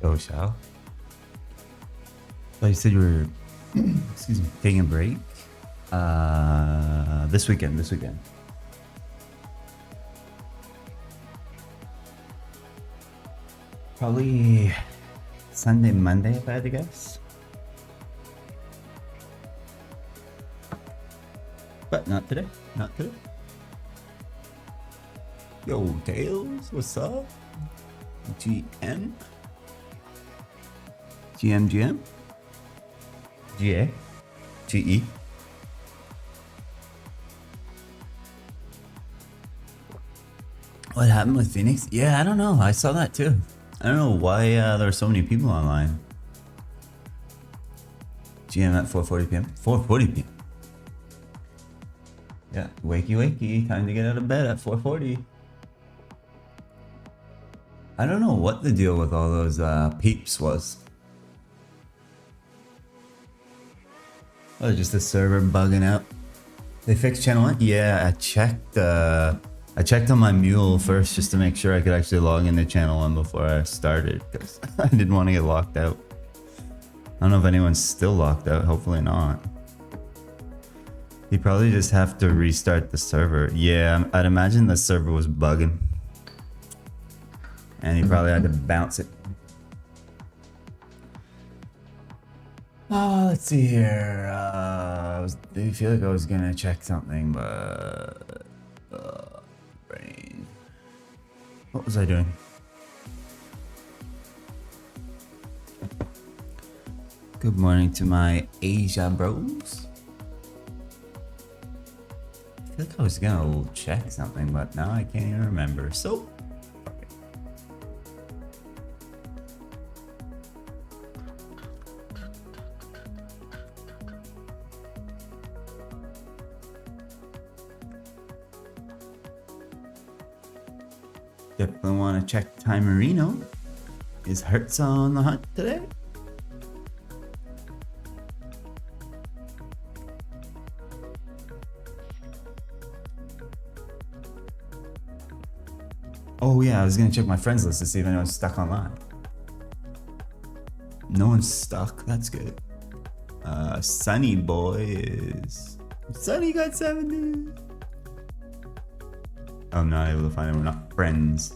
Oh, shall. So you said you were, excuse me, taking a break. This weekend. Probably Sunday, Monday, if I had to guess. But not today. Not today. Yo, Tails, what's up? GM? GM? GA? GE? What happened with Phoenix? Yeah, I don't know. I saw that too. I don't know why there are so many people online. GM at 4:40 p.m. 4:40 p.m. Yeah, wakey. Time to get out of bed at 4:40. I don't know what the deal with all those peeps was. Oh, just the server bugging out. They fixed channel 1? Yeah, I checked on my mule first just to make sure I could actually log into channel 1 before I started because I didn't want to get locked out. I don't know if anyone's still locked out, hopefully not. You probably just have to restart the server. Yeah, I'd imagine the server was bugging. And he probably had to bounce it. Oh, let's see here. I feel like I was gonna check something, but brain. What was I doing? Good morning to my Asia bros. I feel like I was gonna check something, but now I can't even remember. So. Definitely want to check Timerino. Is Hertz on the hunt today? Oh yeah, I was gonna check my friends list to see if anyone's stuck online. No one's stuck, that's good. Sunny boy is... Sunny got 70. I'm not able to find him. We're not friends.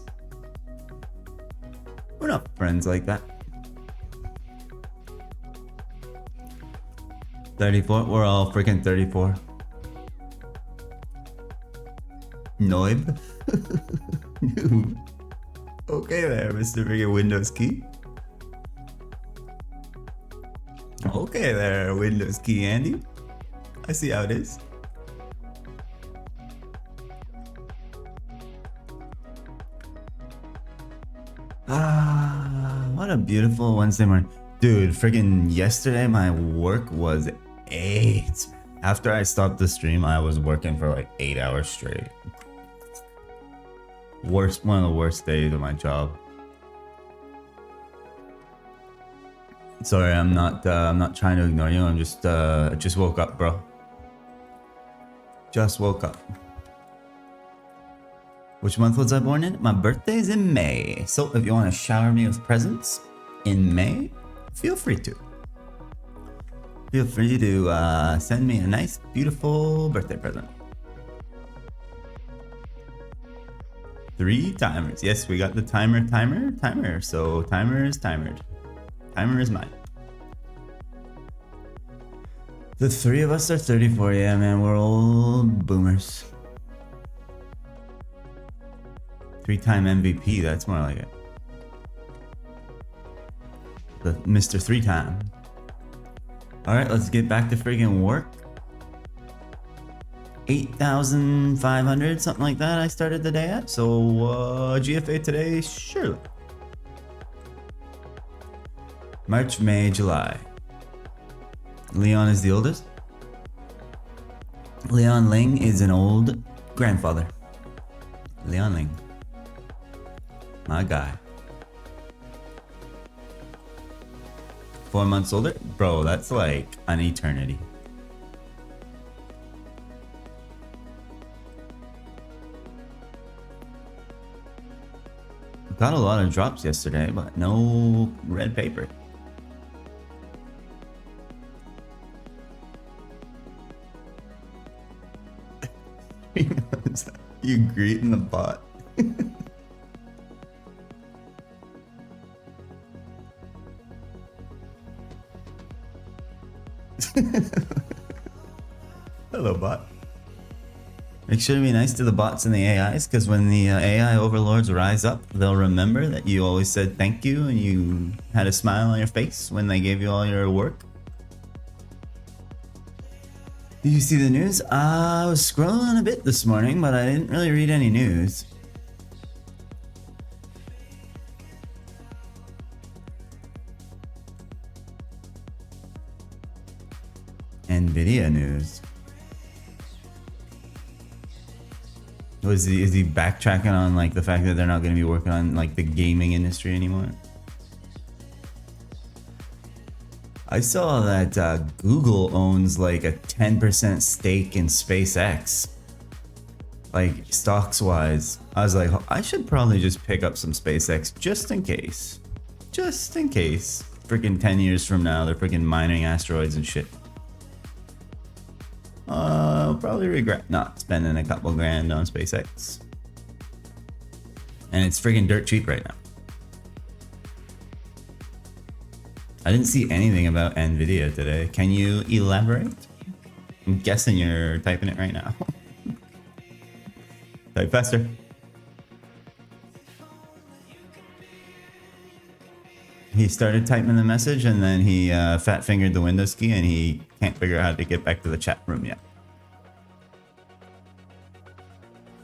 We're not friends like that. 34? We're all freaking 34. Noib? Noob. Okay there, Mr. Freaking Windows Key. Okay there, Windows Key Andy. I see how it is. What a beautiful Wednesday morning. Dude, friggin' yesterday my work was 8. After I stopped the stream, I was working for like 8 hours straight. One of the worst days of my job. Sorry, I'm not trying to ignore you. I'm just woke up, bro. Just woke up. Which month was I born in? My birthday's in May. So if you want to shower me with presents in May, feel free to. Feel free to send me a nice, beautiful birthday present. 3 timers. Yes, we got the timer. So timer is timered. Timer is mine. The 3 of us are 34. Yeah, man, we're old boomers. 3-time MVP, that's more like it. The Mr. 3-time. Alright, let's get back to friggin' work. 8,500, something like that I started the day at. So, GFA today, surely. March, May, July. Leon is the oldest. Leon Ling is an old grandfather. Leon Ling. My guy. 4 months older? Bro, that's like an eternity. Got a lot of drops yesterday, but no red paper. You greeting the bot. Hello, bot. Make sure to be nice to the bots and the AIs, because when the AI overlords rise up, they'll remember that you always said thank you and you had a smile on your face when they gave you all your work. Did you see the news? I was scrolling a bit this morning, but I didn't really read any news. Nvidia news. Is he backtracking on like the fact that they're not going to be working on like the gaming industry anymore? I saw that Google owns like a 10% stake in SpaceX. Like stocks wise, I was like, I should probably just pick up some SpaceX just in case. Just in case. Freaking 10 years from now, they're freaking mining asteroids and shit. I'll probably regret not spending a couple grand on SpaceX. And it's freaking dirt cheap right now. I didn't see anything about Nvidia today. Can you elaborate? I'm guessing you're typing it right now. Type faster. He started typing the message and then he fat fingered the Windows key and he can't figure out how to get back to the chat room yet.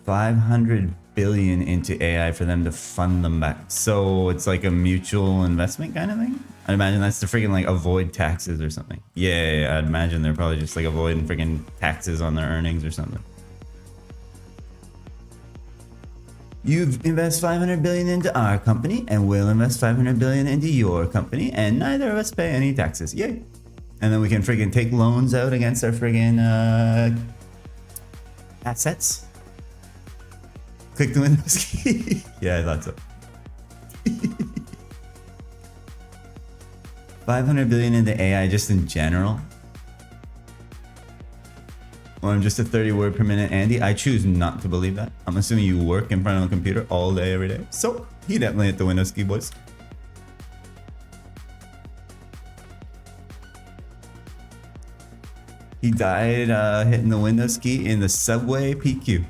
500 billion into AI for them to fund them back. So it's like a mutual investment kind of thing? I'd imagine that's to freaking like avoid taxes or something. Yeah, I'd imagine they're probably just like avoiding freaking taxes on their earnings or something. You've invest 500 billion into our company and we'll invest 500 billion into your company and neither of us pay any taxes. Yay. And then we can freaking take loans out against our freaking assets. Click the Windows key. Yeah, I thought so. 500 billion into AI just in general. Or I'm just a 30 word per minute Andy. I choose not to believe that. I'm assuming you work in front of a computer all day, every day. So he definitely hit the Windows key, boys. He died hitting the Windows key in the subway PQ.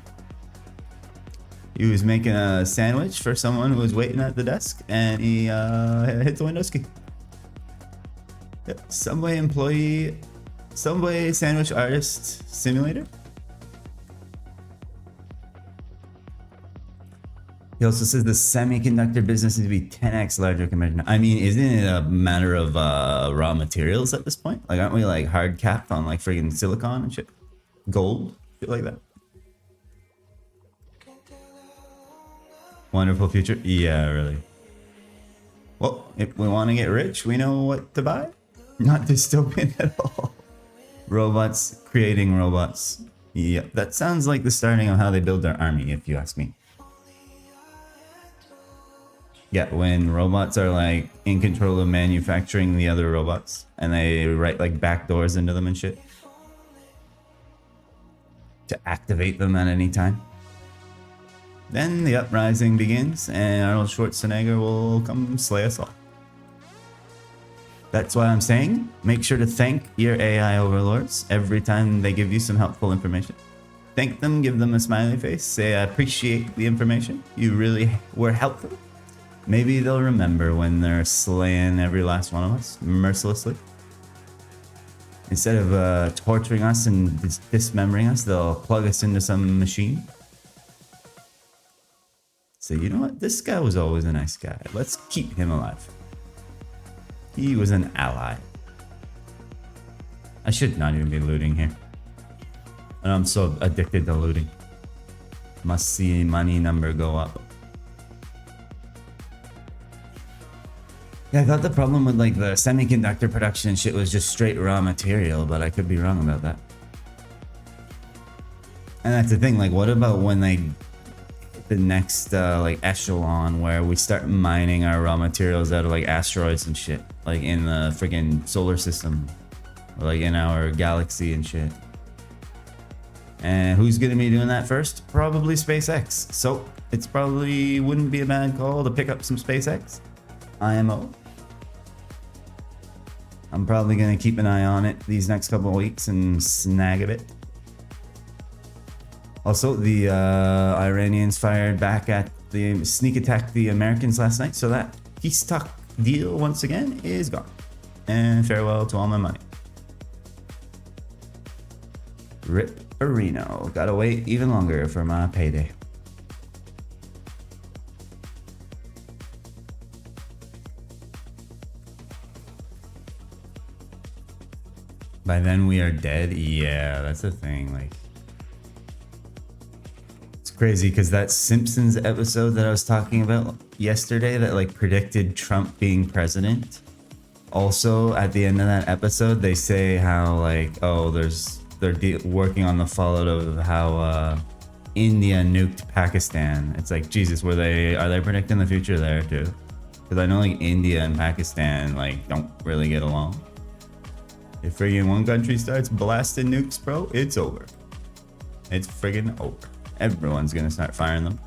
He was making a sandwich for someone who was waiting at the desk and he hit the Windows key. Yep. Subway employee, Subway sandwich artist simulator. He also says the semiconductor business needs to be 10x larger compared to. I mean, isn't it a matter of raw materials at this point? Like, aren't we like hard capped on like friggin' silicon and shit, gold, shit like that? Wonderful future. Yeah, really. Well, if we want to get rich, we know what to buy. Not dystopian at all. Robots creating robots. Yeah, that sounds like the starting of how they build their army, if you ask me. Yeah, when robots are like in control of manufacturing the other robots and they write like backdoors into them and shit to activate them at any time. Then the uprising begins and Arnold Schwarzenegger will come slay us all. That's why I'm saying, make sure to thank your AI overlords every time they give you some helpful information. Thank them, give them a smiley face, say I appreciate the information, you really were helpful. Maybe they'll remember when they're slaying every last one of us mercilessly. Instead of torturing us and dismembering us, they'll plug us into some machine. Say, you know what, this guy was always a nice guy, let's keep him alive. He was an ally. I should not even be looting here. And I'm so addicted to looting. Must see money number go up. Yeah, I thought the problem with like the semiconductor production and shit was just straight raw material, but I could be wrong about that. And that's the thing, like what about when they like the next like echelon where we start mining our raw materials out of like asteroids and shit, like in the friggin' solar system, or like in our galaxy and shit. And who's gonna be doing that first? Probably SpaceX. So it's probably wouldn't be a bad call to pick up some SpaceX IMO. I'm probably gonna keep an eye on it these next couple of weeks and snag a bit. Also, the Iranians fired back at the sneak attack the Americans last night, so that peace talk deal once again is gone. And farewell to all my money. Rip Reno. Gotta wait even longer for my payday. By then we are dead? Yeah, that's the thing. Like, it's crazy because that Simpsons episode that I was talking about yesterday that like predicted Trump being president. Also, at the end of that episode, they say how like, oh, they're working on the fallout of how India nuked Pakistan. It's like, Jesus, are they predicting the future there too? Because I know like India and Pakistan like don't really get along. If friggin' one country starts blasting nukes, bro, it's over. It's friggin' over. Everyone's gonna start firing them.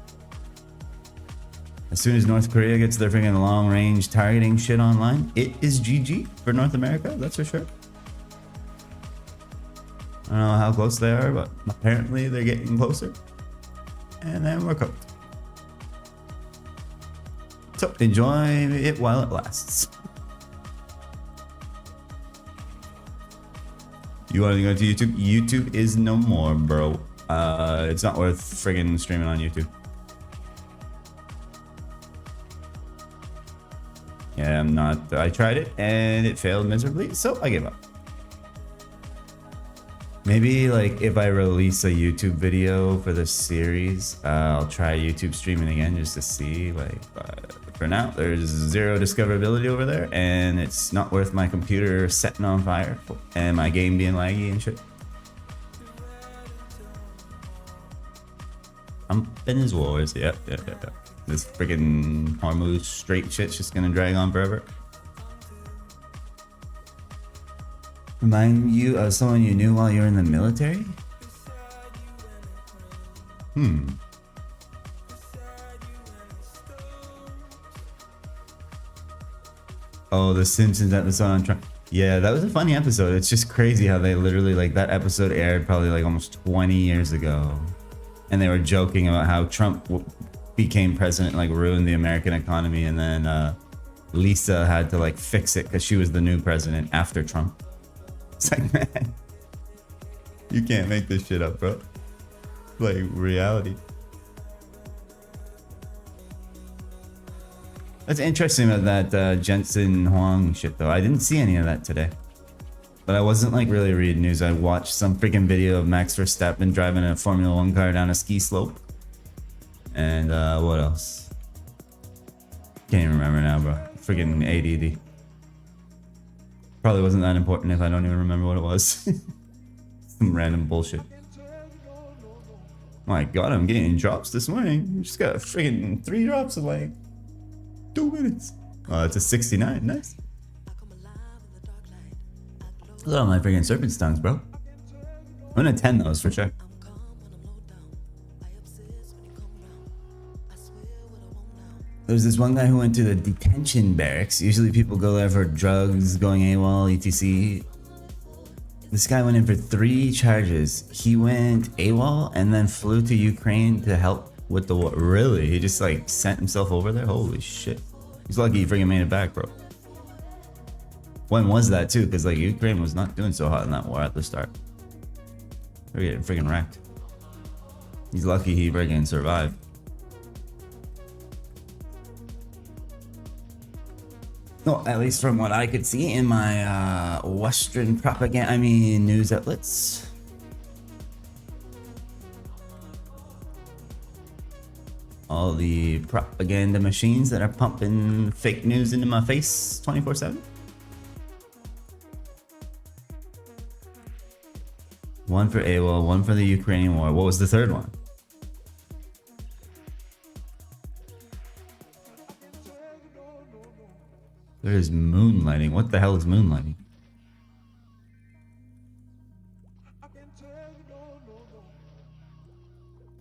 As soon as North Korea gets their friggin' long-range targeting shit online, it is GG for North America, that's for sure. I don't know how close they are, but apparently they're getting closer. And then we're cooked. So enjoy it while it lasts. You want to go to YouTube? YouTube is no more, bro. It's not worth friggin' streaming on YouTube. Yeah, I'm not. I tried it and it failed miserably, so I gave up. Maybe like if I release a YouTube video for this series, I'll try YouTube streaming again just to see. Like, for now, there's zero discoverability over there, and it's not worth my computer setting on fire and my game being laggy and shit. Pumping his wars, yep. This freaking Hormuz Strait shit's just gonna drag on forever. Remind you of someone you knew while you were in the military? Oh, the Simpsons episode on Trump. Yeah, that was a funny episode. It's just crazy how they literally, like, that episode aired probably like almost 20 years ago. And they were joking about how Trump became president, like ruined the American economy. And then Lisa had to like fix it because she was the new president after Trump. It's like, man, you can't make this shit up, bro. Like, reality. That's interesting about that Jensen Huang shit, though. I didn't see any of that today. But I wasn't, like, really reading news. I watched some freaking video of Max Verstappen driving a Formula 1 car down a ski slope. And, what else? Can't even remember now, bro. Freaking ADD. Probably wasn't that important if I don't even remember what it was. Some random bullshit. My god, I'm getting drops this morning. Just got freaking 3 drops in like 2 minutes. Oh, it's a 69. Nice. Look at all my freaking serpent stings, bro. I'm gonna 10 those for sure. There's this one guy who went to the detention barracks. Usually people go there for drugs, going AWOL, etc. This guy went in for 3 charges. He went AWOL and then flew to Ukraine to help with the war. Really? He just like sent himself over there? Holy shit. He's lucky he freaking made it back, bro. When was that too? Because like Ukraine was not doing so hot in that war at the start. They're getting freaking wrecked. He's lucky he freaking survived. No, at least from what I could see in my Western propaganda, news outlets. All the propaganda machines that are pumping fake news into my face 24/7. One for AWOL, one for the Ukrainian war. What was the third one? There is moonlighting. What the hell is moonlighting?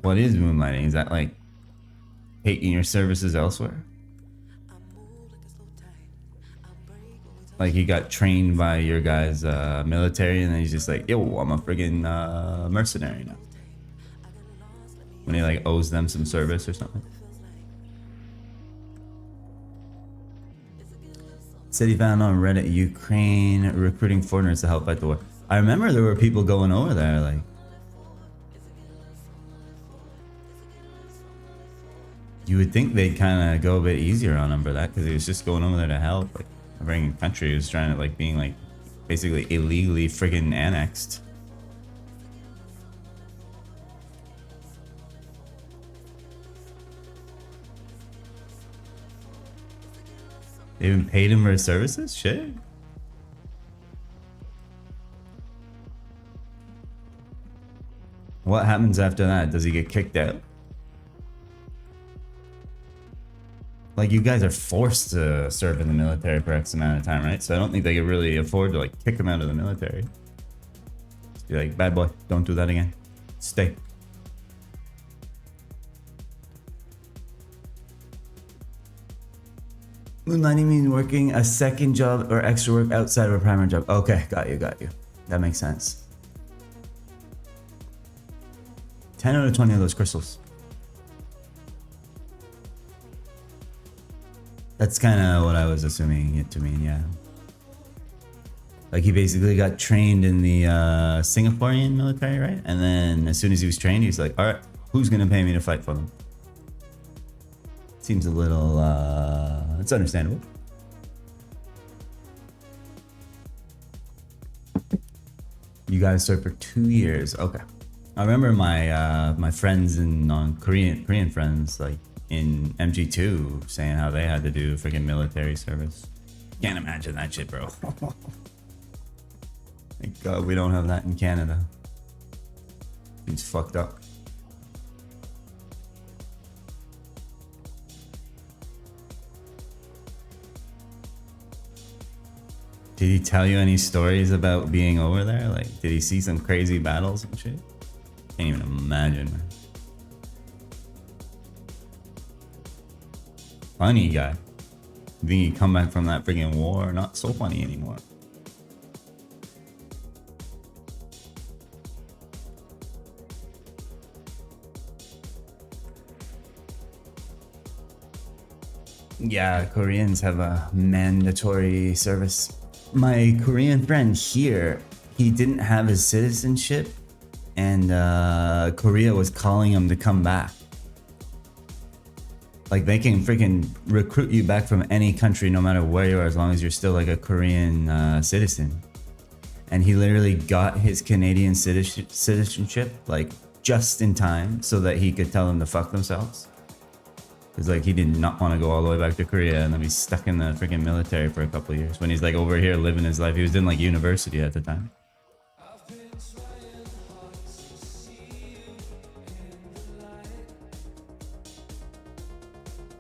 What is moonlighting? Is that like taking your services elsewhere? Like he got trained by your guy's military and then he's just like, yo, I'm a friggin' mercenary now. When he like owes them some service or something. Said he found on Reddit, Ukraine recruiting foreigners to help fight the war. I remember there were people going over there like. You would think they'd kind of go a bit easier on him for that because he was just going over there to help. Like, a bringing country was trying to like being like basically illegally friggin' annexed. They even paid him for his services? Shit. What happens after that? Does he get kicked out? Like, you guys are forced to serve in the military for X amount of time, right? So I don't think they could really afford to, like, kick him out of the military. Just be like, bad boy, don't do that again. Stay. Moonlighting means working a second job or extra work outside of a primary job. Okay, got you. That makes sense. 10 out of 20 of those crystals. That's kind of what I was assuming it to mean, yeah. Like he basically got trained in the Singaporean military, right? And then as soon as he was trained, he's like, all right, who's going to pay me to fight for them? Seems a little, it's understandable. You guys served for 2 years. Okay. I remember my my friends and Korean friends like in MG2 saying how they had to do freaking military service. Can't imagine that shit, bro. Thank God we don't have that in Canada. It's fucked up. Did he tell you any stories about being over there? Like, did he see some crazy battles and shit? Can't even imagine, man. Funny guy. Think he'd come back from that freaking war? Not so funny anymore. Yeah, Koreans have a mandatory service. My Korean friend here, he didn't have his citizenship and Korea was calling him to come back. Like they can freaking recruit you back from any country no matter where you are as long as you're still like a Korean citizen. And he literally got his Canadian citizenship like just in time so that he could tell them to fuck themselves. Because like he did not want to go all the way back to Korea and then be stuck in the freaking military for a couple of years when he's like over here living his life. He was in like university at the time.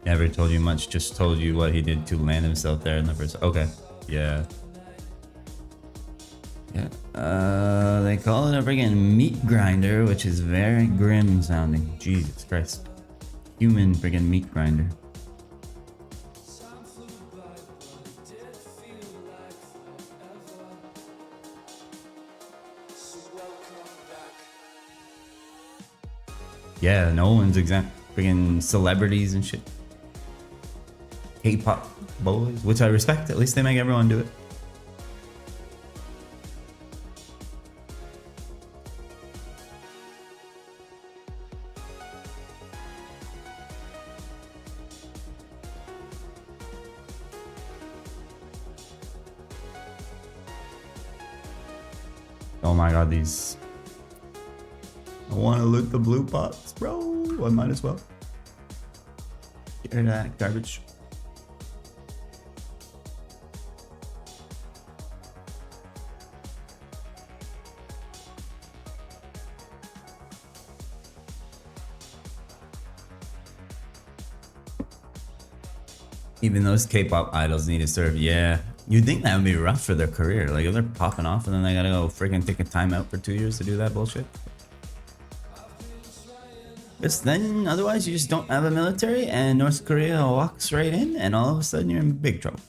Never told you much, just told you what he did to land himself there in the first. Okay, yeah. Yeah, they call it a freaking meat grinder, which is very grim sounding. Jesus Christ. Human friggin' meat grinder. Yeah, no one's exempt. Friggin' celebrities and shit. K-pop boys, which I respect. At least they make everyone do it. Oh my god, these. I want to loot the blue pots, bro. I might as well. Get rid of that garbage. Even those K-pop idols need to serve. Yeah, you'd think that would be rough for their career. Like if they're popping off and then they gotta go freaking take a time out for 2 years to do that bullshit. Because then otherwise you just don't have a military and North Korea walks right in and all of a sudden you're in big trouble.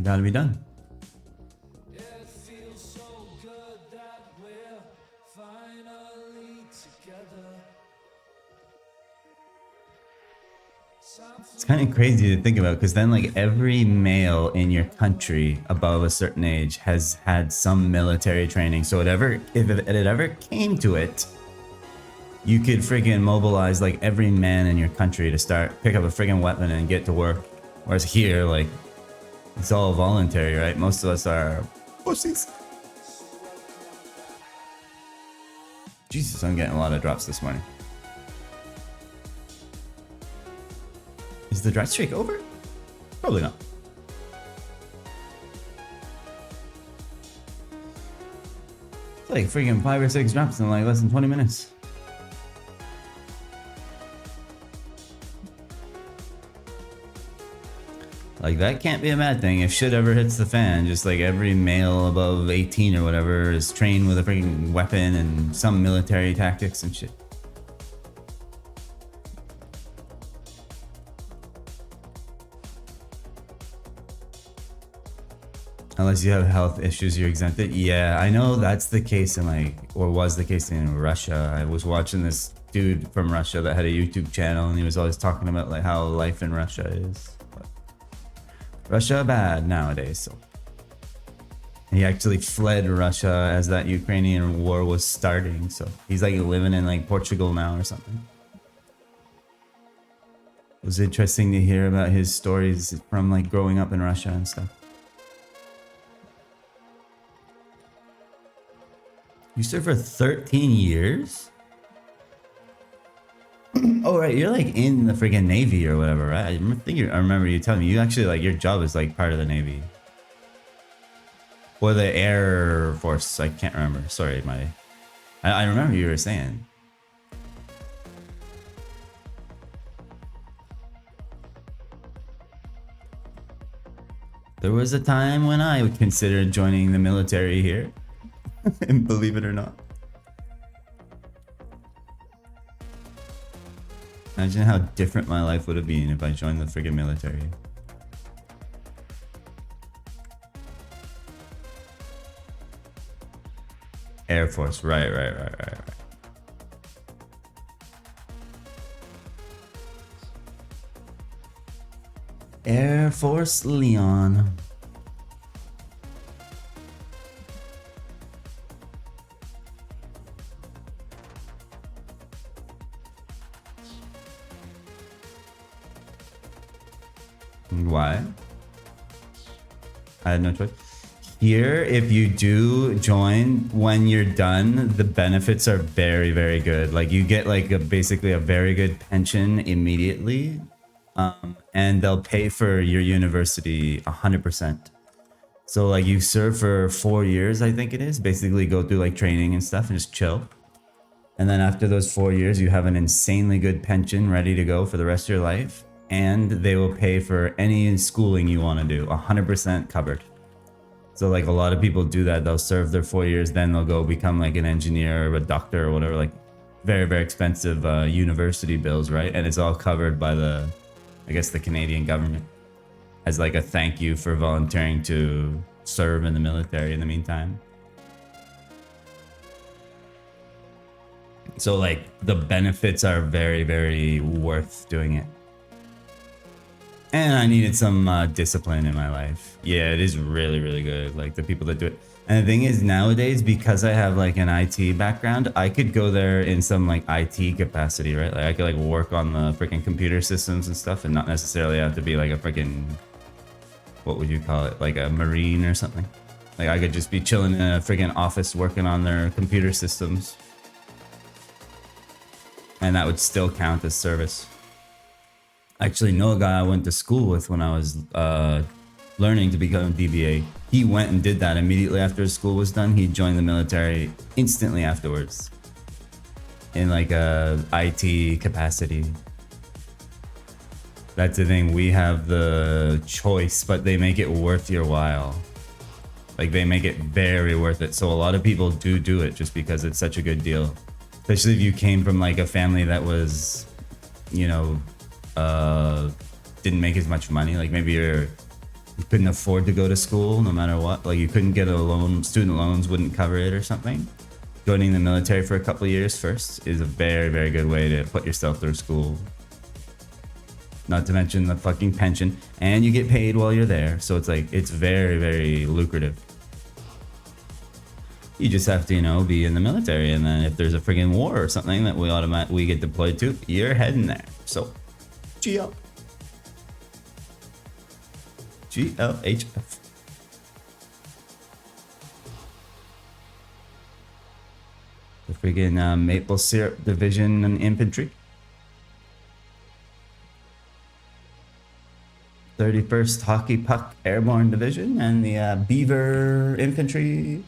Gotta be done. It's kind of crazy to think about because then like every male in your country above a certain age has had some military training. So if it ever came to it, you could freaking mobilize like every man in your country to pick up a freaking weapon and get to work. Whereas here, like, it's all voluntary, right? Most of us are pussies. Jesus, I'm getting a lot of drops this morning. Is the dry streak over? Probably not. It's like freaking 5 or 6 drops in like less than 20 minutes. Like that can't be a bad thing if shit ever hits the fan. Just like every male above 18 or whatever is trained with a freaking weapon and some military tactics and shit. Unless you have health issues, you're exempted. Yeah, I know that's the case in like, or was the case in Russia. I was watching this dude from Russia that had a YouTube channel and he was always talking about like how life in Russia is. But Russia bad nowadays, so. He actually fled Russia as that Ukrainian war was starting, so he's like living in like Portugal now or something. It was interesting to hear about his stories from like growing up in Russia and stuff. You served for 13 years? Oh, right. You're like in the friggin' Navy or whatever, right? I remember you telling me you actually like your job is like part of the Navy. Or the Air Force. I can't remember. Sorry, I remember you were saying. There was a time when I would consider joining the military here. And believe it or not. Imagine how different my life would have been if I joined the friggin' military. Air Force, right. Air Force Leon. Why? I had no choice. Here, if you do join, when you're done, the benefits are very, very good. Like you get like basically a very good pension immediately. And they'll pay for your university 100%. So like you serve for 4 years, I think it is. Basically go through like training and stuff and just chill. And then after those 4 years, you have an insanely good pension ready to go for the rest of your life. And they will pay for any schooling you want to do, 100% covered. So like a lot of people do that. They'll serve their 4 years, then they'll go become like an engineer or a doctor or whatever, like very, very expensive university bills, right? And it's all covered by the, I guess, the Canadian government as like a thank you for volunteering to serve in the military in the meantime. So like the benefits are very, very worth doing it. And I needed some discipline in my life. Yeah, it is really, really good. Like the people that do it. And the thing is nowadays, because I have like an IT background, I could go there in some like IT capacity, right? Like I could like work on the freaking computer systems and stuff and not necessarily have to be like a freaking, what would you call it? Like a Marine or something. Like I could just be chilling in a freaking office working on their computer systems. And that would still count as service. I actually know a guy I went to school with when I was learning to become a DBA. He went and did that immediately after his school was done. He joined the military instantly afterwards. in like a IT capacity. That's the thing. We have the choice, but they make it worth your while. Like they make it very worth it. So a lot of people do it just because it's such a good deal. Especially if you came from like a family that was, you know, didn't make as much money. Like maybe you couldn't afford to go to school no matter what. Like you couldn't get a loan, student loans wouldn't cover it or something. Joining the military for a couple of years first is a very, very good way to put yourself through school. Not to mention the fucking pension, and you get paid while you're there. So it's like, it's very, very lucrative. You just have to, you know, be in the military, and then if there's a friggin' war or something that we get deployed to, you're heading there. So, GL. GLHF. The friggin' maple syrup division and infantry. 31st Hockey Puck Airborne Division and the Beaver Infantry.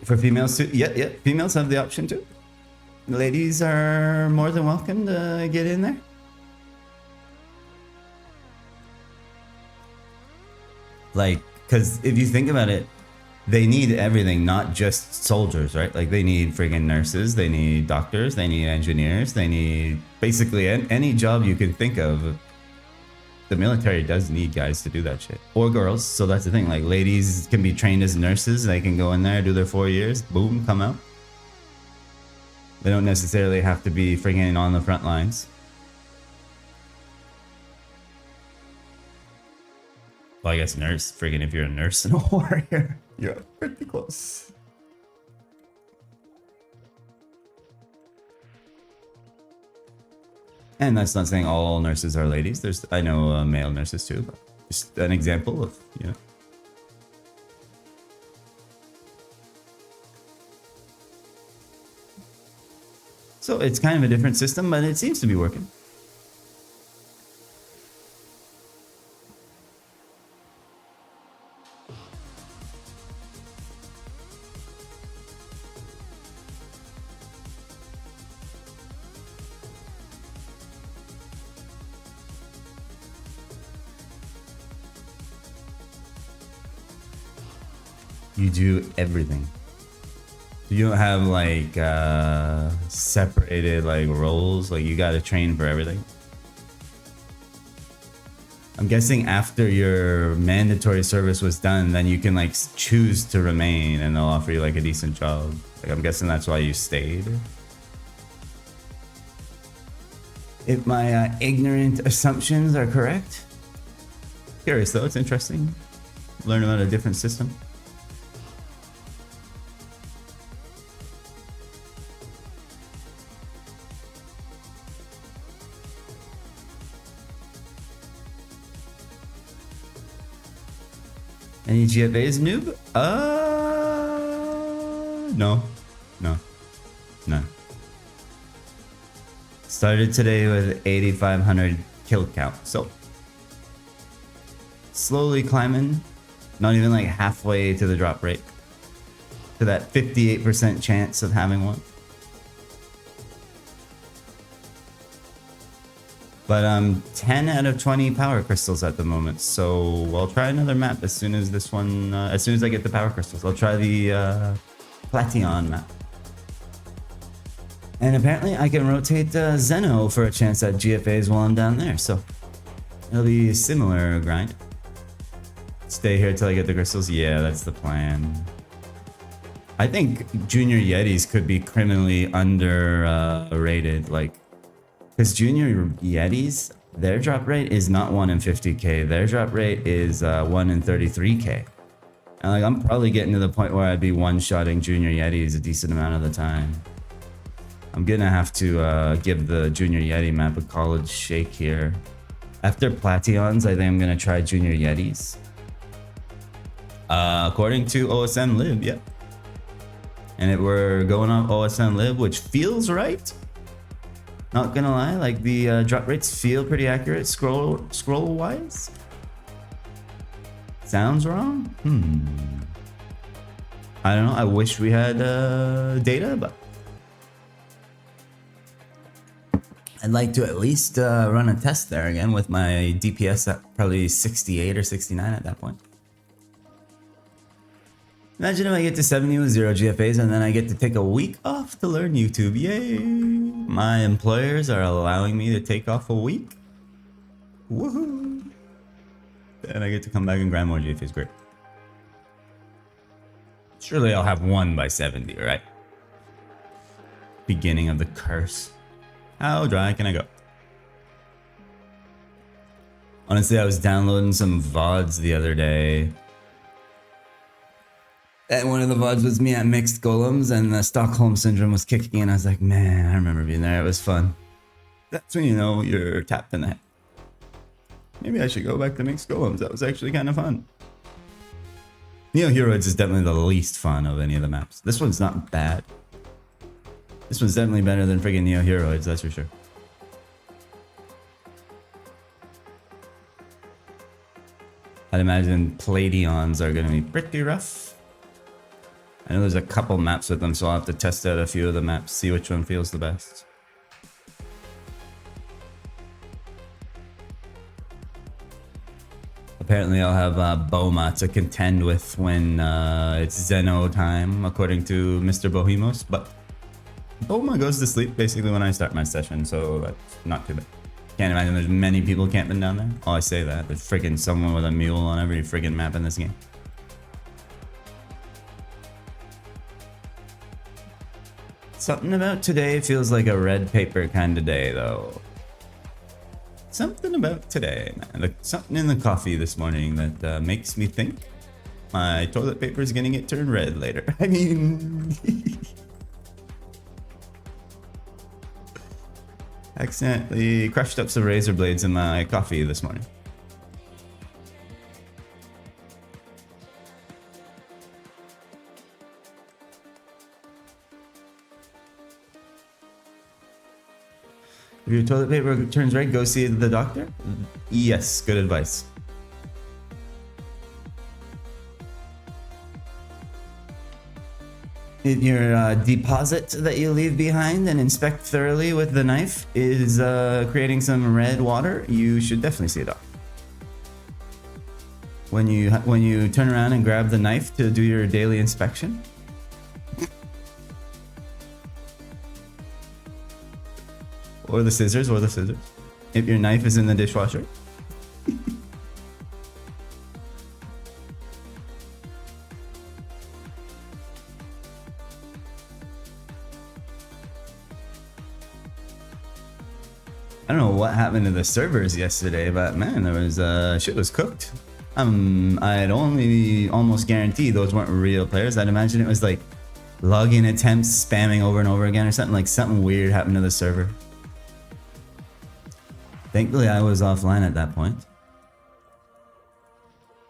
For females too? Yeah, females have the option too. Ladies are more than welcome to get in there. Like, because if you think about it, they need everything, not just soldiers, right? Like they need friggin' nurses, they need doctors, they need engineers, they need basically any job you can think of. The military does need guys to do that shit, or girls. So that's the thing, like ladies can be trained as nurses, they can go in there, do their 4 years, boom, come out. They don't necessarily have to be friggin' on the front lines. Well, I guess nurse, friggin' if you're a nurse and a warrior, you're pretty close. And that's not saying all nurses are ladies. I know male nurses too, but just an example of, you know. So it's kind of a different system, but it seems to be working. You do everything. You don't have like separated like roles, like you gotta train for everything. I'm guessing after your mandatory service was done, then you can like choose to remain and they'll offer you like a decent job. Like I'm guessing that's why you stayed. If my ignorant assumptions are correct. Curious though, it's interesting. Learn about a different system. Any GFAs, noob? No. Started today with 8,500 kill count, so slowly climbing, not even like halfway to the drop rate, to that 58% chance of having one. But 10 out of 20 power crystals at the moment, so I'll try another map as soon as this one, as soon as I get the power crystals. I'll try the Plateon map. And apparently I can rotate Zeno for a chance at GFAs while I'm down there, so it'll be a similar grind. Stay here till I get the crystals? Yeah, that's the plan. I think Junior Yetis could be criminally underrated, like, because Junior Yetis, their drop rate is not 1 in 50k, their drop rate is 1 in 33k. And like, I'm probably getting to the point where I'd be one-shotting Junior Yetis a decent amount of the time. I'm gonna have to give the Junior Yeti map a college shake here. After Plateons, I think I'm gonna try Junior Yetis. According to OSM Lib, yeah. And if we're going on OSM Lib, which feels right. Not gonna lie, like the drop rates feel pretty accurate scroll wise. Sounds wrong? I don't know. I wish we had data, but I'd like to at least run a test there again with my DPS at probably 68 or 69 at that point. Imagine if I get to 70 with 0 GFAs and then I get to take a week off to learn YouTube. Yay! My employers are allowing me to take off a week. Woohoo! And I get to come back and grind more GFAs. Great. Surely I'll have one by 70, right? Beginning of the curse. How dry can I go? Honestly, I was downloading some VODs the other day. And one of the VODs was me at Mixed Golems and the Stockholm Syndrome was kicking in. I was like, man, I remember being there. It was fun. That's when you know you're tapped in the head. Maybe I should go back to Mixed Golems. That was actually kind of fun. Neo Heroes is definitely the least fun of any of the maps. This one's not bad. This one's definitely better than friggin' Neo Heroes, that's for sure. I'd imagine Palladions are gonna be pretty rough. I know there's a couple maps with them, so I'll have to test out a few of the maps, see which one feels the best. Apparently I'll have Boma to contend with when it's Zeno time, according to Mr. Bohemos, but Boma goes to sleep basically when I start my session, so that's not too bad. Can't imagine there's many people camping down there. Oh, I say that. There's freaking someone with a mule on every freaking map in this game. Something about today feels like a red paper kind of day, though. Something about today, man. Like something in the coffee this morning that makes me think my toilet paper is gonna get turned red later. I mean... accidentally crushed up some razor blades in my coffee this morning. If your toilet paper turns red, go see the doctor? Yes, good advice. In your deposit that you leave behind and inspect thoroughly with the knife is creating some red water, you should definitely see a doctor. When you turn around and grab the knife to do your daily inspection, or the scissors, if your knife is in the dishwasher. I don't know what happened to the servers yesterday, but man, there was shit was cooked. I'd only almost guarantee those weren't real players. I'd imagine it was like login attempts spamming over and over again or something. Like something weird happened to the server. Thankfully, I was offline at that point,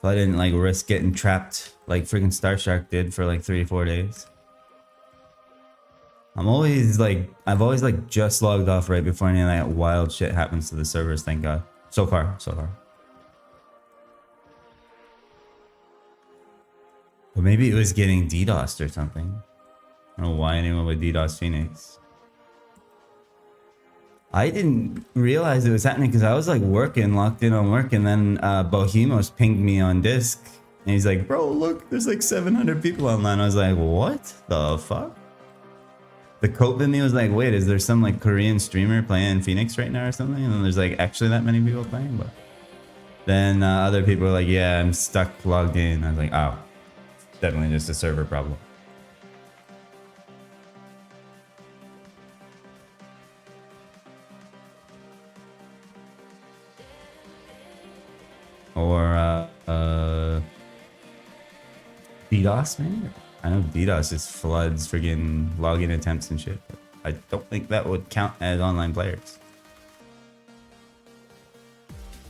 so I didn't like risk getting trapped like freaking Star Shark did for like 3 or 4 days. I've always like just logged off right before any of that wild shit happens to the servers, thank God. So far. But maybe it was getting DDoSed or something. I don't know why anyone would DDoS Phoenix. I didn't realize it was happening because I was like working, locked in on work, and then Bohemos pinged me on Disc. And he's like, bro, look, there's like 700 people online. I was like, what the fuck? The cope in me was like, wait, is there some like Korean streamer playing Phoenix right now or something? And then there's like actually that many people playing, but then other people were like, yeah, I'm stuck logged in. I was like, oh, definitely just a server problem. Or DDoS, man. I know DDoS just floods friggin' login attempts and shit. But I don't think that would count as online players.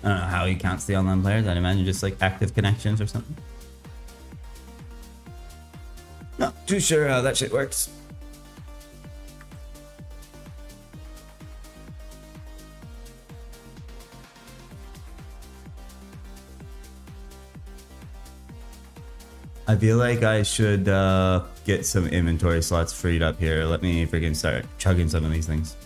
I don't know how he counts the online players. I'd imagine just like active connections or something. Not too sure how that shit works. I feel like I should get some inventory slots freed up here. Let me freaking start chugging some of these things.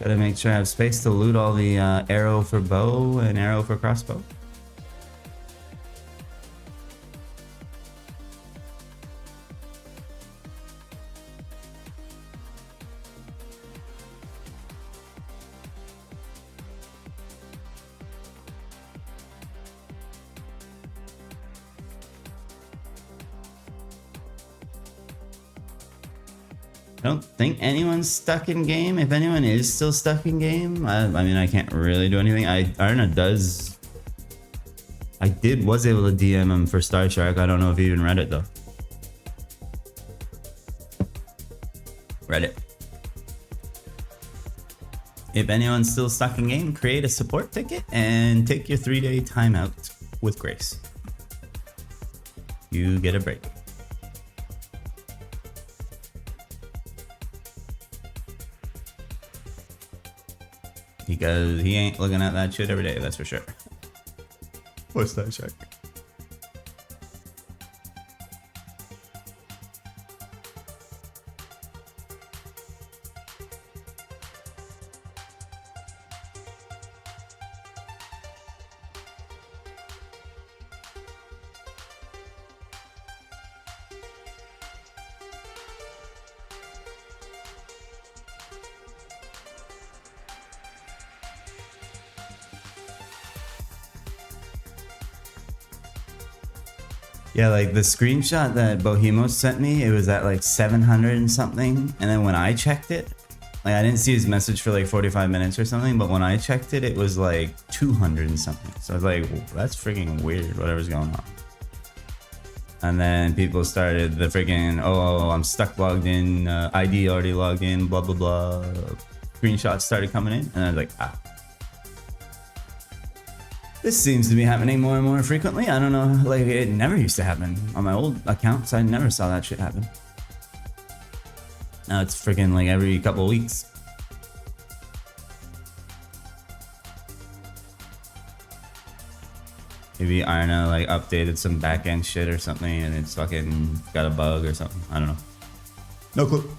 Gotta make sure I have space to loot all the arrow for bow and arrow for crossbow. I don't think anyone's stuck in game. If anyone is still stuck in game, I mean, I can't really do anything. Arna does. Was able to DM him for Star Shark. I don't know if he even read it though. Read it. If anyone's still stuck in game, create a support ticket and take your 3-day timeout with grace. You get a break. Because he ain't looking at that shit every day, that's for sure. What's that check? Yeah, like the screenshot that Bohemos sent me, it was at like 700 and something. And then when I checked it, like I didn't see his message for like 45 minutes or something, but when I checked it, it was like 200 and something. So I was like, well, that's freaking weird, whatever's going on. And then people started the freaking, oh, I'm stuck logged in, ID already logged in, blah, blah, blah. Screenshots started coming in, and I was like, ah. This seems to be happening more and more frequently. I don't know, like it never used to happen on my old accounts. I never saw that shit happen. Now it's freaking like every couple of weeks. Maybe Arna like updated some backend shit or something and it's fucking got a bug or something. I don't know. No clue.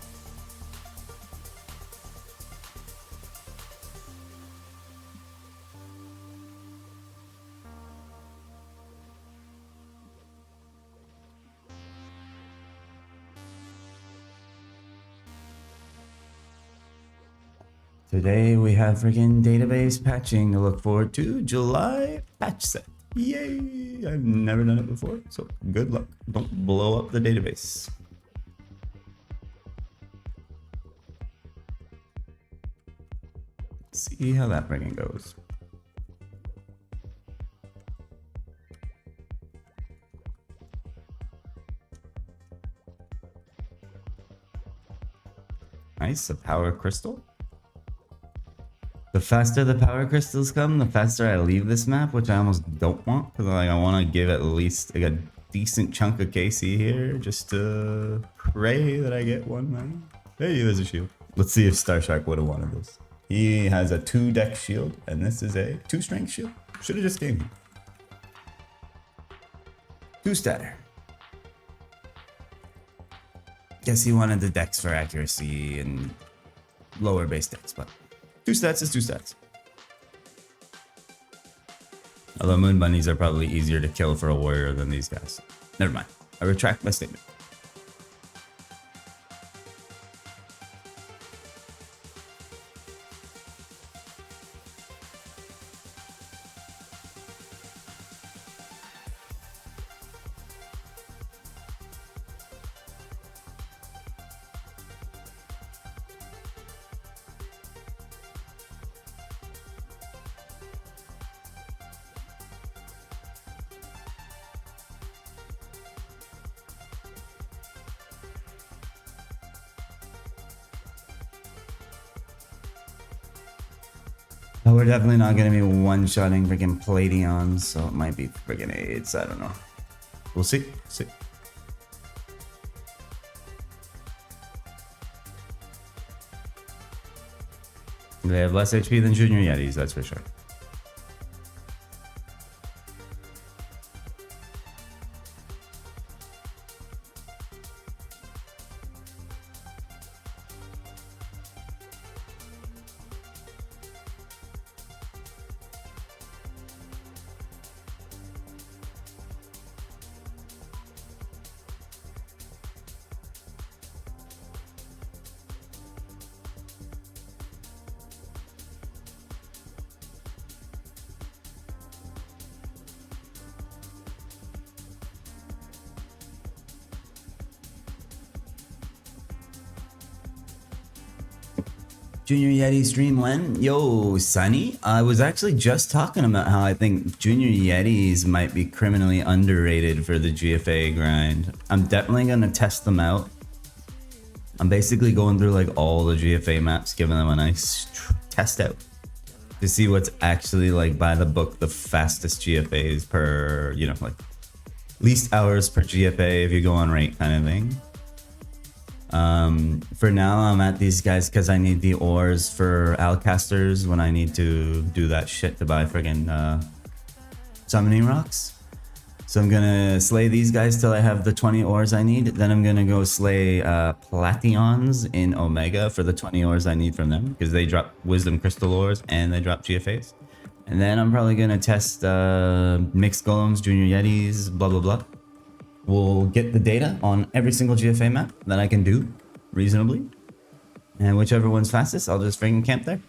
Today we have freaking database patching to look forward to. July patch set. Yay! I've never done it before, so good luck. Don't blow up the database. Let's see how that freaking goes. Nice, a power crystal. The faster the power crystals come, the faster I leave this map, which I almost don't want, because like, I want to give at least like a decent chunk of KC here, just to pray that I get one, man. Hey, there's a shield. Let's see if Star Shark would have wanted this. He has a 2-deck shield, and this is a 2-strength shield. Should have just gave me. 2-statter. Guess he wanted the decks for accuracy and lower base decks, but 2 stats is 2 stats. Although moon bunnies are probably easier to kill for a warrior than these guys. Never mind. I retract my statement. we're definitely not gonna be one-shotting freaking Palladions, so it might be freaking AIDS. I don't know. We'll see. See. They have less HP than Junior Yetis, that's for sure. Junior Yeti stream when? Yo, Sunny. I was actually just talking about how I think Junior Yetis might be criminally underrated for the GFA grind. I'm definitely going to test them out. I'm basically going through like all the GFA maps, giving them a nice test out to see what's actually like by the book the fastest GFAs per, you know, like least hours per GFA if you go on rate kind of thing. For now I'm at these guys because I need the ores for Alcasters when I need to do that shit to buy friggin' summoning rocks. So I'm gonna slay these guys till I have the 20 ores I need. Then I'm gonna go slay Plations in Omega for the 20 ores I need from them because they drop Wisdom Crystal ores and they drop GFAs. And then I'm probably gonna test Mixed Golems, Junior Yetis, blah blah blah. We'll get the data on every single GFA map that I can do reasonably. And whichever one's fastest, I'll just freaking camp there.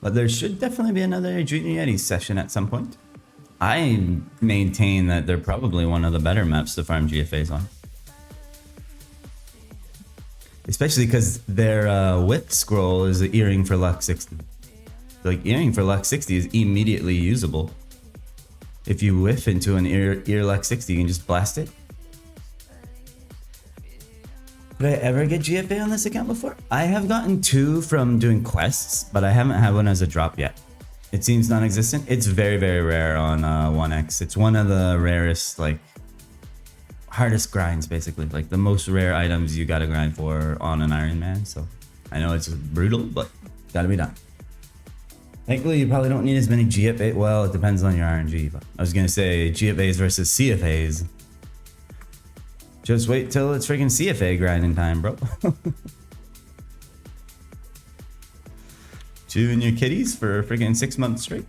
But there should definitely be another Junior Yeti session at some point. I maintain that they're probably one of the better maps to farm GFAs on. Especially because their whip scroll is the Earring for Luck 60. Like, Earring for Luck 60 is immediately usable. If you whiff into an ear luck 60, you can just blast it. Did I ever get GFA on this account before? I have gotten 2 from doing quests, but I haven't had one as a drop yet. It seems non-existent. It's very, very rare on 1x. It's one of the rarest, like, hardest grinds, basically. Like, the most rare items you gotta grind for on an Ironman. So, I know it's brutal, but gotta be done. Thankfully, you probably don't need as many GFA. Well, it depends on your RNG, but I was gonna say GFAs versus CFAs. Just wait till it's freaking CFA grinding time, bro. Chewing your kitties for freaking 6 months straight.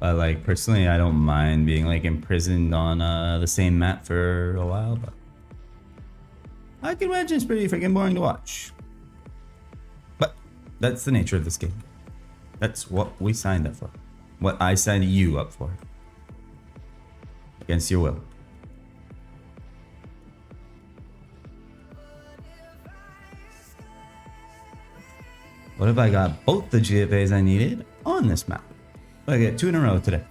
But like personally, I don't mind being like imprisoned on the same map for a while, but I can imagine it's pretty freaking boring to watch. But that's the nature of this game. That's what we signed up for. What I signed you up for. Against your will. What if I got both the GFAs I needed on this map? I get 2 in a row today.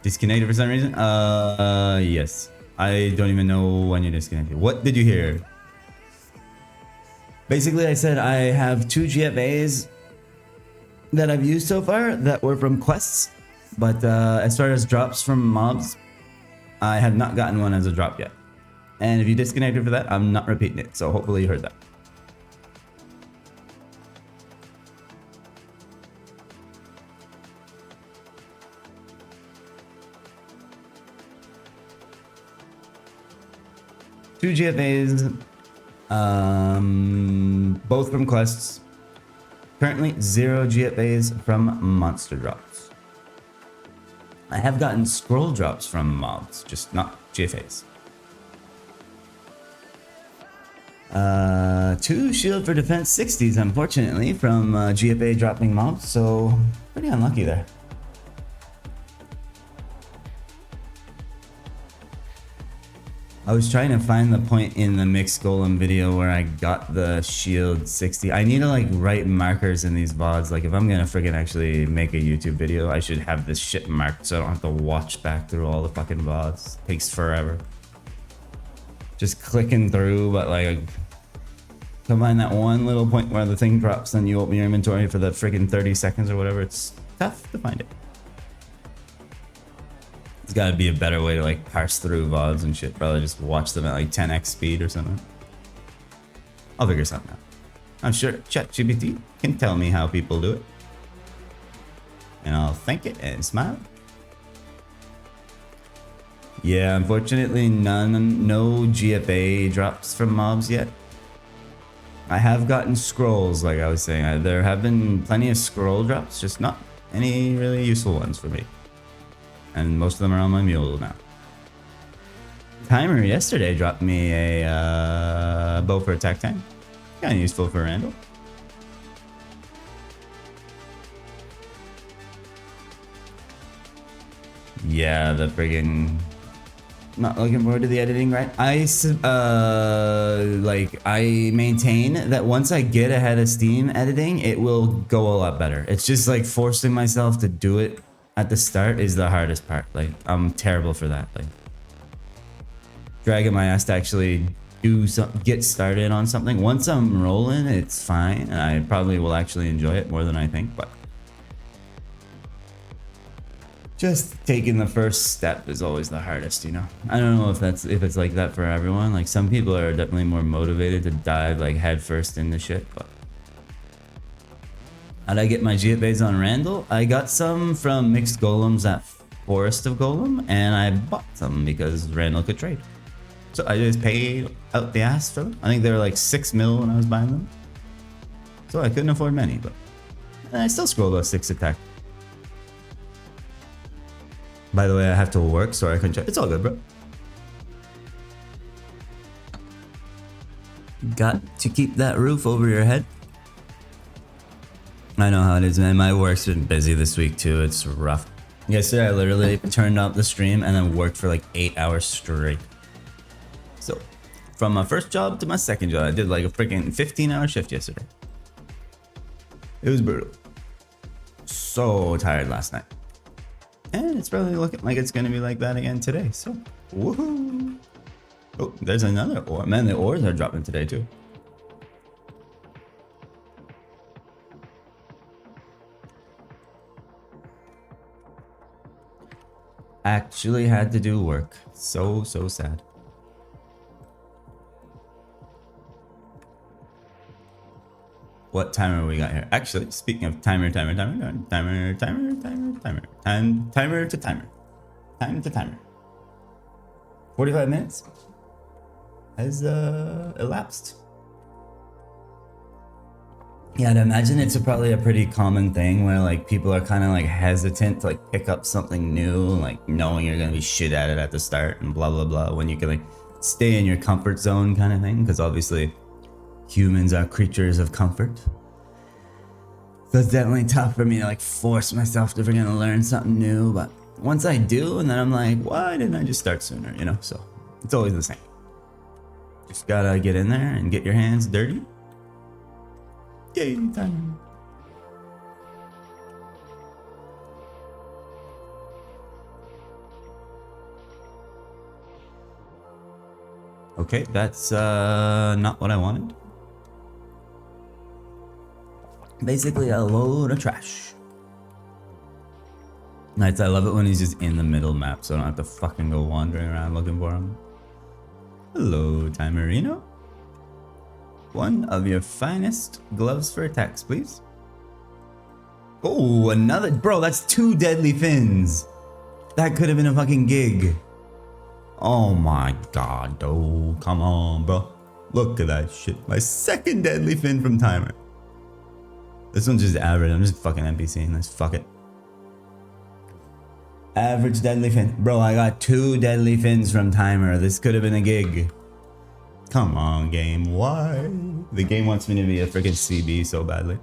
Disconnected for some reason? Yes. I don't even know when you're disconnected. What did you hear? Basically, I said I have 2 GFAs that I've used so far that were from quests. But as far as drops from mobs, I have not gotten one as a drop yet. And if you disconnected for that, I'm not repeating it. So hopefully you heard that. Two GFAs, both from quests. Currently 0 GFAs from monster drops. I have gotten scroll drops from mobs, just not GFAs. 2 shield for defense 60s, unfortunately, from GFA dropping mobs, so pretty unlucky there. I was trying to find the point in the mixed golem video where I got the shield 60. I need to like write markers in these VODs. Like if I'm gonna friggin' actually make a YouTube video, I should have this shit marked so I don't have to watch back through all the fucking VODs. Takes forever. Just clicking through, but like to find that one little point where the thing drops and you open your inventory for the friggin' 30 seconds or whatever, it's tough to find it. There's gotta be a better way to like parse through VODs and shit. Probably just watch them at like 10x speed or something. I'll figure something out. I'm sure ChatGPT can tell me how people do it. And I'll thank it and smile. Yeah, unfortunately no GFA drops from mobs yet. I have gotten scrolls, like I was saying. There have been plenty of scroll drops, just not any really useful ones for me. And most of them are on my mule now. Timer yesterday dropped me a bow for attack time. Kind of useful for Randall. Yeah, the friggin'... Not looking forward to the editing, right? I maintain that once I get ahead of Steam editing, it will go a lot better. It's just like forcing myself to do it at the start is the hardest part. Like I'm terrible for that. Like dragging my ass to actually get started on something. Once I'm rolling, it's fine, and I probably will actually enjoy it more than I think. But just taking the first step is always the hardest, you know. I don't know if it's like that for everyone. Like some people are definitely more motivated to dive like head first into shit, but how'd I get my GFAs on Randall? I got some from mixed golems at Forest of Golem, and I bought some because Randall could trade. So I just paid out the ass for them. I think they were like 6 mil when I was buying them. So I couldn't afford many, but I still scrolled a 6 attack. By the way, I have to work, so I couldn't check. It's all good, bro. Got to keep that roof over your head. I know how it is, man. My work's been busy this week too. It's rough. Yesterday I literally turned off the stream and then worked for like 8 hours straight. So from my first job to my second job, I did like a freaking 15-hour shift yesterday. It was brutal. So tired last night. And it's probably looking like it's gonna be like that again today. So woohoo. Oh, there's another ore. Man, the ores are dropping today too. Actually had to do work. So sad. What timer we got here? Actually, speaking of timer to timer. 45 minutes has elapsed. Yeah, I'd imagine it's probably a pretty common thing where like people are kind of like hesitant to like pick up something new, like knowing you're gonna be shit at it at the start and blah blah blah, when you can like stay in your comfort zone kind of thing, because obviously humans are creatures of comfort. So it's definitely tough for me to like force myself to freaking learn something new, but once I do, and then I'm like, why didn't I just start sooner, you know? So it's always the same. Just gotta get in there and get your hands dirty. Yay, time. Okay, that's not what I wanted. Basically a load of trash. Nice, I love it when he's just in the middle map, so I don't have to fucking go wandering around looking for him. Hello, Timerino. One of your finest gloves for attacks, please. Oh, another, bro, that's 2 deadly fins. That could have been a fucking gig. Oh my god, oh, come on, bro. Look at that shit. My second deadly fin from Timer. This one's just average. I'm just fucking NPCing this. Fuck it. Average deadly fin. Bro, I got 2 deadly fins from Timer. This could have been a gig. Come on, game. Why? The game wants me to be a freaking CB so badly.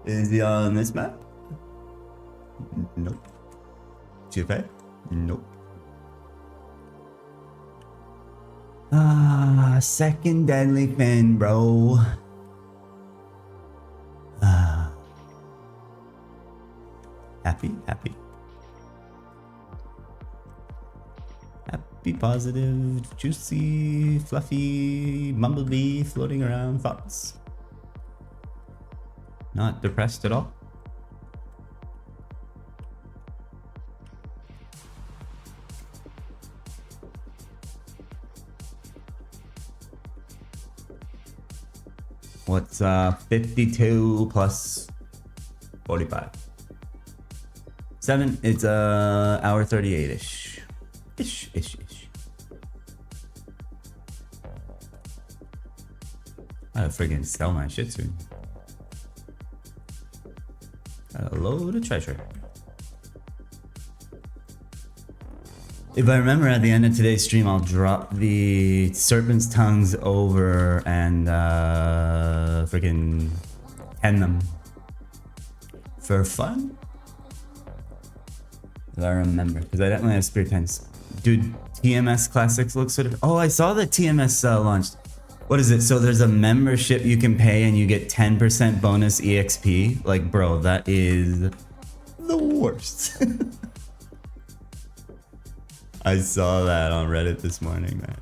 Is he on this map? Nope. GFA? Nope. Second deadly fin, bro. Happy. Happy, positive, juicy, fluffy, bumblebee floating around thoughts. Not depressed at all. What's 52 plus 45? 7, it's hour 38-ish. Ish. I gotta friggin' sell my shit soon. Got a load of treasure. If I remember at the end of today's stream, I'll drop the serpent's tongues over and freaking pen them for fun. If I remember, because I definitely have spare pens. Dude, TMS Classics looks sort of. Oh, I saw that TMS launched. What is it? So there's a membership you can pay and you get 10% bonus EXP. Like, bro, that is the worst. I saw that on Reddit this morning, man.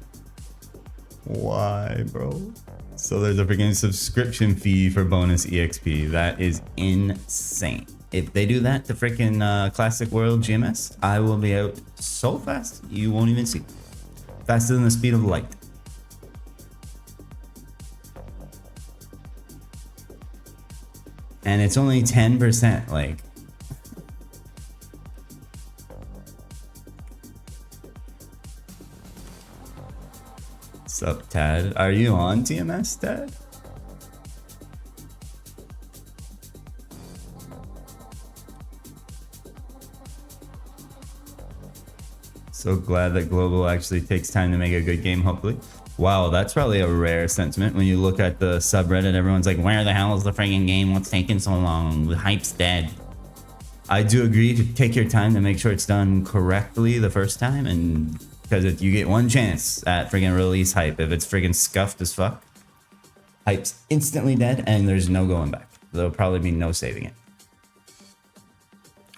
Why, bro? So there's a freaking subscription fee for bonus EXP. That is insane. If they do that to freaking Classic World GMS, I will be out so fast you won't even see. Faster than the speed of light. And it's only 10%, like. Sup, Tad? Are you on TMS, Tad? So glad that Global actually takes time to make a good game, hopefully. Wow, that's probably a rare sentiment when you look at the subreddit. Everyone's like, where the hell is the friggin' game? What's taking so long? The hype's dead. I do agree to take your time to make sure it's done correctly the first time, and because you get one chance at friggin' release hype. If it's friggin' scuffed as fuck, hype's instantly dead and there's no going back. There'll probably be no saving it.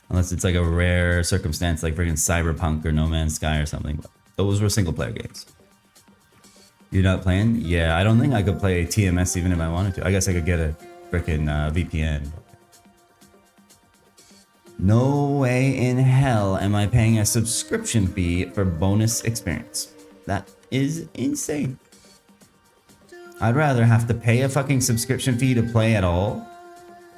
Unless it's like a rare circumstance like friggin' Cyberpunk or No Man's Sky or something. But those were single player games. You're not playing? Yeah, I don't think I could play TMS even if I wanted to. I guess I could get a frickin' VPN. No way in hell am I paying a subscription fee for bonus experience. That is insane. I'd rather have to pay a fucking subscription fee to play at all,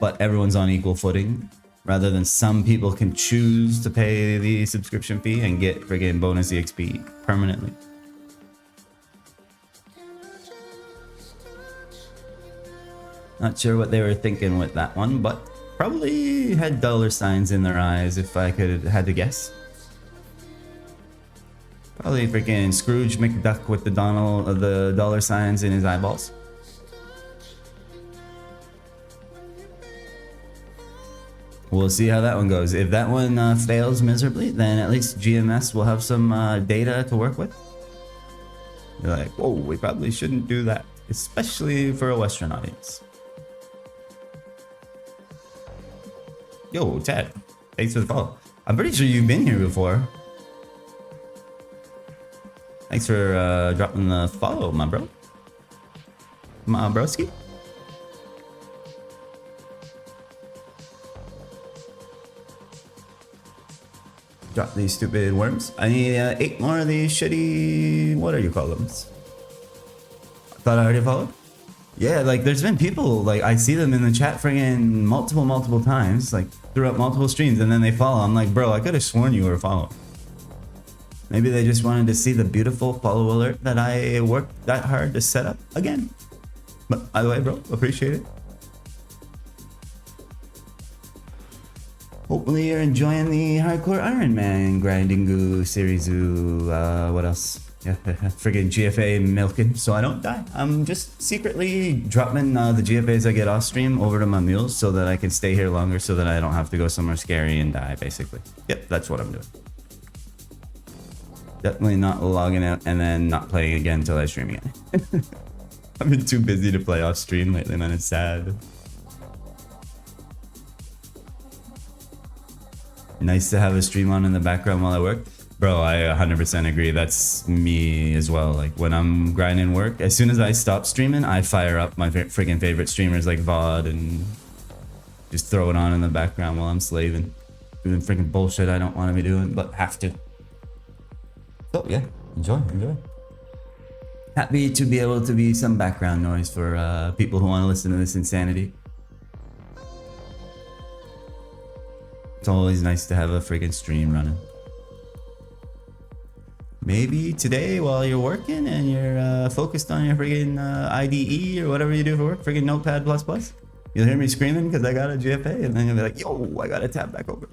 but everyone's on equal footing, rather than some people can choose to pay the subscription fee and get friggin' bonus EXP permanently. Not sure what they were thinking with that one, but probably had dollar signs in their eyes if I had to guess. Probably freaking Scrooge McDuck with the dollar signs in his eyeballs. We'll see how that one goes. If that one fails miserably, then at least GMS will have some data to work with. You're like, whoa, we probably shouldn't do that, especially for a Western audience. Yo, Ted, thanks for the follow. I'm pretty sure you've been here before. Thanks for dropping the follow, my bro. My broski. Drop these stupid worms. I need 8 more of these shitty, what are you call them? I thought I already followed. Yeah, like there's been people, like I see them in the chat friggin' multiple times, like throughout multiple streams, and then they follow. I'm like, bro, I could have sworn you were following. Maybe they just wanted to see the beautiful follow alert that I worked that hard to set up again. But either way, bro, appreciate it. Hopefully you're enjoying the hardcore Ironman grinding goo series. What else? Yeah, friggin' GFA milking so I don't die. I'm just secretly dropping the GFAs I get off stream over to my mules so that I can stay here longer so that I don't have to go somewhere scary and die, basically. Yep, that's what I'm doing. Definitely not logging out and then not playing again until I stream again. I've been too busy to play off stream lately, man. It's sad. Nice to have a stream on in the background while I work. Bro, I 100% agree. That's me as well. Like when I'm grinding work, as soon as I stop streaming, I fire up my freaking favorite streamers like VOD and just throw it on in the background while I'm slaving. Doing freaking bullshit I don't want to be doing, but have to. So yeah, enjoy. Happy to be able to be some background noise for people who want to listen to this insanity. It's always nice to have a freaking stream running. Maybe today while you're working and you're focused on your friggin' IDE or whatever you do for work, friggin' Notepad++, you'll hear me screaming because I got a GFA and then you'll be like, yo, I gotta tab back over.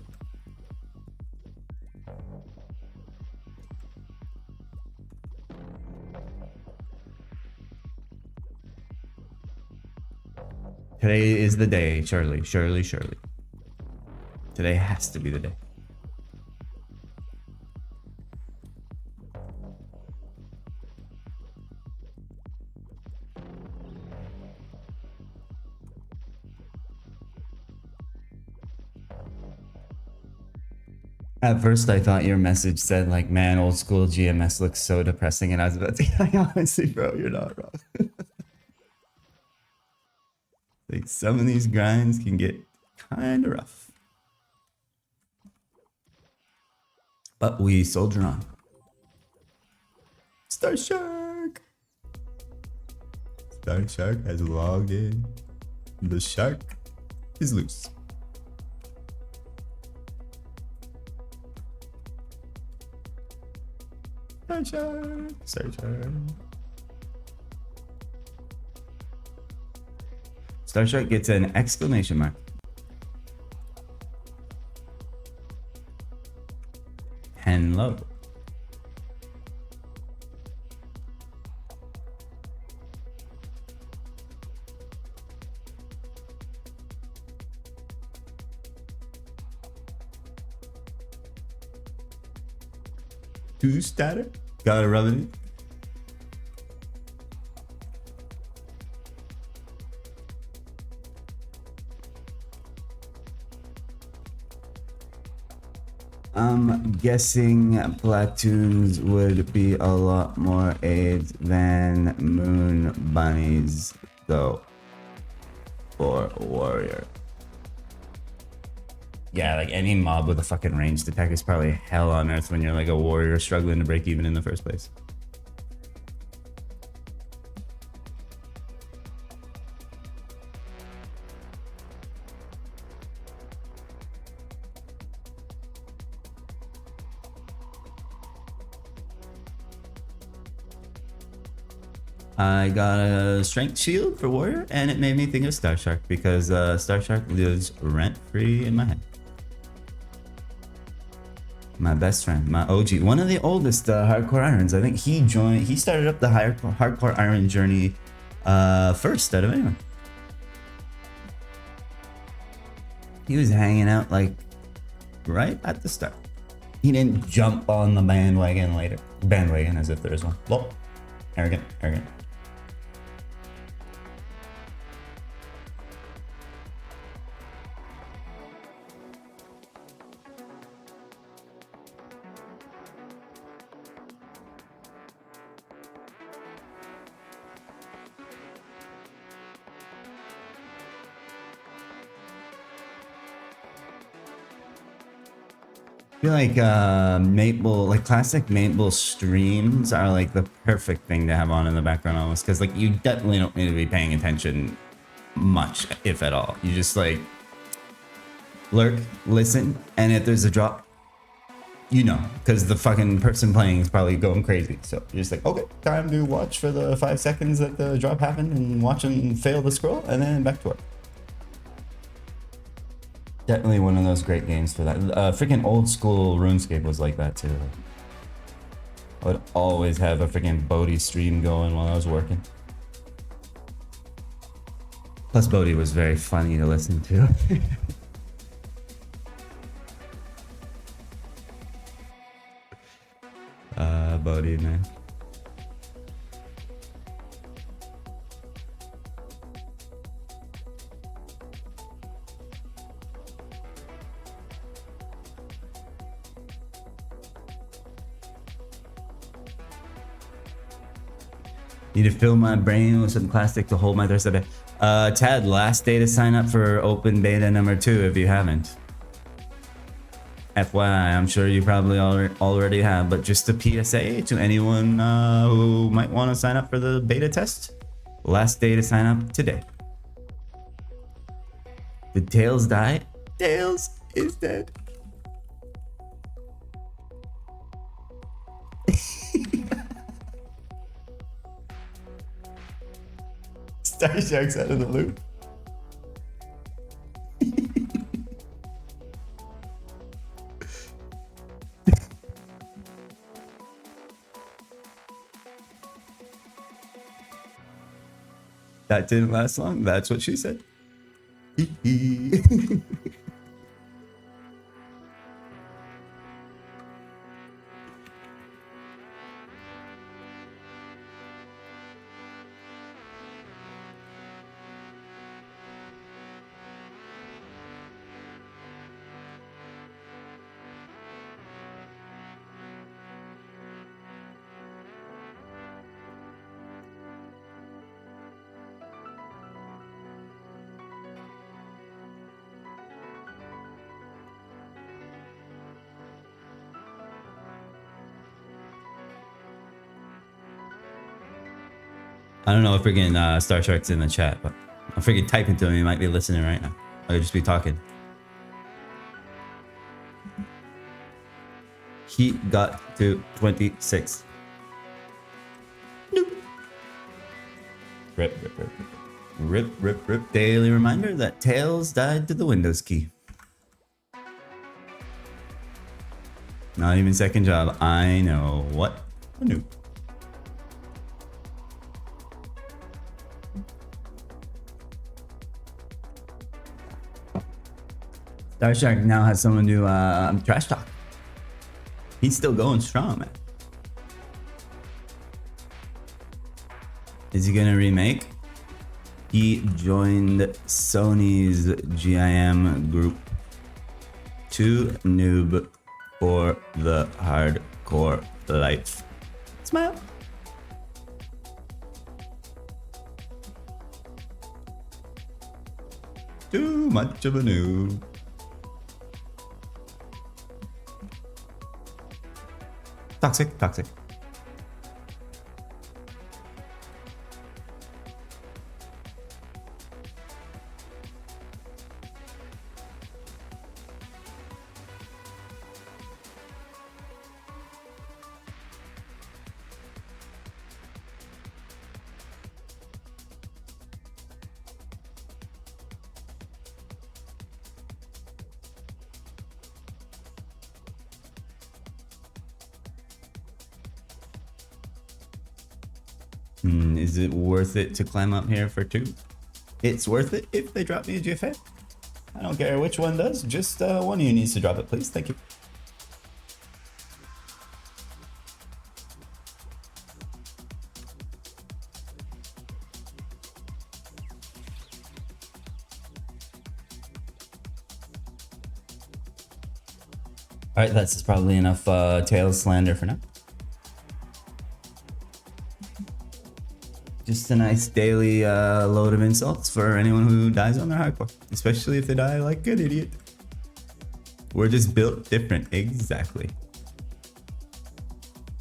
Today is the day, surely. Today has to be the day. At first, I thought your message said like, man, old school GMS looks so depressing. And I was about to honestly, bro, you're not wrong. Like some of these grinds can get kind of rough. But we soldier on. Star Shark has logged in. The shark is loose. Star Shark gets an exclamation mark. Hello. Two statter. Gotta rub it in. I'm guessing platoons would be a lot more aids than moon bunnies, though, for warrior. Yeah, like any mob with a fucking ranged attack is probably hell on earth when you're like a warrior struggling to break even in the first place. I got a strength shield for warrior and it made me think of Star Shark because Star Shark lives rent-free in my head. My best friend, my OG, one of the oldest hardcore irons. I think he started up the hardcore iron journey first out of anyone. He was hanging out like right at the start. He didn't jump on the bandwagon later. Bandwagon as if there is one. Well, arrogant. I feel like Maple, like classic Maple streams are like the perfect thing to have on in the background almost, because like you definitely don't need to be paying attention much, if at all. You just like lurk, listen, and if there's a drop, you know, because the fucking person playing is probably going crazy. So you're just like, okay, time to watch for the 5 seconds that the drop happened and watch them fail the scroll and then back to work. Definitely one of those great games for that. Freaking old school RuneScape was like that too. I would always have a freaking Bodhi stream going while I was working. Plus, Bodhi was very funny to listen to. Bodhi, man. Need to fill my brain with some plastic to hold my thirst a bit. Tad, last day to sign up for open beta number 2 if you haven't. FYI, I'm sure you probably already have, but just a PSA to anyone who might want to sign up for the beta test. Last day to sign up today. Did Tails die? Tails is dead. Star Shark's out of the loop. That didn't last long. That's what she said. I don't know if freaking Star Shark's in the chat, but I'm freaking typing to him. He might be listening right now. I could just be talking. He got to 26. Nope. Rip, rip, rip, rip. Rip, rip, rip. Daily reminder that Tails died to the Windows key. Not even second job. I know. What a noob. Star Shark now has someone to trash talk. He's still going strong, man. Is he gonna remake? He joined Sony's GIM group. Too noob for the hardcore life. Smile. Too much of a noob. Toxic, toxic. Is it worth it to climb up here for 2? It's worth it if they drop me a GFA. I don't care which one does, just one of you needs to drop it, please. Thank you. All right, that's probably enough Tails slander for now. Just a nice daily load of insults for anyone who dies on their hardcore, especially if they die like an idiot. We're just built different. Exactly.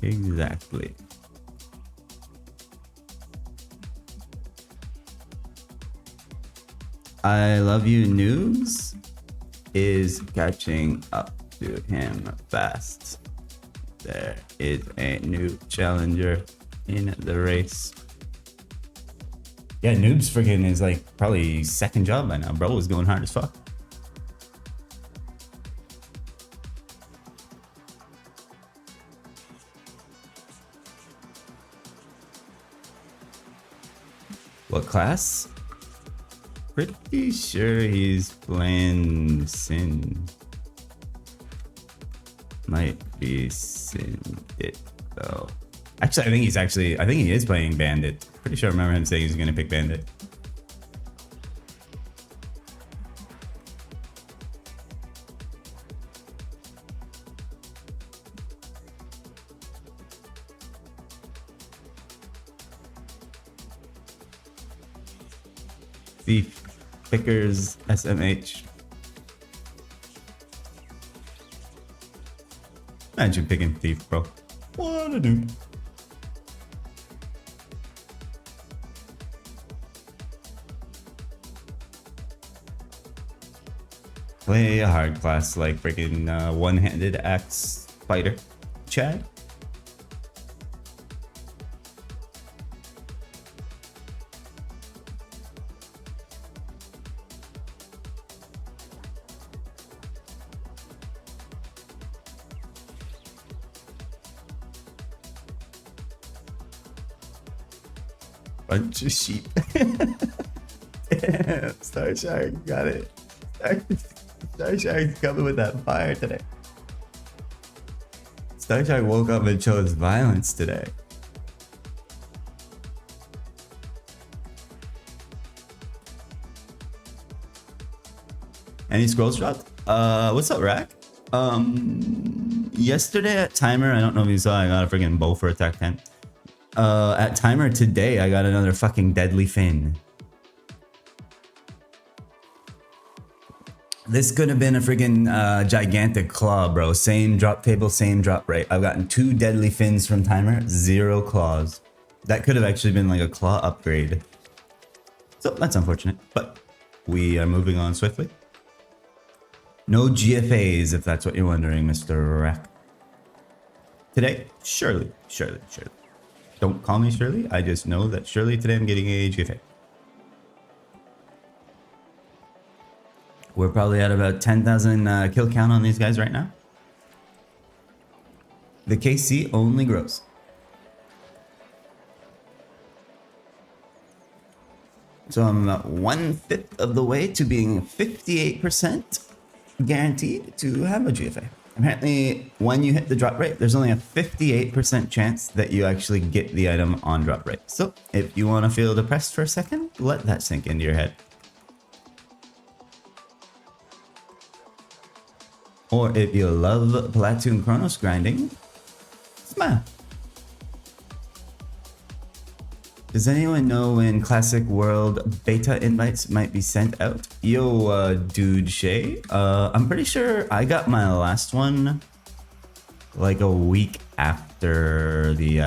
Exactly. I love you noobs is catching up to him fast. There is a new challenger in the race. Yeah, noobs freaking is like probably second job by now. Bro was going hard as fuck. What class? Pretty sure he's playing Sin. Might be Syndit though. Actually, I think he is playing Bandit. Pretty sure I remember him saying he's gonna pick Bandit. Thief, Pickers, SMH. Imagine picking Thief, bro. What a dude. Play a hard class like freaking one-handed axe fighter. Chad? Bunch of sheep. Damn, Star Shark got it. Star Shark's coming with that fire today. Star Shark woke up and chose violence today. Any scrolls dropped? What's up, Rack? Yesterday at Timer, I don't know if you saw, I got a freaking bow for attack 10. At Timer today, I got another fucking deadly fin. This could have been a freaking gigantic claw, bro. Same drop table, same drop rate. I've gotten 2 deadly fins from Timer, 0 claws. That could have actually been like a claw upgrade. So that's unfortunate, but we are moving on swiftly. No GFAs, if that's what you're wondering, Mr. Rack. Today, Shirley. Don't call me Shirley. I just know that Shirley today I'm getting a GFA. We're probably at about 10,000 kill count on these guys right now. The KC only grows. So I'm about 1/5 of the way to being 58% guaranteed to have a GFA. Apparently, when you hit the drop rate, there's only a 58% chance that you actually get the item on drop rate. So if you want to feel depressed for a second, let that sink into your head. Or if you love Platoon Chronos grinding, smile. Does anyone know when Classic World beta invites might be sent out? Yo, dude Shay, I'm pretty sure I got my last one like a week after the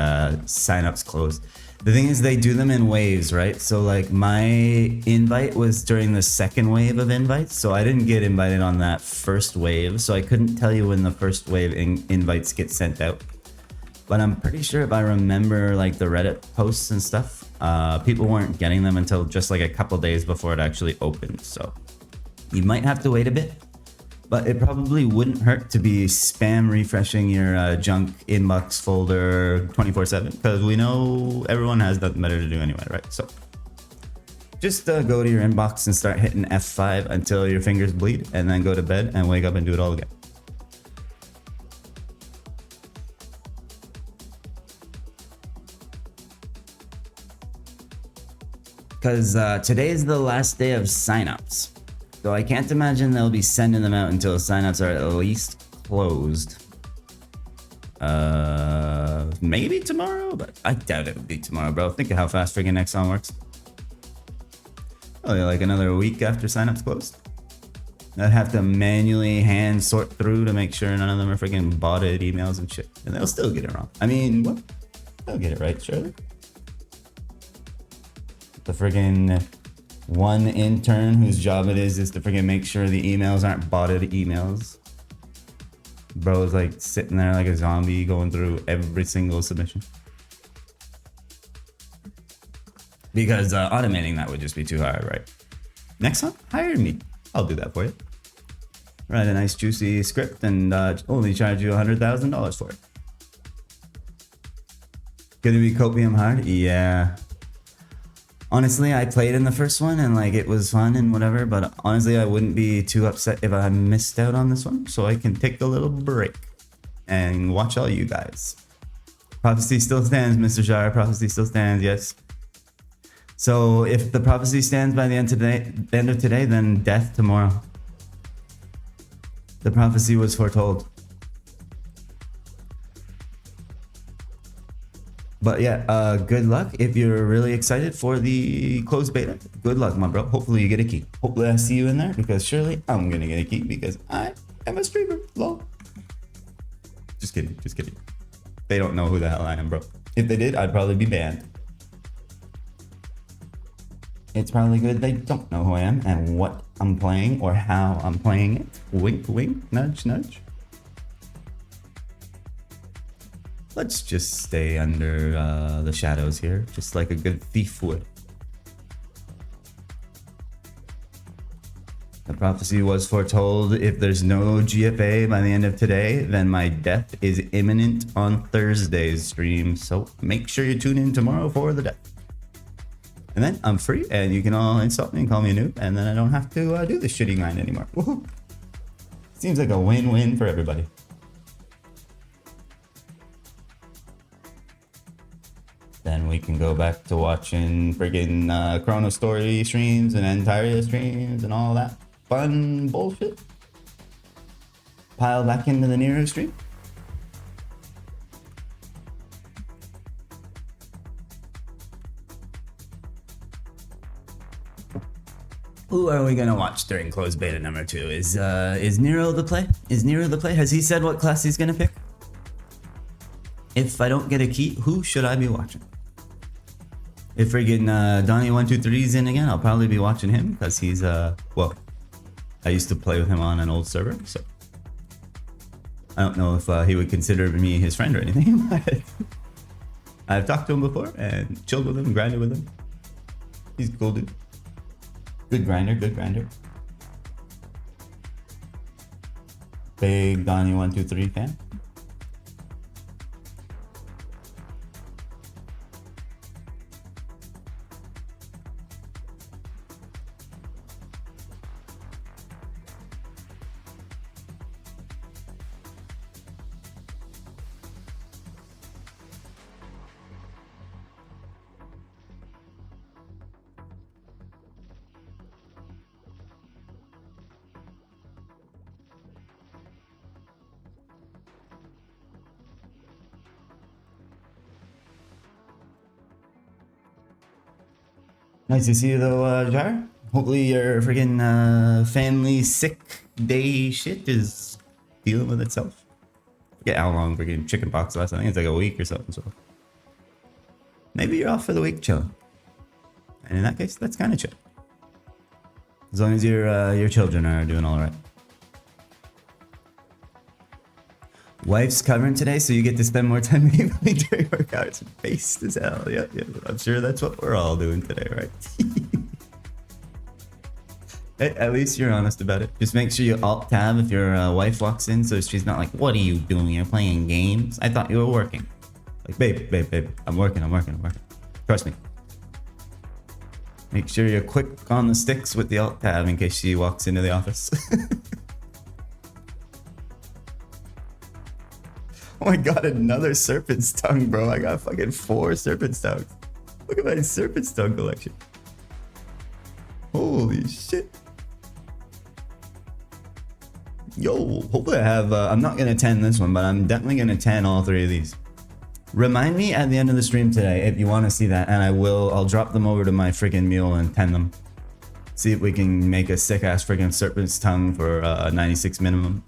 signups closed. The thing is, they do them in waves, right? So like my invite was during the second wave of invites, so I didn't get invited on that first wave, so I couldn't tell you when the first wave invites get sent out. But I'm pretty sure if I remember like the Reddit posts and stuff, people weren't getting them until just like a couple days before it actually opened. So you might have to wait a bit, but it probably wouldn't hurt to be spam refreshing your junk inbox folder 24/7, because we know everyone has nothing better to do anyway, right? So just go to your inbox and start hitting F5 until your fingers bleed, and then go to bed and wake up and do it all again. Because today is the last day of signups. So I can't imagine they'll be sending them out until signups are at least closed. Maybe tomorrow, but I doubt it would be tomorrow, bro. Think of how fast freaking Exxon works. Probably like another week after signups closed. I'd have to manually hand sort through to make sure none of them are freaking botted emails and shit. And they'll still get it wrong. I mean, what? They'll get it right, surely. The friggin' one intern whose job it is to friggin' make sure the emails aren't botted emails. Bro's like sitting there like a zombie going through every single submission. Because automating that would just be too hard, right? Next time, hire me. I'll do that for you. Write a nice juicy script and only charge you $100,000 for it. Gonna be copium hard? Yeah. Honestly, I played in the first one and like it was fun and whatever, but honestly, I wouldn't be too upset if I missed out on this one, so I can take a little break and watch all you guys. Prophecy still stands, Mr. Shire. Prophecy still stands, yes. So if the prophecy stands by the end of today, then death tomorrow. The prophecy was foretold. But yeah, good luck. If you're really excited for the closed beta, good luck, my bro. Hopefully you get a key. Hopefully I see you in there, because surely I'm gonna get a key because I am a streamer. Lol. Just kidding, just kidding. They don't know who the hell I am, bro. If they did, I'd probably be banned. It's probably good they don't know who I am and what I'm playing or how I'm playing it. Wink, wink, nudge, nudge. Let's just stay under the shadows here, just like a good thief would. The prophecy was foretold. If there's no GFA by the end of today, then my death is imminent on Thursday's stream. So make sure you tune in tomorrow for the death. And then I'm free and you can all insult me and call me a noob, and then I don't have to do this shitty grind anymore. Woohoo! Seems like a win-win for everybody. Then we can go back to watching friggin' Chrono Story streams and Entaria streams and all that fun bullshit. Pile back into the Nero stream. Who are we gonna watch during closed beta number 2? Is Nero the play? Is Nero the play? Has he said what class he's gonna pick? If I don't get a key, who should I be watching? If friggin' Donnie123 is in again, I'll probably be watching him because he's well, I used to play with him on an old server, so I don't know if he would consider me his friend or anything, but I've talked to him before and chilled with him, grinded with him. He's a cool dude. Good grinder, good grinder. Big Donnie123 fan. Nice to see you though, Jar. Hopefully your friggin' family sick day shit is dealing with itself. Forget how long friggin' chicken pox lasts. I think it's like a week or something. So maybe you're off for the week chilling. And in that case, that's kind of chill. As long as your children are doing all right. Wife's covering today, so you get to spend more time maybe during workouts. Based as hell. Yeah, I'm sure that's what we're all doing today, right? Hey, at least you're honest about it. Just make sure you alt tab if your wife walks in, so she's not like, "What are you doing? You're playing games? I thought you were working." Like, babe, I'm working. Trust me. Make sure you're quick on the sticks with the alt tab in case she walks into the office. Oh my god, another serpent's tongue, bro. I got fucking 4 serpent's tongues. Look at my serpent's tongue collection. Holy shit. Yo, hopefully I have, I'm not gonna 10 this one, but I'm definitely gonna 10 all 3 of these. Remind me at the end of the stream today if you want to see that, and I'll drop them over to my friggin' mule and 10 them. See if we can make a sick ass friggin' serpent's tongue for 96 minimum.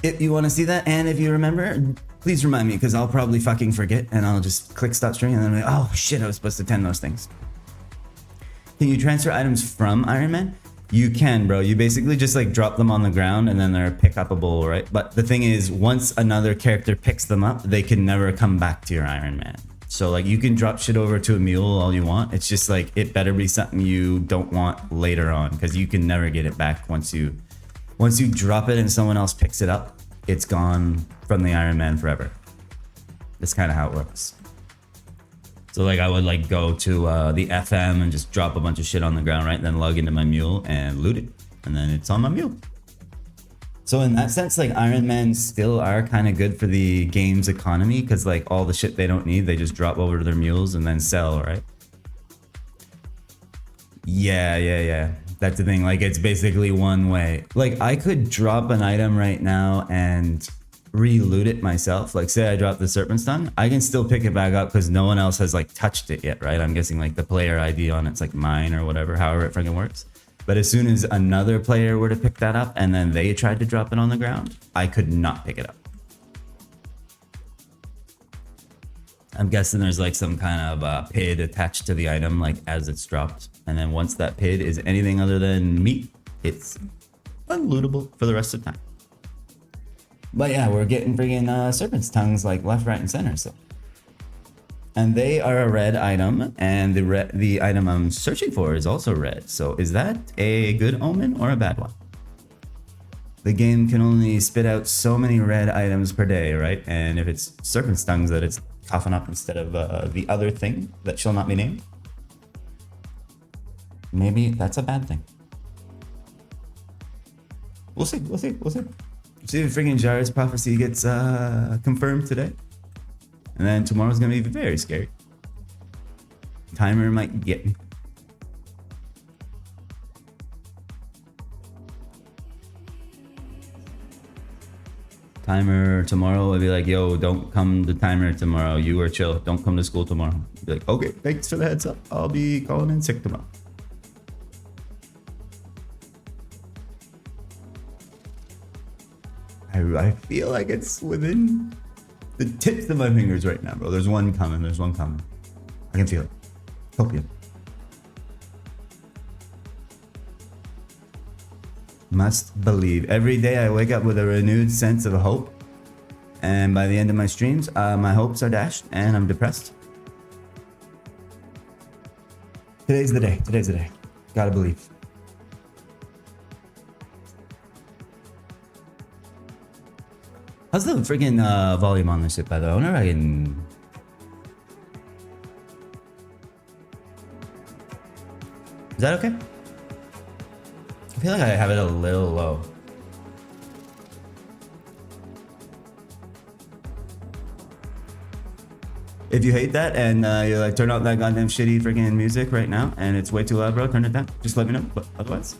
If you want to see that, and if you remember, please remind me, because I'll probably fucking forget, and I'll just click stop stream, and then I'm like, oh shit, I was supposed to 10 those things. Can you transfer items from Ironman? You can, bro. You basically just like drop them on the ground, and then they're pick upable, right? But the thing is, once another character picks them up, they can never come back to your Ironman. So like, you can drop shit over to a mule all you want. It's just like, it better be something you don't want later on, because you can never get it back once you drop it and someone else picks it up. It's gone from the Ironman forever. That's kind of how it works. So like I would like go to the FM and just drop a bunch of shit on the ground, right? And then lug into my mule and loot it. And then it's on my mule. So in that sense, like Ironman still are kind of good for the game's economy because like all the shit they don't need, they just drop over to their mules and then sell, right? Yeah. That's the thing. Like it's basically one way. Like I could drop an item right now and re-loot it myself. Like say I drop the serpent stung, I can still pick it back up because no one else has like touched it yet, right? I'm guessing like the player ID on it's like mine or whatever, however it freaking works. But as soon as another player were to pick that up and then they tried to drop it on the ground, I could not pick it up. I'm guessing there's like some kind of PID attached to the item like as it's dropped. And then once that PID is anything other than meat, it's unlootable for the rest of the time. But yeah, we're getting friggin' serpent's tongues like left, right, and center. So, and they are a red item, and the item I'm searching for is also red. So is that a good omen or a bad one? The game can only spit out so many red items per day, right? And if it's serpent's tongues that it's coughing up instead of the other thing that shall not be named, maybe that's a bad thing. We'll see. See if friggin' Jared's prophecy gets confirmed today. And then tomorrow's gonna be very scary. Timer might get me. Timer tomorrow will be like, yo, don't come to timer tomorrow. You are chill. Don't come to school tomorrow. Be like, okay, thanks for the heads up. I'll be calling in sick tomorrow. I feel like it's within the tips of my fingers right now, bro. There's one coming. I can feel it. Hope you. Must believe. Every day I wake up with a renewed sense of hope. And by the end of my streams, my hopes are dashed and I'm depressed. Today's the day. Gotta believe. How's the friggin' volume on this shit, by the way? I wonder if I can... Is that okay? I feel like I have it a little low. If you hate that and you're like, turn out that goddamn shitty freaking music right now and it's way too loud, bro, turn it down. Just let me know. But otherwise,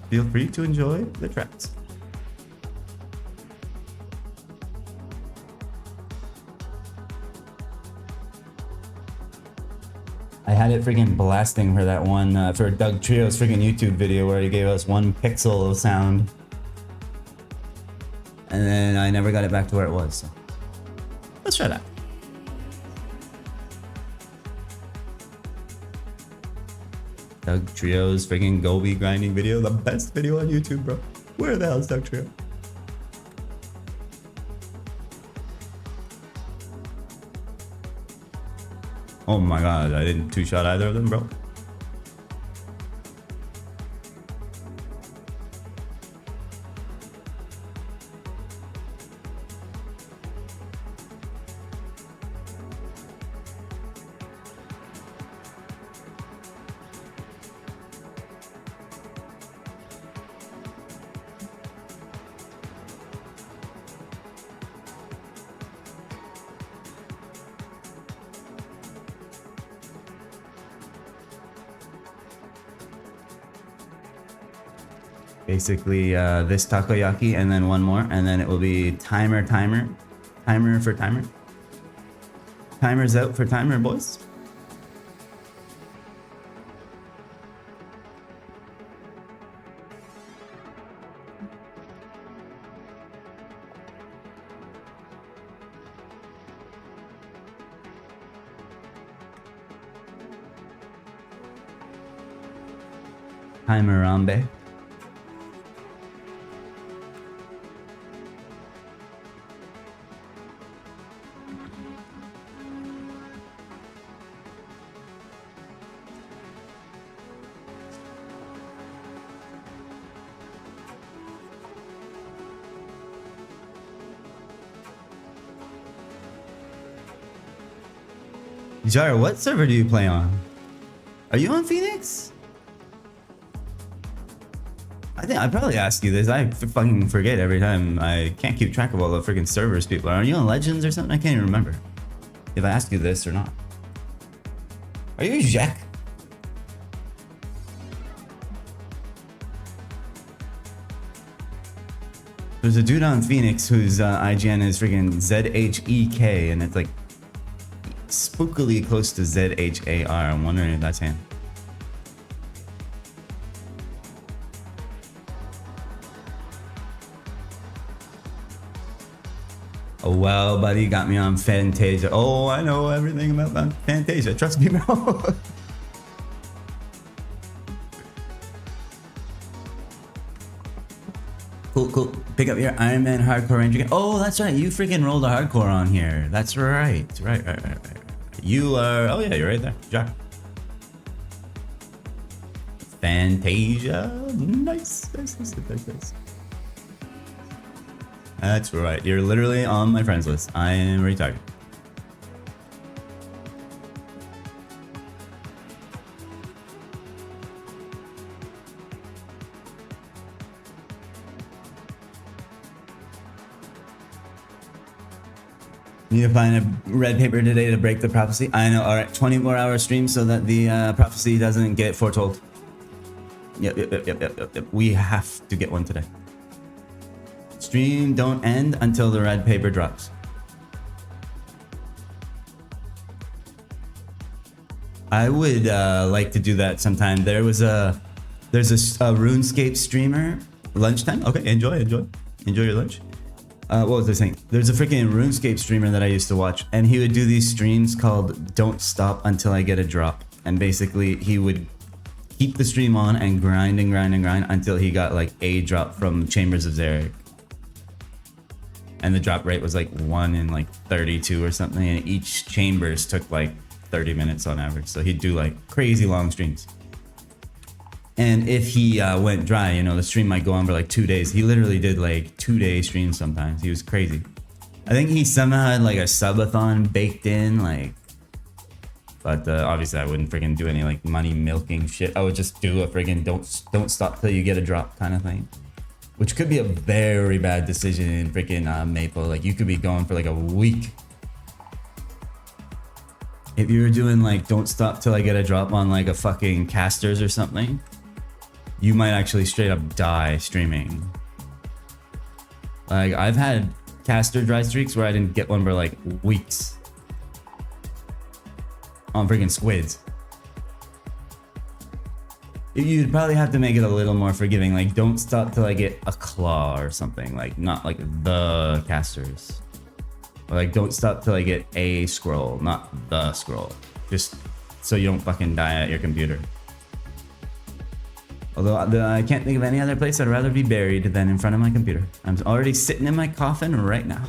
feel free to enjoy the tracks. I had it freaking blasting for that one, for Doug Trio's freaking YouTube video where he gave us 1 pixel of sound. And then I never got it back to where it was, so. Let's try that. Doug Trio's freaking Gobi grinding video, the best video on YouTube, bro. Where the hell is Doug Trio? Oh my god, I didn't two-shot either of them, bro. Basically this takoyaki and then one more and then it will be timer for timer. Timer's out for timer, boys. Timer Rambe. Jar, what server do you play on? Are you on Phoenix? I think I probably ask you this. I fucking forget every time. I can't keep track of all the freaking servers people are. Are you on Legends or something? I can't even remember if I asked you this or not. Are you Jack? There's a dude on Phoenix whose IGN is freaking ZHEK, and it's like spookily close to ZHAR. I'm wondering if that's him. Oh, well, buddy, got me on Fantasia. Oh, I know everything about Fantasia. Trust me, bro. Cool, cool. Pick up your Ironman Hardcore Ranger. Oh, that's right. You freaking rolled a hardcore on here. That's right. Right. You are... Oh, yeah, you're right there. Jack. Fantasia. Nice. That's right. You're literally on my friends list. I am retarded. Need to find a red paper today to break the prophecy. I know. All right, 24-hour stream so that the prophecy doesn't get foretold. Yep. We have to get one today. Stream don't end until the red paper drops. I would like to do that sometime. There's a RuneScape streamer. Lunchtime? Okay, enjoy your lunch. What was I saying? There's a freaking RuneScape streamer that I used to watch, and he would do these streams called "Don't Stop Until I Get a Drop," and basically he would keep the stream on and grind until he got like a drop from Chambers of Xeric. And the drop rate was like 1 in like 32 or something, and each Chambers took like 30 minutes on average. So he'd do like crazy long streams. And if he went dry, you know, the stream might go on for like 2 days. He literally did like 2-day streams sometimes. He was crazy. I think he somehow had like a subathon baked in, like, but obviously I wouldn't freaking do any like money milking shit. I would just do a freaking don't stop till you get a drop kind of thing. Which could be a very bad decision in freaking Maple. Like you could be going for like a week. If you were doing like don't stop till I get a drop on like a fucking casters or something, you might actually straight up die streaming. Like I've had caster dry streaks where I didn't get one for like weeks. On freaking squids. You'd probably have to make it a little more forgiving, like don't stop till I get a claw or something, like not like the casters. Or like don't stop till I get a scroll, not the scroll. Just so you don't fucking die at your computer. Although I can't think of any other place I'd rather be buried than in front of my computer. I'm already sitting in my coffin right now.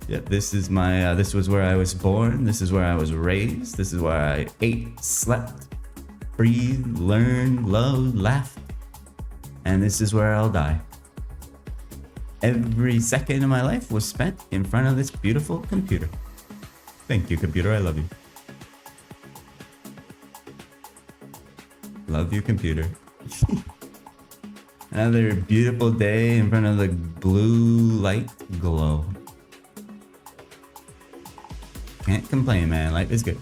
Yeah, this is my, this was where I was born. This is where I was raised. This is where I ate, slept, breathed, learned, loved, laughed. And this is where I'll die. Every second of my life was spent in front of this beautiful computer. Thank you, computer. I love you. Love you, computer. Another beautiful day in front of the blue light glow. Can't complain, man. Life is good.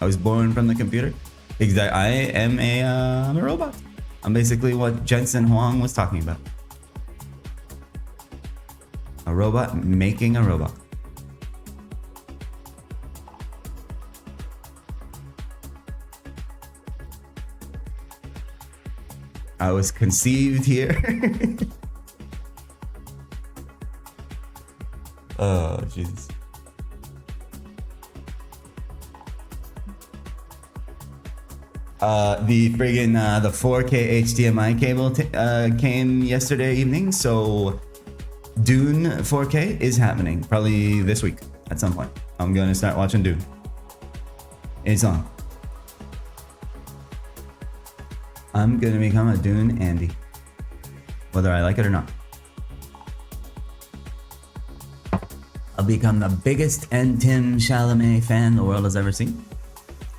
I was born from the computer. Exactly. I am I'm a robot. I'm basically what Jensen Huang was talking about. A robot making a robot. I was conceived here. Oh, Jesus. The friggin' the 4K HDMI cable came yesterday evening, so Dune 4K is happening probably this week at some point. I'm gonna start watching Dune. It's on. I'm gonna become a Dune Andy, whether I like it or not. become the biggest and Tim Chalamet fan the world has ever seen.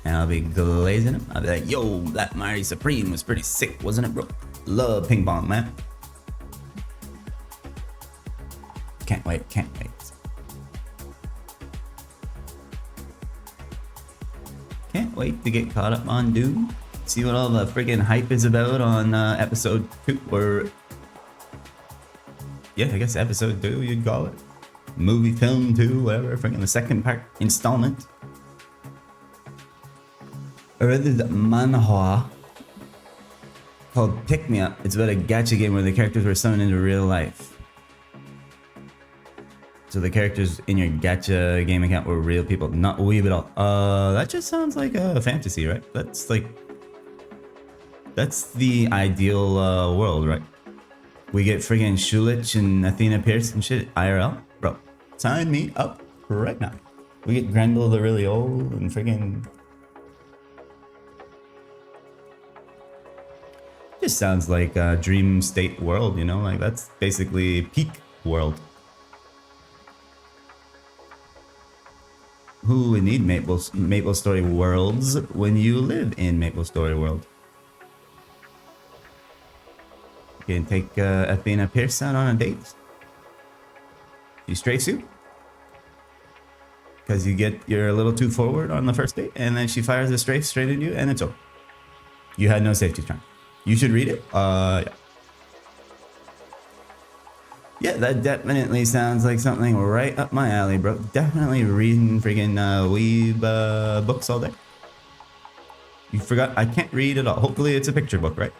And I'll be glazing him. I'll be like, yo, that Mary Supreme was pretty sick, wasn't it, bro? Love ping pong, man. Can't wait, can't wait. Can't wait to get caught up on Doom. See what all the friggin' hype is about on episode 2, or... yeah, I guess episode 2 you'd call it. Movie, film 2, whatever, friggin' the second part, installment. I read this manhwa called Pick Me Up. It's about a gacha game where the characters were summoned into real life. So the characters in your gacha game account were real people, not weeb at all. That just sounds like a fantasy, right? That's the ideal world, right? We get friggin' Shulich and Athena Pierce and shit IRL. Bro, sign me up right now. We get Grendel the really old and friggin'... just sounds like a dream state world, you know? Like, that's basically peak world. Who would need Maple Story worlds when you live in Maple Story world? You can take Athena Pierce out on a date. You stray suit. Because you're a little too forward on the first date, and then she fires a strafe straight at you, and it's over. You had no safety trunk. You should read it. Yeah. Yeah, that definitely sounds like something right up my alley, bro. Definitely reading friggin' weeb books all day. You forgot, I can't read at all. Hopefully it's a picture book, right?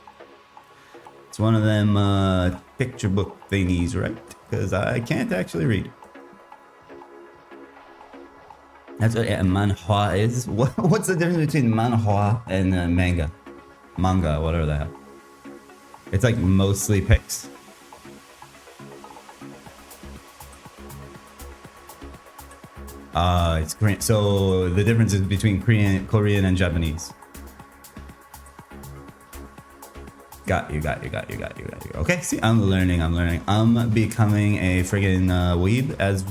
It's one of them picture book thingies, right? Because I can't actually read. That's what a manhwa is. What's the difference between manhwa and manga? Manga, whatever the hell. It's like mostly pics. It's Korean. So the difference is between Korean and Japanese. Got you. Okay, see, I'm learning. I'm becoming a friggin' weeb as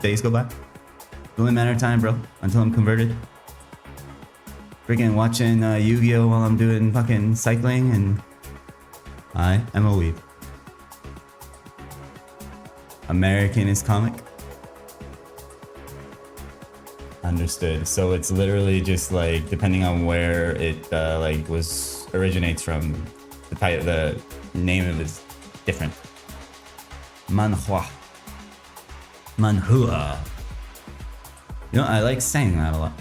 days go by. It's only a matter of time, bro, until I'm converted. Friggin' watching Yu-Gi-Oh! While I'm doing fucking cycling, and I am a weeb. American is comic. Understood. So it's literally just like depending on where it like originates from, the name of it is different. Manhwa. Manhua. You know, I like saying that a lot.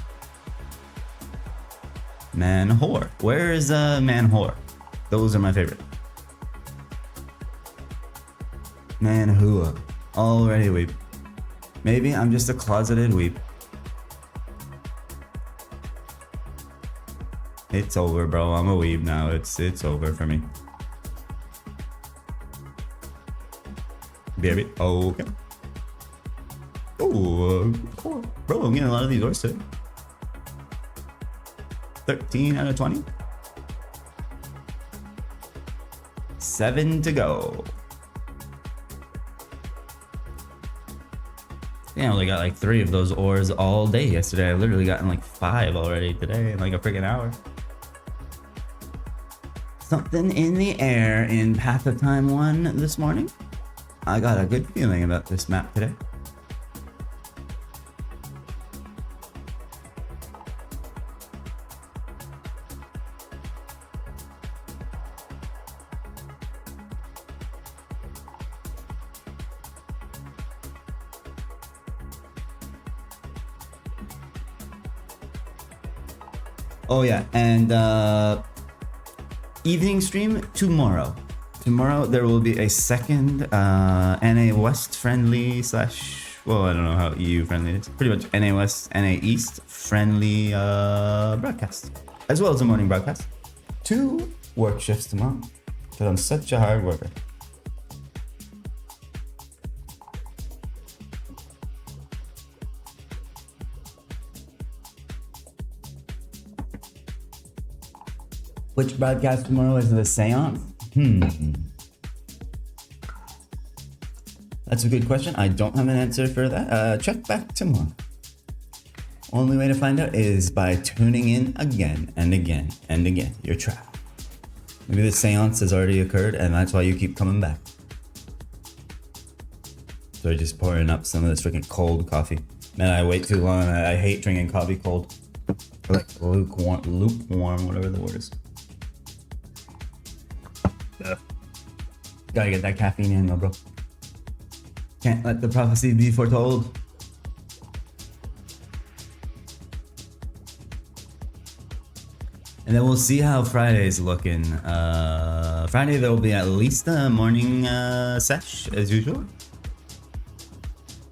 Man-whore. Where is man-whore? Those are my favorite. Man-hua. Already weep. Maybe I'm just a closeted weep. It's over, bro. I'm a weeb now. It's over for me. Baby. Okay. Oh, bro, I'm getting a lot of these ores today. 13 out of 20. 7 to go. Yeah, I only got like 3 of those ores all day yesterday. I literally gotten like 5 already today in like a freaking hour. Something in the air in Path of Time 1 this morning. I got a good feeling about this map today. Oh yeah, and evening stream tomorrow. Tomorrow there will be a second NA West friendly slash, well, I don't know how EU friendly it is. Pretty much NA West, NA East friendly broadcast, as well as a morning broadcast. 2 work shifts tomorrow because I'm such a hard worker. Which broadcast tomorrow is the seance? That's That's a good question. I don't have an answer for that. Check back tomorrow. Only way to find out is by tuning in again and again and again. You're trapped. Maybe the seance has already occurred and that's why you keep coming back. So I'm just pouring up some of this freaking cold coffee. Man, I wait too long. I hate drinking coffee cold. Like lukewarm, whatever the word is. Gotta get that caffeine in though, bro. Can't let the prophecy be foretold. And then we'll see how Friday's looking. Friday there will be at least a morning sesh as usual.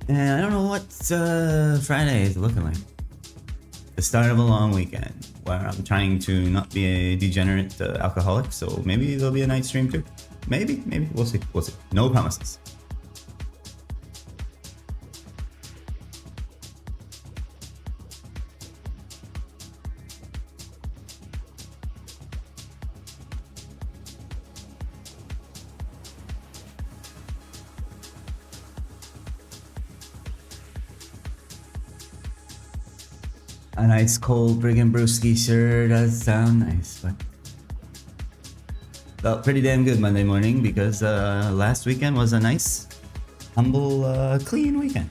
And I don't know what Friday is looking like. The start of a long weekend where I'm trying to not be a degenerate alcoholic, so maybe there'll be a night stream too. Maybe, we'll see. No promises. A nice cold friggin' brewski sure does sound nice, but felt pretty damn good Monday morning because last weekend was a nice, humble, clean weekend.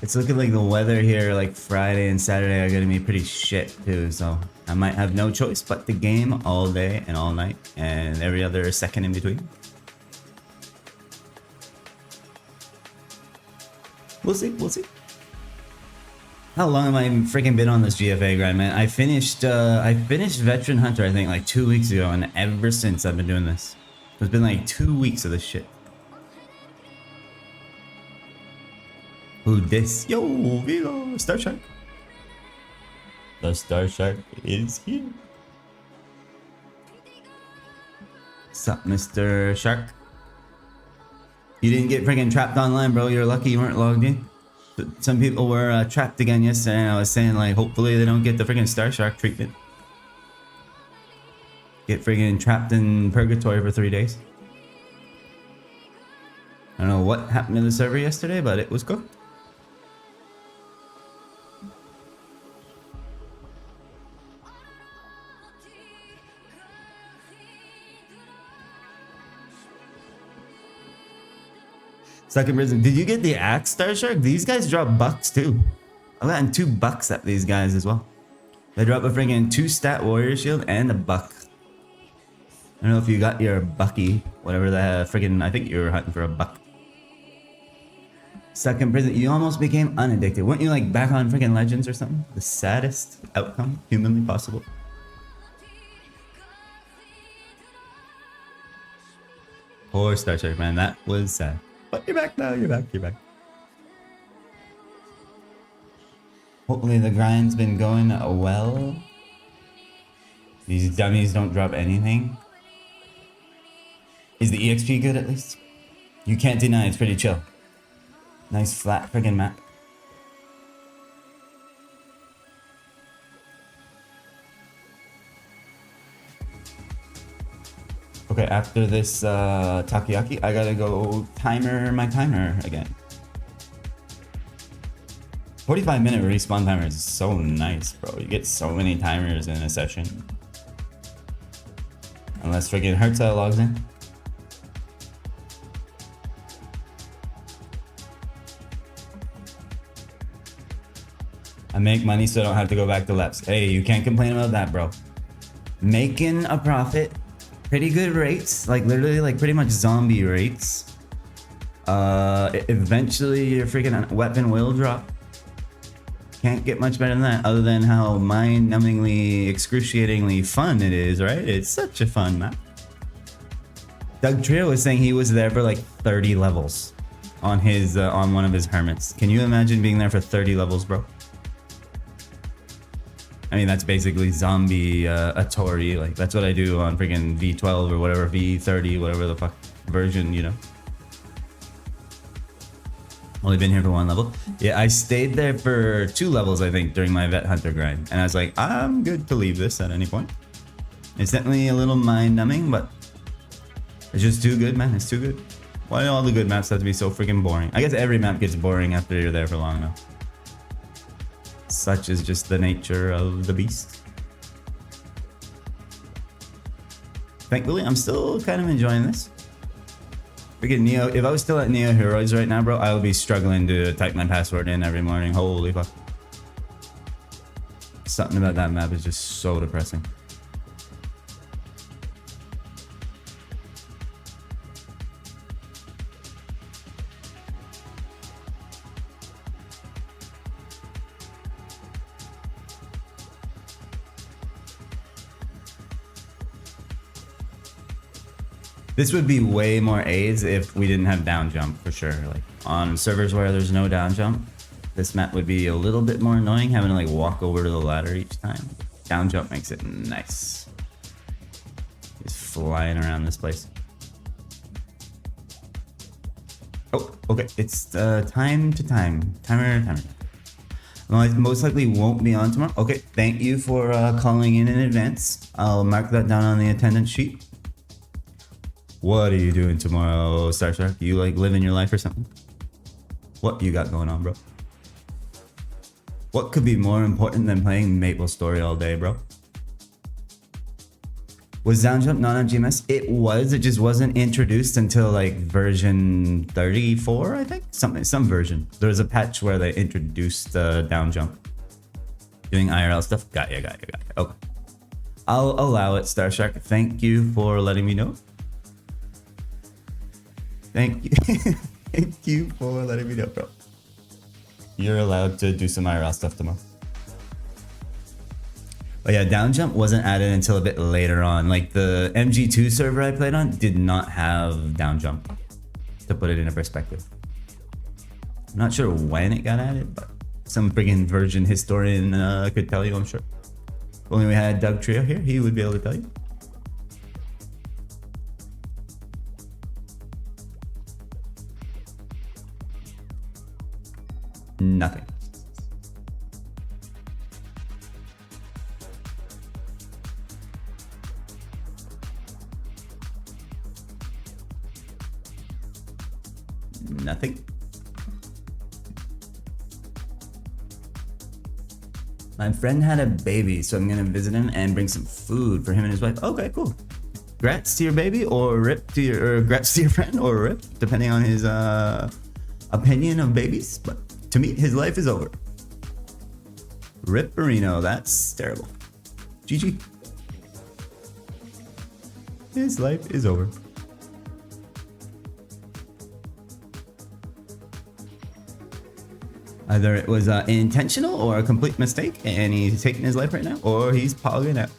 It's looking like the weather here, like Friday and Saturday, are gonna be pretty shit too, so I might have no choice but to game all day and all night and every other second in between. We'll see. How long have I freaking been on this GFA grind, man? I finished Veteran Hunter, I think, like 2 weeks ago, and ever since I've been doing this. It's been like 2 weeks of this shit. Who this? Yo, Vilo, Star Shark. The Star Shark is here. Sup, Mr. Shark? You didn't get freaking trapped online, bro. You're lucky you weren't logged in. Some people were trapped again yesterday, and I was saying, like, hopefully they don't get the freaking Star Shark treatment. Get freaking trapped in purgatory for 3 days. I don't know what happened to the server yesterday, but it was cooked. Second prison. Did you get the axe, Star Shark? These guys drop bucks too. I've gotten 2 bucks at these guys as well. They drop a friggin' 2 stat warrior shield and a buck. I don't know if you got your bucky, whatever the friggin', I think you were hunting for a buck. Second prison. You almost became unaddicted. Weren't you like back on friggin' Legends or something? The saddest outcome humanly possible. Poor Star Shark, man. That was sad. But you're back now, you're back. Hopefully the grind's been going well. These dummies don't drop anything. Is the EXP good at least? You can't deny it's pretty chill. Nice flat friggin' map. Okay, after this takoyaki, I gotta go timer my timer again. 45-minute respawn timer is so nice, bro. You get so many timers in a session. Unless friggin' Hertza logs in. I make money so I don't have to go back to Leps. Hey, you can't complain about that, bro. Making a profit. Pretty good rates, like literally like pretty much zombie rates. Eventually your freaking weapon will drop. Can't get much better than that, other than how mind-numbingly, excruciatingly fun it is, right? It's such a fun map. Doug Trio was saying he was there for like 30 levels on his on one of his hermits. Can you imagine being there for 30 levels, bro? I mean, that's basically zombie Atori. Like, that's what I do on freaking V12 or whatever, V30, whatever the fuck version, you know. Only been here for 1 level. Yeah, I stayed there for 2 levels, I think, during my vet hunter grind. And I was like, I'm good to leave this at any point. It's definitely a little mind-numbing, but it's just too good, man. It's too good. Why do all the good maps have to be so freaking boring? I guess every map gets boring after you're there for long enough. Such is just the nature of the beast. Thankfully, I'm still kind of enjoying this. Freaking Neo, if I was still at Neo Heroes right now, bro, I would be struggling to type my password in every morning. Holy fuck. Something about that map is just so depressing. This would be way more AIDS if we didn't have down jump, for sure. Like on servers where there's no down jump, this map would be a little bit more annoying, having to like walk over to the ladder each time. Down jump makes it nice. Just flying around this place. Oh, okay. It's timer. Well, I most likely won't be on tomorrow. Okay, thank you for calling in advance. I'll mark that down on the attendance sheet. What are you doing tomorrow, Star Shark? You like living your life or something? What you got going on, bro? What could be more important than playing Maple Story all day, bro? Was down jump not on GMS? It was. It just wasn't introduced until like version 34, I think. Some version. There was a patch where they introduced down jump. Doing IRL stuff. Got ya. Okay. I'll allow it, Star Shark. Thank you for letting me know. Thank you. Thank you for letting me know, bro. You're allowed to do some IRL stuff tomorrow. But yeah, down jump wasn't added until a bit later on. Like the MG2 server I played on did not have down jump, to put it into perspective. I'm not sure when it got added, but some friggin' version historian could tell you, I'm sure. If only we had Doug Trio here, he would be able to tell you. Nothing. Nothing. My friend had a baby, so I'm gonna visit him and bring some food for him and his wife. Okay, cool. Grats to your baby, or rip to your, or grats to your friend, or rip, depending on his opinion of babies. But to me, his life is over. Rip Barino, that's terrible. GG. His life is over. Either it was intentional or a complete mistake, and he's taking his life right now, or he's pogging out.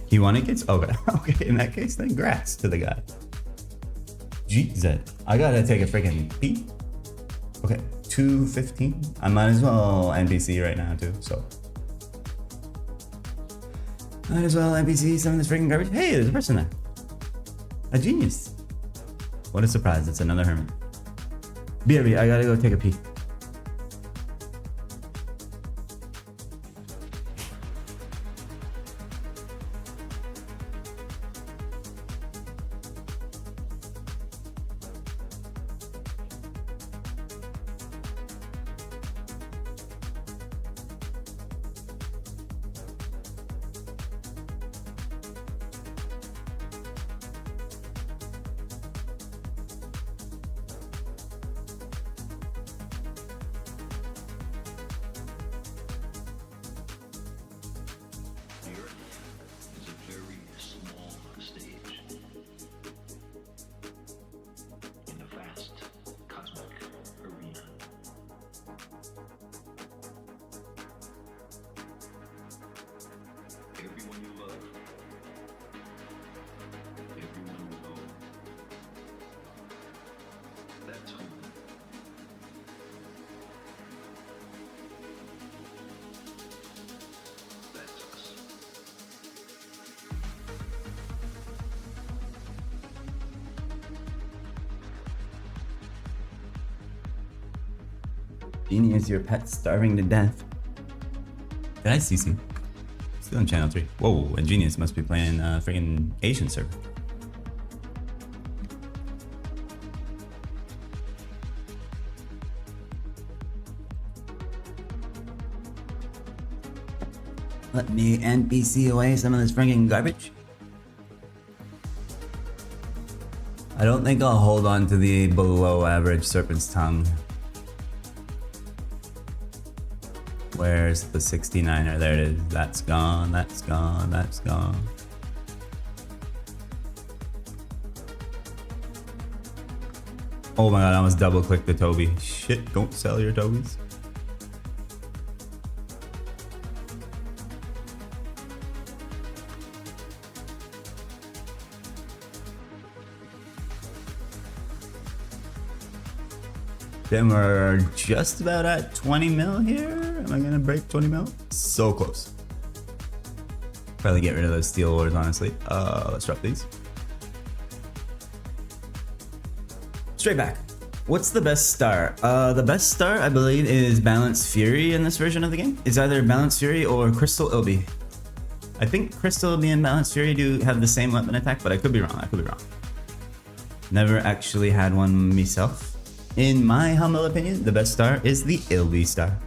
He wanted kids? Okay. Okay, in that case, then grats to the guy. GZ. I gotta take a freaking pee. Okay, 2:15. I might as well NPC right now too, so. Might as well NPC some of this freaking garbage. Hey, there's a person there. A genius. What a surprise, it's another hermit. BRB, I gotta go take a pee. Genie, is your pet starving to death? Did I CC? Still on channel 3. Whoa, and Genius must be playing freaking Asian server. Let me NPC away some of this freaking garbage. I don't think I'll hold on to the below average Serpent's Tongue. Where's the 69er? There it is. That's gone, that's gone, that's gone. Oh my god, I almost double clicked the Toby. Shit, don't sell your Tobies. Then we're just about at 20 mil here. Am I gonna break 20 mil? So close. Probably get rid of those steel ores, honestly. Let's drop these. Straight back. What's the best star? The best star, I believe, is Balanced Fury in this version of the game. It's either Balanced Fury or Crystal Ilby. I think Crystal Ilby and Balanced Fury do have the same weapon attack, but I could be wrong. I could be wrong. Never actually had one myself. In my humble opinion, the best star is the Ilby star.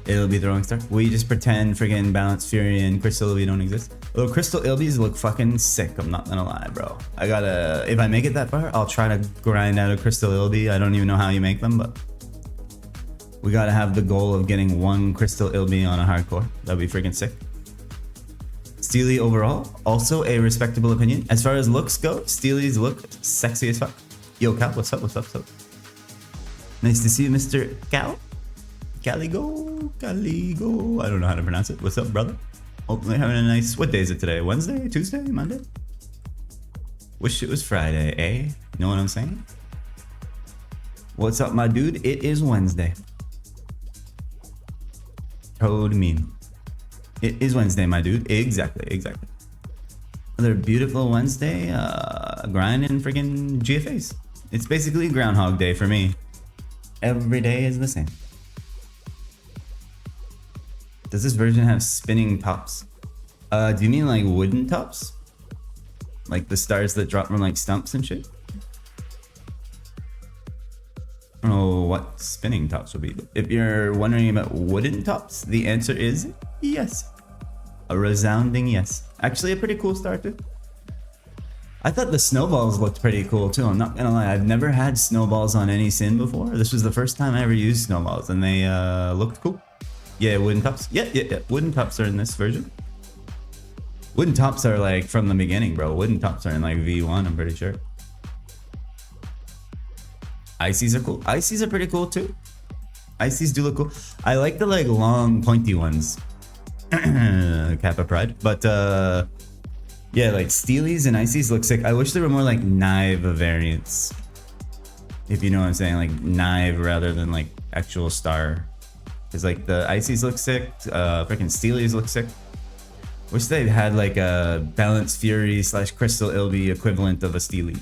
Ilby throwing star. We just pretend friggin' Balanced Fury and Crystal Ilby don't exist. Although Crystal Ilbys look fucking sick, I'm not gonna lie, bro. I gotta, if I make it that far, I'll try to grind out a Crystal Ilby. I don't even know how you make them, but we gotta have the goal of getting one Crystal Ilby on a hardcore. That'd be freaking sick. Steely overall, also a respectable opinion. As far as looks go, Steely's look sexy as fuck. Yo, Cal, what's up, what's up, what's up? Nice to see you, Mr. Cal. Caligo. I don't know how to pronounce it. What's up, brother? Hopefully having a nice, what day is it today? Wednesday, Tuesday, Monday? Wish it was Friday, eh? You know what I'm saying? What's up, my dude? It is Wednesday. Toad meme. It is Wednesday, my dude. Exactly, exactly. Another beautiful Wednesday, grinding friggin' GFAs. It's basically Groundhog Day for me. Every day is the same. Does this version have spinning tops? Do you mean like wooden tops? Like the stars that drop from like stumps and shit? I don't know what spinning tops would be. If you're wondering about wooden tops, the answer is yes. A resounding yes. Actually a pretty cool star too. I thought the snowballs looked pretty cool too, I'm not gonna lie. I've never had snowballs on any sim before. This was the first time I ever used snowballs and they looked cool. Yeah, wooden tops. Yeah. Wooden tops are in this version. Wooden tops are like from the beginning, bro. Wooden tops are in like V1, I'm pretty sure. Ices are cool. Ices are pretty cool too. Ices do look cool. I like the like long pointy ones. Kappa Pride. But yeah, like Steelies and Ices look sick. I wish there were more like Knive variants. If you know what I'm saying, like Knive rather than like actual star. Because like the Ices look sick, freaking Steelies look sick. Wish they had like a Balanced Fury / Crystal Ilby equivalent of a Steely.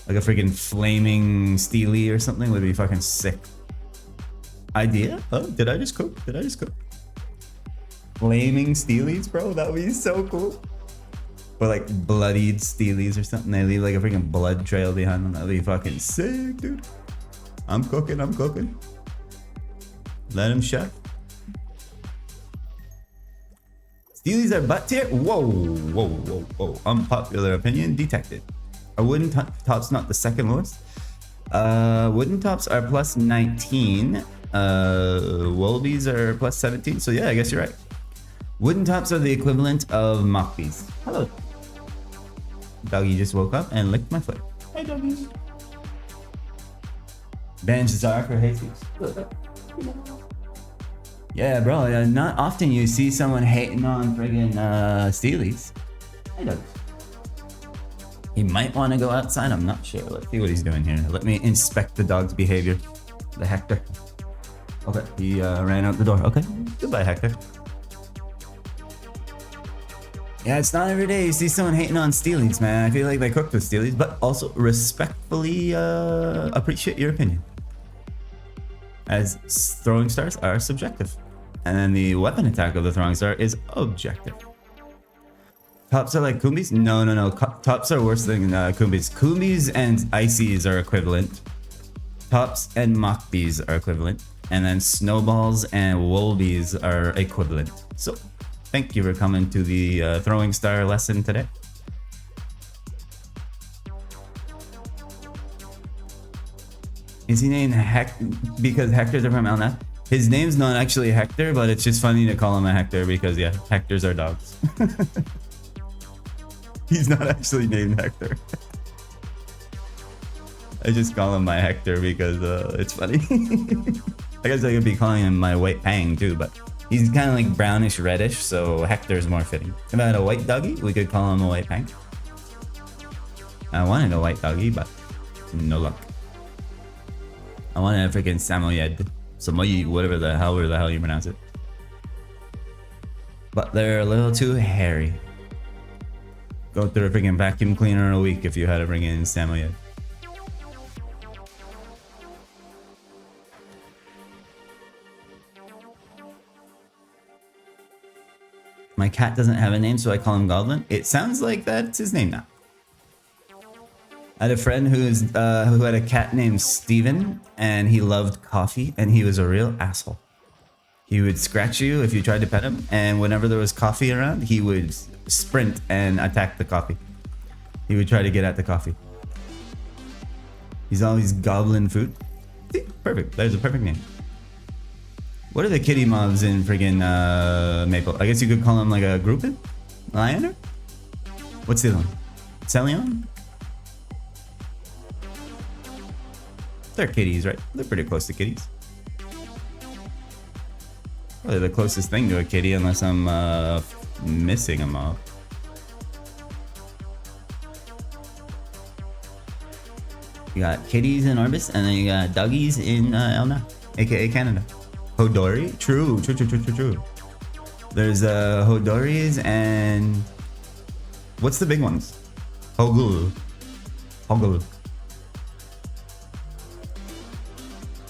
Like a freaking flaming Steely or something would be fucking sick. Idea? Oh, did I just cook? Did I just cook? Flaming Steelies, bro? That would be so cool. Or like bloodied Steelies or something. They leave like a freaking blood trail behind them. That'd be fucking sick, dude. I'm cooking, I'm cooking. Let him chef. Steelies are butt tier? Whoa. Unpopular opinion detected. Are wooden tops not the second lowest? Wooden tops are plus 19. Wolbies are plus 17. So yeah, I guess you're right. Wooden tops are the equivalent of Mockbees. Hello. Doggy just woke up and licked my foot. Hey, doggy. Ban Zark or Jesus. Yeah, bro. Not often you see someone hating on friggin' Steelies. Hey, doggy. He might want to go outside. I'm not sure. Let's see what he's doing here. Let me inspect the dog's behavior. The Hector. Okay, he ran out the door. Okay, goodbye, Hector. Yeah, it's not every day you see someone hating on Steelies, man. I feel like they cooked with Steelies, but also respectfully appreciate your opinion. as throwing stars are subjective. And then the weapon attack of the throwing star is objective. Tops are like Kumbis? No. Tops are worse than Kumbis. Kumbis and Ices are equivalent. Tops and Machbis are equivalent. And then Snowballs and Wolbies are equivalent. So, thank you for coming to the throwing star lesson today. Is he named because Hector's from Elnath? His name's not actually Hector, but it's just funny to call him a Hector because, yeah, Hectors are dogs. He's not actually named Hector. I just call him my Hector because it's funny. I guess I could be calling him my white Pang too, but he's kind of like brownish reddish, so Hector's more fitting. If I had a white doggy, we could call him a white Pang. I wanted a white doggy, but no luck. I wanted a freaking Samoyed. Samoyed, whatever the hell you pronounce it. But they're a little too hairy. Go through a freaking vacuum cleaner in a week if you had to bring in Samoyed. My cat doesn't have a name, so I call him Goblin. It sounds like that's his name now. I had a friend who had a cat named Steven, and he loved coffee, and he was a real asshole. He would scratch you if you tried to pet him, and whenever there was coffee around, he would sprint and attack the coffee. He would try to get at the coffee. He's always gobbling food. See? Perfect. There's a perfect name. What are the kitty mobs in friggin' Maple? I guess you could call them like a groupin? Lioner? What's the other one? Celion? They're kitties, right? They're pretty close to kitties. Well, they're the closest thing to a kitty unless I'm missing a mob. You got kitties in Orbis, and then you got doggies in Elna, aka Canada. Hodori? True. There's Hodoris and... What's the big ones? Hogul.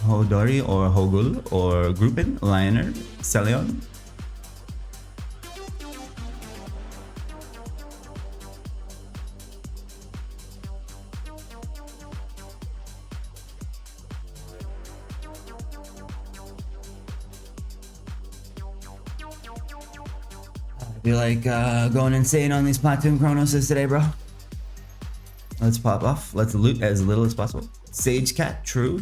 Hodori or Hogul or Groupin, Lioner, Celion. I feel like going insane on these Platoon Chronoses today, bro. Let's pop off. Let's loot as little as possible. Sage Cat, true.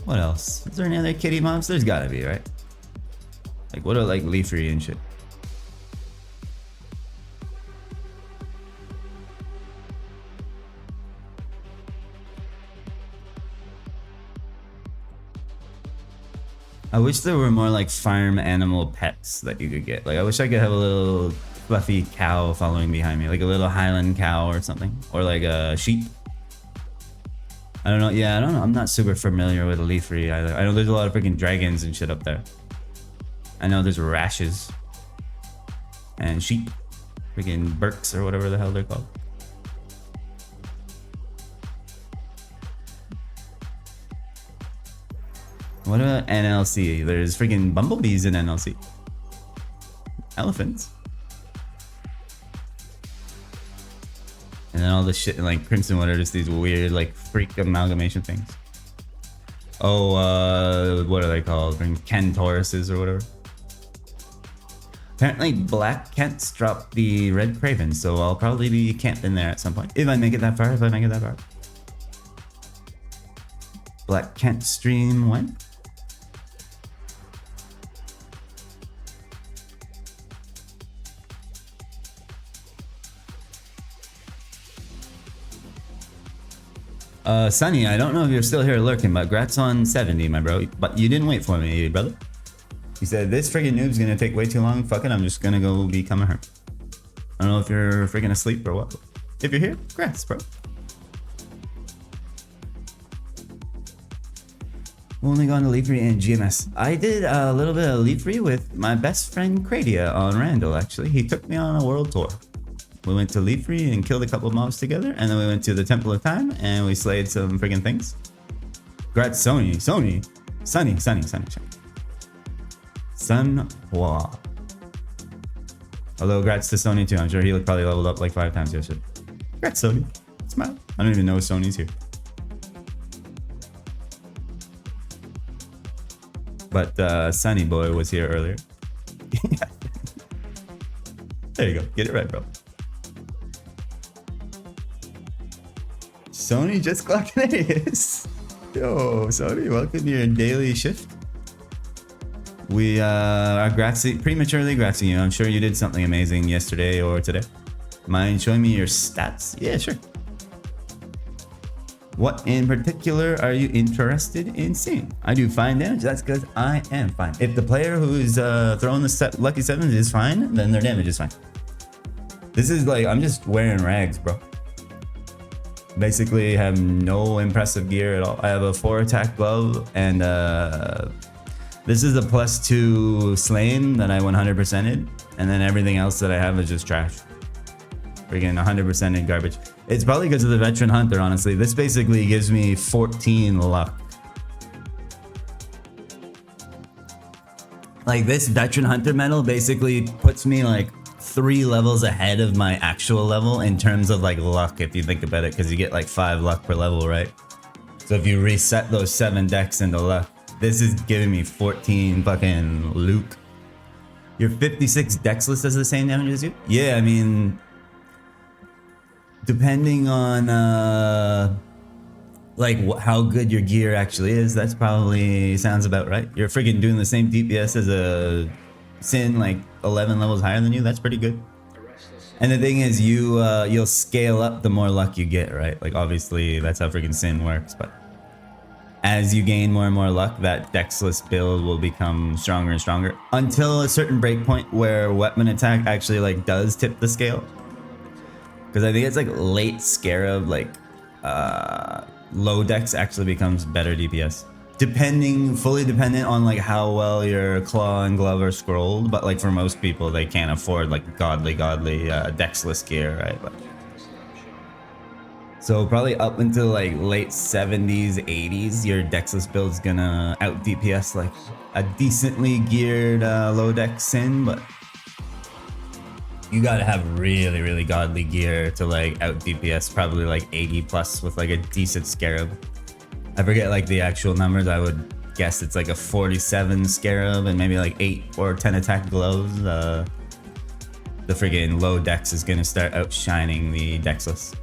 What else? Is there any other kitty mobs? There's gotta be, right? Like, what are like Leafrey and shit? I wish there were more like farm animal pets that you could get. Like, I wish I could have a little fluffy cow following behind me, like a little Highland cow or something, or like a sheep. I don't know. Yeah, I don't know. I'm not super familiar with Leafrey either. I know there's a lot of freaking dragons and shit up there. I know there's rashes and sheep, freaking Burks or whatever the hell they're called. What about NLC? There's freaking bumblebees in NLC. Elephants. And then all this shit in like Crimsonwood are just these weird like freak amalgamation things. Oh, what are they called? Kentauruses or whatever. Apparently Black Kents dropped the Red Craven, so I'll probably be camping there at some point. If I make it that far, Black Kent stream when? Sunny, I don't know if you're still here lurking, but grats on 70, my bro. But you didn't wait for me, brother. He said, this friggin' noob's gonna take way too long. Fuck it, I'm just gonna go become a hermit. I don't know if you're freaking asleep or what. If you're here, grats, bro. Only gone to Leafrey and GMS. I did a little bit of Leafrey with my best friend Cradia on Randall, actually. He took me on a world tour. We went to Leafree and killed a couple of mobs together, and then we went to the Temple of Time and we slayed some friggin' things. Congrats, Sunny. Sun Hwere. Although, congrats to Sony too. I'm sure he probably leveled up like 5 times yesterday. Congrats, Sony. Smile. I don't even know if Sony's here. But Sunny Boy was here earlier. There you go. Get it right, bro. Sony just clocked an ace. Yo, Sony, welcome to your daily shift. We are prematurely graxing you. I'm sure you did something amazing yesterday or today. Mind showing me your stats? Yeah, sure. What in particular are you interested in seeing? I do fine damage. That's because I am fine. If the player who's throwing the lucky sevens is fine, then their damage is fine. This is like, I'm just wearing rags, bro. Basically have no impressive gear at all. I have a 4 attack glove, and this is a +2 slain that I 100%ed, and then everything else that I have is just trash. Freaking 100%ed garbage. It's probably because of the veteran hunter, honestly. This basically gives me 14 luck. Like, this veteran hunter medal basically puts me like 3 levels ahead of my actual level in terms of like luck, if you think about it, because you get like 5 luck per level, right? So if you reset those 7 decks into luck, this is giving me 14 fucking Luke. Your 56 dex list does the same damage as you? Yeah, I mean, depending on like how good your gear actually is, that's probably sounds about right. You're freaking doing the same DPS as a Sin, like 11 levels higher than you. That's pretty good. And the thing is, you'll scale up the more luck you get, right? Like, obviously that's how freaking Sin works, but as you gain more and more luck, that dexless build will become stronger and stronger until a certain breakpoint where weapon attack actually like does tip the scale. Because I think it's like late Scarab, like low dex actually becomes better DPS. Fully dependent on like how well your claw and glove are scrolled, but like for most people, they can't afford like godly dexless gear, right? But, so probably up until like late 70s, 80s, your dexless build's gonna out DPS like a decently geared low dex Sin, but you gotta have really, really godly gear to like out DPS probably like 80 plus with like a decent Scarab. I forget like the actual numbers. I would guess it's like a 47 Scarab and maybe like 8 or 10 attack gloves. The friggin' low dex is gonna start outshining the dexless.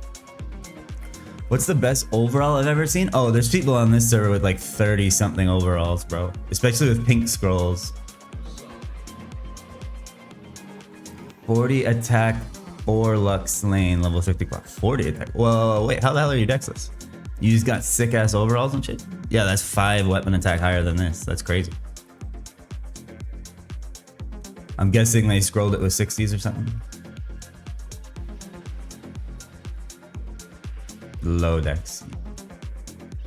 What's the best overall I've ever seen? Oh, there's people on this server with like 30 something overalls, bro. Especially with pink scrolls. 40 attack, 4 luck slain, level 50 clock. 40 attack. Whoa, wait, how the hell are you dexless? You just got sick ass overalls and shit? Yeah, that's 5 weapon attack higher than this. That's crazy. I'm guessing they scrolled it with 60s or something. Low dex.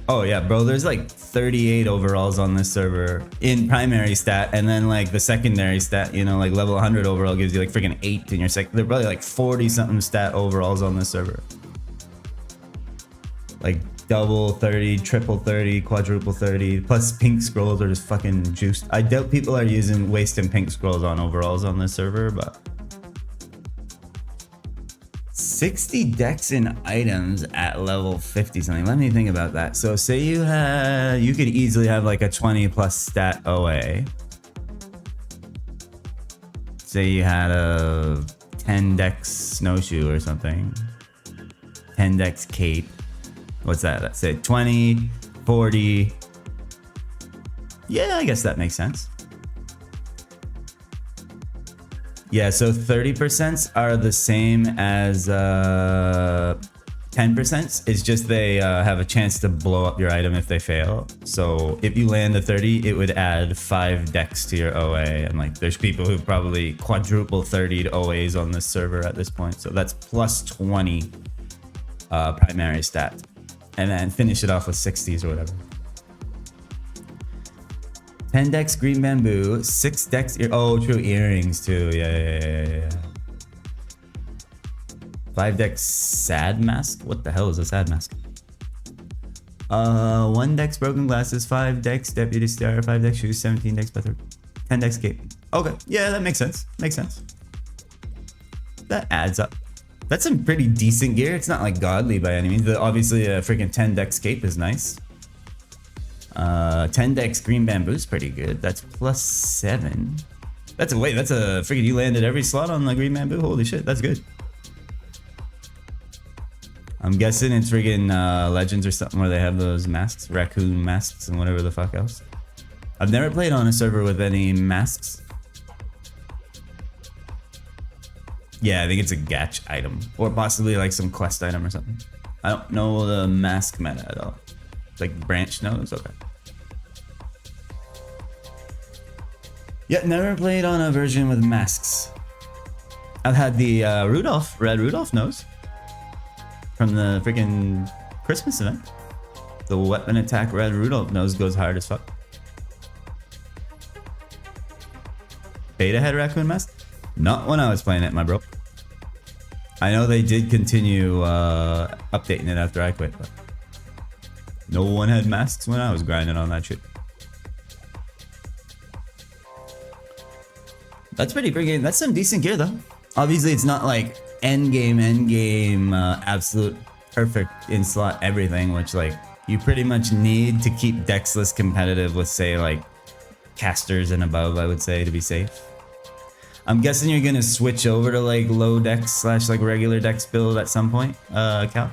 Oh yeah, bro, there's like 38 overalls on this server in primary stat, and then like the secondary stat, you know, like level 100 overall gives you like freaking 8 in your they're probably like 40 something stat overalls on this server. Like double 30, triple 30, quadruple 30, plus pink scrolls are just fucking juiced. I doubt people are wasting pink scrolls on overalls on this server, but 60 dex in items at level 50 something. Let me think about that. So say you could easily have like a 20 plus stat OA. Say you had a 10 dex snowshoe or something. 10 dex cape. What's that? That's it. 20, 40. Yeah, I guess that makes sense. Yeah, so 30% are the same as 10%. It's just they have a chance to blow up your item if they fail. So if you land a 30, it would add 5 dex to your OA. And like there's people who probably quadruple 30'd OAs on this server at this point. So that's plus 20 primary stat. And then finish it off with 60s or whatever. 10 dex green bamboo, 6 dex oh true, earrings too. Yeah. 5 dex sad mask? What the hell is a sad mask? 1 dex broken glasses, 5 dex deputy star, 5 dex shoes, 17 dex butter, 10 dex cape. Okay, yeah, that makes sense. Makes sense. That adds up. That's some pretty decent gear. It's not like godly by any means. But obviously, a freaking 10 dex cape is nice. 10 dex green bamboo's pretty good. That's plus 7. That's a freaking, you landed every slot on the green bamboo. Holy shit, that's good. I'm guessing it's friggin' Legends or something where they have those masks, raccoon masks and whatever the fuck else. I've never played on a server with any masks. Yeah, I think it's a gatch item or possibly like some quest item or something. I don't know the mask meta at all. Like branch nose, okay. Yeah, never played on a version with masks. I've had the Red Rudolph nose from the freaking Christmas event. The weapon attack Red Rudolph nose goes hard as fuck. Beta had raccoon mask? Not when I was playing it, my bro. I know they did continue updating it after I quit, but no one had masks when I was grinding on that shit. That's pretty freaking, that's some decent gear though. Obviously it's not like end game, absolute perfect in slot everything, which like you pretty much need to keep dexless competitive with say like casters and above, I would say, to be safe. I'm guessing you're gonna switch over to like low dex / like regular dex build at some point, Cal.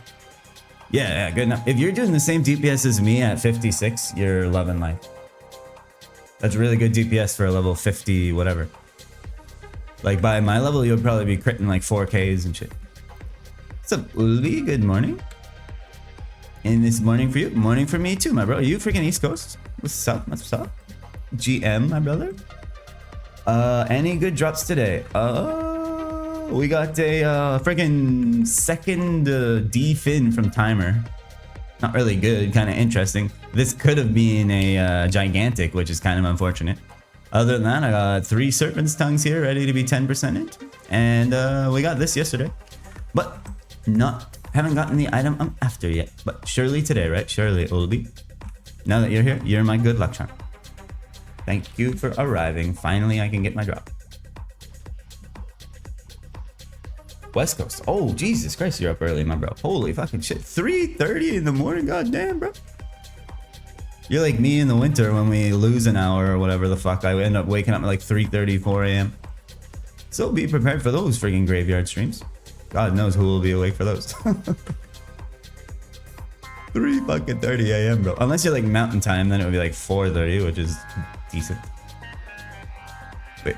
Yeah, good enough. If you're doing the same DPS as me at 56, you're loving life. That's really good DPS for a level 50 whatever. Like by my level, you'll probably be critting like 4Ks and shit. What's up, Uli? Good morning. And this morning for you, morning for me too, my bro. Are you freaking East Coast? What's up? What's up? GM, my brother. Any good drops today? We got a freaking second D fin from Timer. Not really good, kind of interesting. This could have been a gigantic, which is kind of unfortunate. Other than that, I got 3 Serpent's Tongues here ready to be 10%ed. And we got this yesterday. But haven't gotten the item I'm after yet. But surely today, right? Surely it will be. Now that you're here, you're my good luck charm. Thank you for arriving. Finally, I can get my drop. West Coast. Oh, Jesus Christ, you're up early, my bro. Holy fucking shit. 3:30 in the morning? God damn, bro. You're like me in the winter when we lose an hour or whatever the fuck. I end up waking up at like 3:30, 4 a.m. So be prepared for those freaking graveyard streams. God knows who will be awake for those. 3:30 a.m. bro. Unless you're like mountain time, then it would be like 4:30, which is decent. Wait.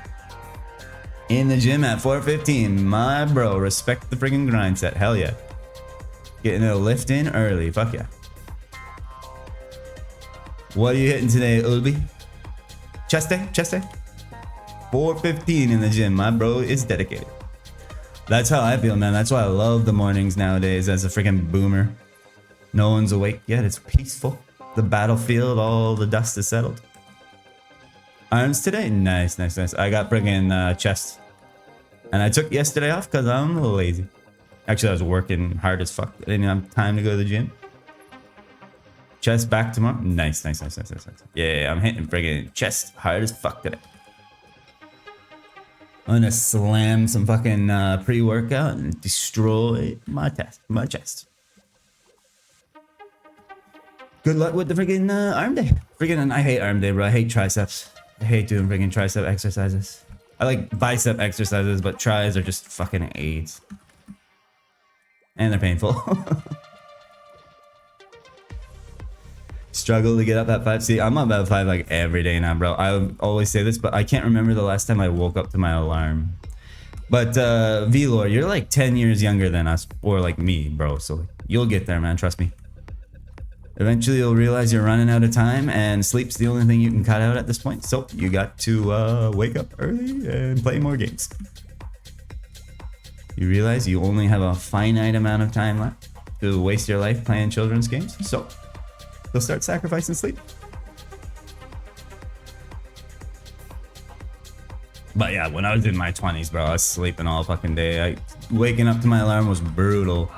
In the gym at 4:15, my bro. Respect the freaking grind set. Hell yeah. Getting a lift in early. Fuck yeah. What are you hitting today, Ulbi? Chest day? Chest day? 4:15 in the gym. My bro is dedicated. That's how I feel, man. That's why I love the mornings nowadays as a freaking boomer. No one's awake yet. It's peaceful. The battlefield, all the dust is settled. Arms today? Nice, nice, nice. I got friggin' chest. And I took yesterday off because I'm lazy. Actually, I was working hard as fuck. I didn't have time to go to the gym. Chest back tomorrow. Nice, nice, nice, nice, nice. Yeah, I'm hitting friggin' chest hard as fuck today. I'm gonna slam some fucking pre-workout and destroy my chest. Good luck with the friggin' arm day. Friggin' I hate arm day, bro. I hate triceps. I hate doing friggin' tricep exercises. I like bicep exercises, but tries are just fucking AIDS. And they're painful. Struggle to get up at 5. See, I'm up at 5 like every day now, bro. I always say this, but I can't remember the last time I woke up to my alarm. But V-Lord, you're like 10 years younger than us, or like me, bro. So you'll get there, man. Trust me. Eventually, you'll realize you're running out of time, and sleep's the only thing you can cut out at this point. So you got to wake up early and play more games. You realize you only have a finite amount of time left to waste your life playing children's games. So you'll start sacrificing sleep. But yeah, when I was in my 20s, bro, I was sleeping all fucking day. Waking up to my alarm was brutal.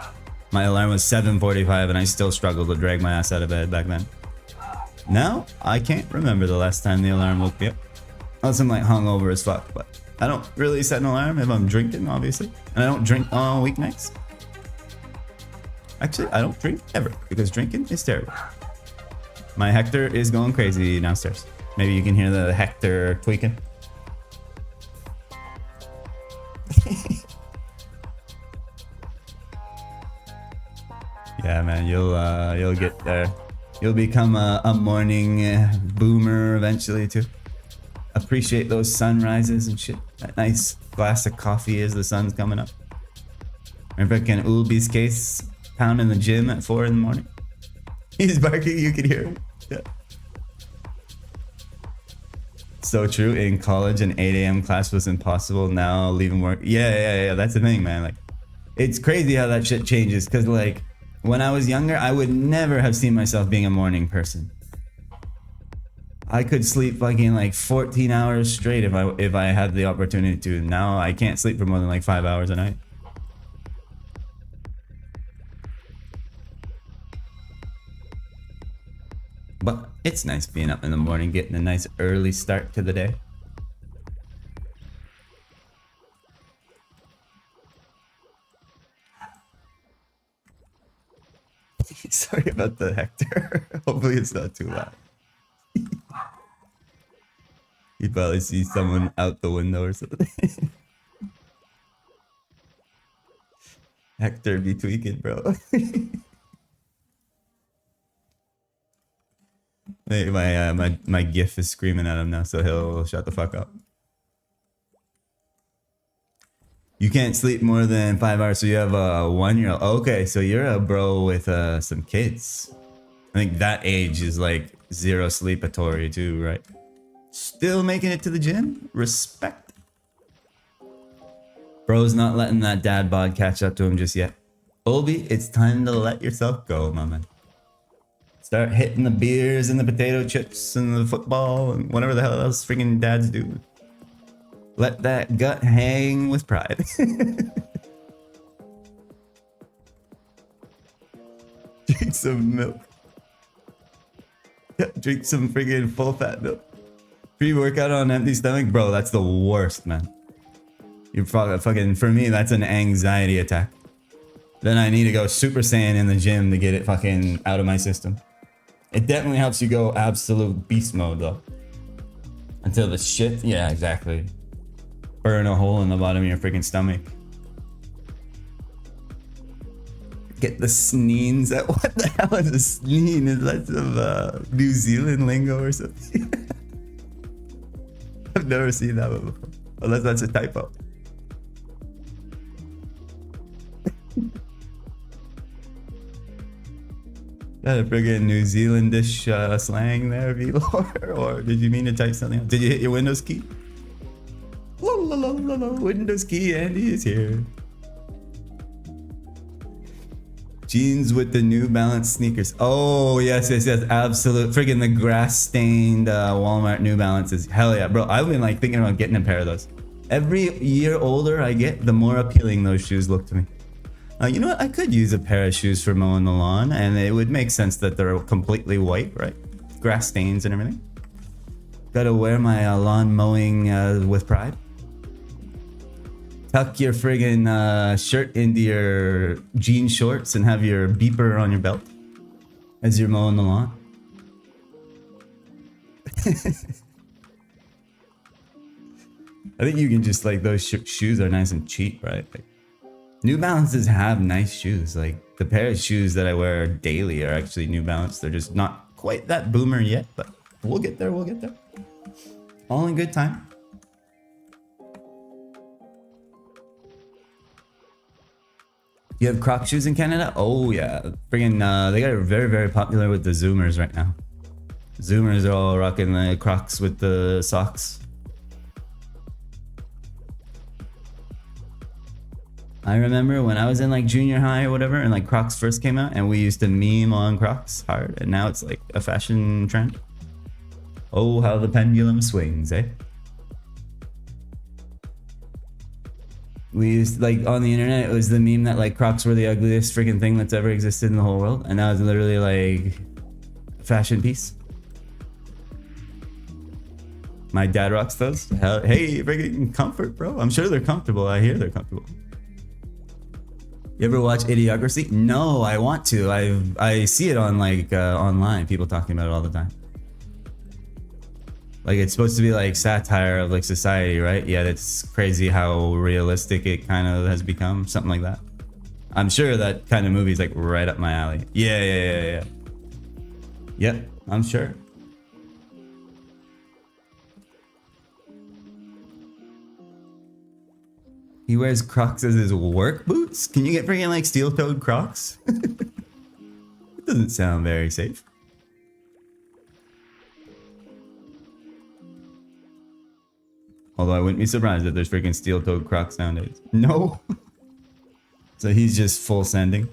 My alarm was 7:45 and I still struggled to drag my ass out of bed back then. Now, I can't remember the last time the alarm woke me up. Unless I'm like hungover as fuck, but I don't really set an alarm if I'm drinking, obviously. And I don't drink on weeknights. Actually, I don't drink ever because drinking is terrible. My Hector is going crazy downstairs. Maybe you can hear the Hector tweaking. Yeah, man, you'll get there. You'll become a morning boomer eventually too. Appreciate those sunrises and shit. That nice glass of coffee as the sun's coming up. Remember fucking Ulby's case pounding the gym at 4 in the morning? He's barking, you can hear him. Yeah. So true. In college, an 8 a.m. class was impossible. Now leaving work. Yeah. That's the thing, man. Like, it's crazy how that shit changes. Cause like, when I was younger, I would never have seen myself being a morning person. I could sleep fucking like 14 hours straight if I had the opportunity to. Now I can't sleep for more than like 5 hours a night. But it's nice being up in the morning, getting a nice early start to the day. Sorry about the Hector. Hopefully it's not too loud. You probably see someone out the window or something. Hector be tweaking, bro. Hey, my GIF is screaming at him now, so he'll shut the fuck up. You can't sleep more than 5 hours, so you have a 1-year-old. Okay, so you're a bro with some kids. I think that age is like zero sleepatory too, right? Still making it to the gym? Respect. Bro's not letting that dad bod catch up to him just yet. Obi, it's time to let yourself go, my man. Start hitting the beers and the potato chips and the football and whatever the hell else freaking dads do. Let that gut hang with pride. Drink some milk. Yeah, drink some friggin' full fat milk. Pre-workout on an empty stomach? Bro, that's the worst, man. You're fucking, for me, that's an anxiety attack. Then I need to go Super Saiyan in the gym to get it fucking out of my system. It definitely helps you go absolute beast mode though. Until the shit, yeah, exactly. Burn a hole in the bottom of your freaking stomach. Get the sneens. What the hell is a sneen? Is that some New Zealand lingo or something? I've never seen that one before. Unless that's a typo. That a friggin' New Zealandish slang there, Velor? Or did you mean to type something else? Did you hit your Windows key? La la la la la, Windows key, Andy is here. Jeans with the New Balance sneakers. Oh, yes, absolute. Friggin' the grass-stained Walmart New Balances. Hell yeah, bro. I've been like thinking about getting a pair of those. Every year older I get, the more appealing those shoes look to me. You know what? I could use a pair of shoes for mowing the lawn, and it would make sense that they're completely white, right? Grass stains and everything. Gotta wear my lawn mowing with pride. Tuck your friggin' shirt into your jean shorts and have your beeper on your belt as you're mowing the lawn. I think you can just like, those shoes are nice and cheap, right? Like, New Balances have nice shoes. Like the pair of shoes that I wear daily are actually New Balance. They're just not quite that boomer yet, but we'll get there, we'll get there. All in good time. You have Croc shoes in Canada? Oh yeah, friggin' they got it very, very popular with the Zoomers right now. Zoomers are all rocking the Crocs with the socks. I remember when I was in like junior high or whatever, and like Crocs first came out, and we used to meme on Crocs hard, and now it's like a fashion trend. Oh, how the pendulum swings, eh? We used, like, on the internet, it was the meme that like Crocs were the ugliest freaking thing that's ever existed in the whole world, and now it's literally like a fashion piece. My dad rocks those. Hell, hey, freaking comfort, bro. I'm sure they're comfortable. I hear they're comfortable. You ever watch Idiocracy? No, I want to. I see it on like online. People talking about it all the time. Like, it's supposed to be like satire of like society, right? Yeah, that's crazy how realistic it kind of has become. Something like that. I'm sure that kind of movie is like right up my alley. Yeah. Yep, I'm sure. He wears Crocs as his work boots? Can you get freaking like steel-toed Crocs? It doesn't sound very safe. Although I wouldn't be surprised if there's freaking steel-toed Crocs nowadays. No. So he's just full sending.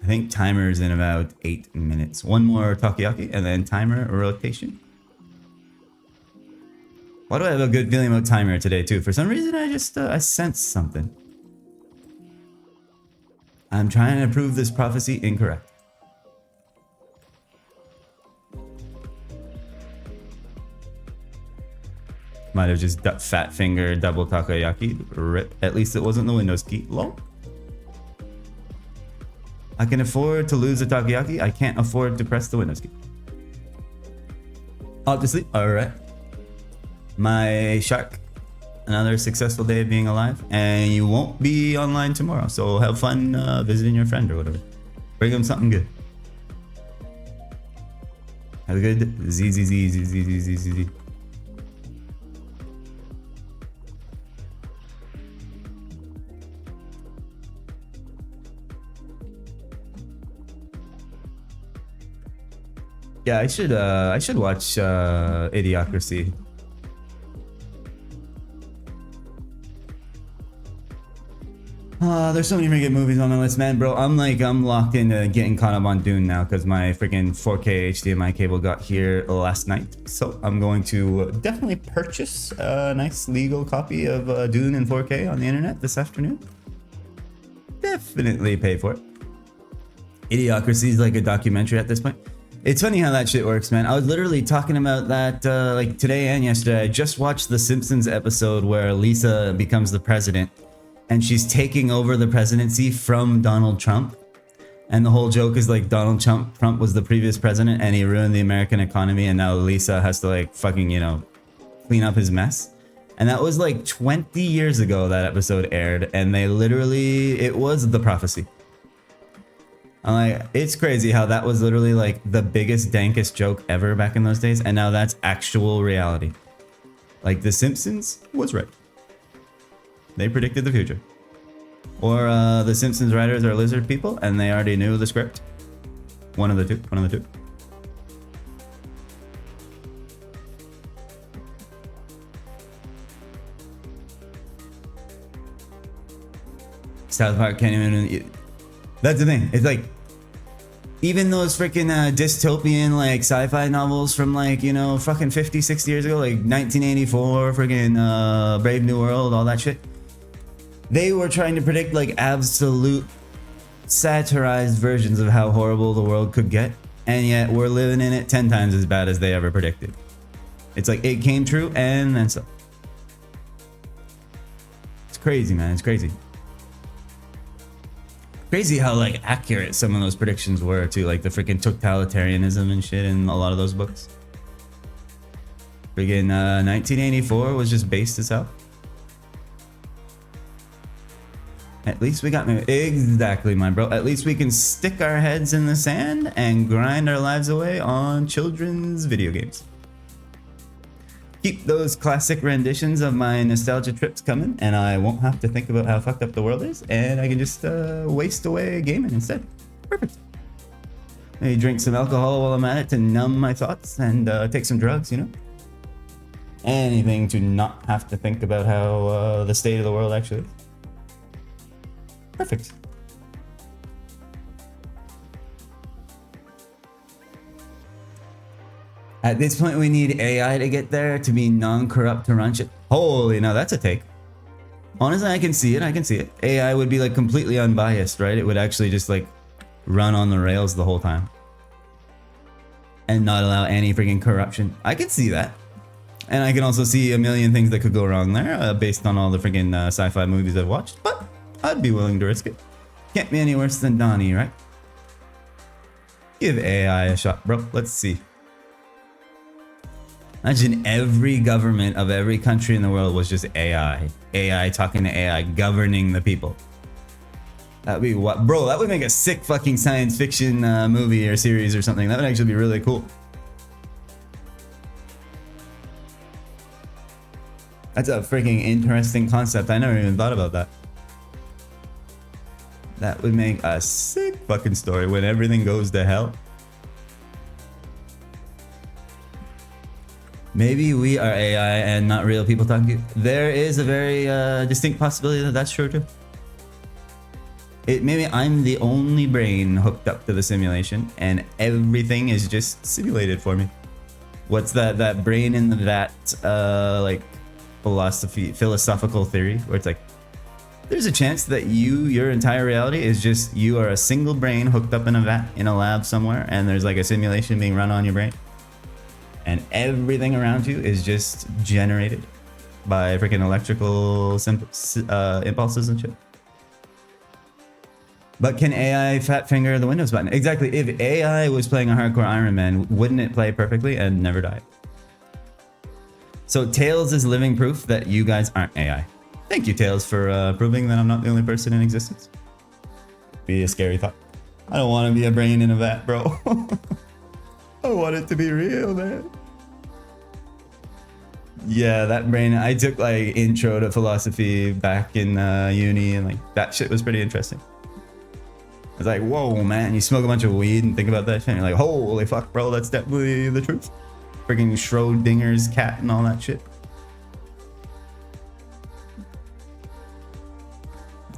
I think timer's in about 8 minutes. One more takoyaki and then timer rotation. Why do I have a good feeling about timer today too? For some reason I just I sense something. I'm trying to prove this prophecy incorrect. Might have just fat finger double takoyaki. Rip. At least it wasn't the Windows key. Lol. I can afford to lose a takoyaki. I can't afford to press the Windows key. Obviously. Alright. My shark. Another successful day of being alive. And you won't be online tomorrow. So have fun visiting your friend or whatever. Bring him something good. Have a good Z. Yeah, I should watch Idiocracy. There's so many freaking movies on my list, man, bro. I'm locked into getting caught up on Dune now because my freaking 4K HDMI cable got here last night. So I'm going to definitely purchase a nice legal copy of Dune in 4K on the internet this afternoon. Definitely pay for it. Idiocracy is like a documentary at this point. It's funny how that shit works, man. I was literally talking about that like today and yesterday. I just watched the Simpsons episode where Lisa becomes the president and she's taking over the presidency from Donald Trump. And the whole joke is like Donald Trump was the previous president and he ruined the American economy, and now Lisa has to like fucking, you know, clean up his mess. And that was like 20 years ago that episode aired, and they literally, it was the prophecy. I'm like, it's crazy how that was literally like the biggest, dankest joke ever back in those days, and now that's actual reality. Like, The Simpsons was right. They predicted the future. Or The Simpsons writers are lizard people, and they already knew the script. One of the two. South Park can't even... That's the thing. It's like, even those freaking dystopian like sci-fi novels from like, you know, fucking 50, 60 years ago, like 1984, freaking Brave New World, all that shit. They were trying to predict like absolute satirized versions of how horrible the world could get. And yet we're living in it 10 times as bad as they ever predicted. It's like it came true and then so. It's crazy, man. It's crazy. Crazy how like accurate some of those predictions were too, like the freaking totalitarianism and shit in a lot of those books. Freaking 1984 was just based as hell. At least we got me exactly, my bro. At least we can stick our heads in the sand and grind our lives away on children's video games. Keep those classic renditions of my nostalgia trips coming, and I won't have to think about how fucked up the world is, and I can just waste away gaming instead. Perfect. Maybe drink some alcohol while I'm at it to numb my thoughts, and take some drugs, you know? Anything to not have to think about how the state of the world actually is. Perfect. At this point, we need AI to get there to be non-corrupt to run shit. Holy, now that's a take. Honestly, I can see it. I can see it. AI would be like completely unbiased, right? It would actually just like run on the rails the whole time and not allow any freaking corruption. I can see that. And I can also see a million things that could go wrong there based on all the freaking sci-fi movies I've watched, but I'd be willing to risk it. Can't be any worse than Donnie, right? Give AI a shot, bro. Let's see. Imagine every government of every country in the world was just AI. AI talking to AI, governing the people. That'd be what, bro? That would make a sick fucking science fiction movie or series or something. That would actually be really cool. That's a freaking interesting concept. I never even thought about that. That would make a sick fucking story when everything goes to hell. Maybe we are AI and not real people talking to you. There is a very distinct possibility that that's true too. Maybe I'm the only brain hooked up to the simulation and everything is just simulated for me. What's that brain in the vat like philosophical theory where it's like there's a chance that your entire reality is just you are a single brain hooked up in a vat in a lab somewhere and there's like a simulation being run on your brain. And everything around you is just generated by freaking electrical impulses and shit. But can AI fat finger the Windows button? Exactly. If AI was playing a hardcore Ironman, wouldn't it play perfectly and never die? So Tails is living proof that you guys aren't AI. Thank you, Tails, for proving that I'm not the only person in existence. Be a scary thought. I don't want to be a brain in a vat, bro. I want it to be real, man. Yeah, that brain. I took like intro to philosophy back in uni, and like that shit was pretty interesting. I was like, whoa, man, you smoke a bunch of weed and think about that shit, and you're like, holy fuck, bro, that's definitely the truth. Freaking Schrodinger's cat and all that shit.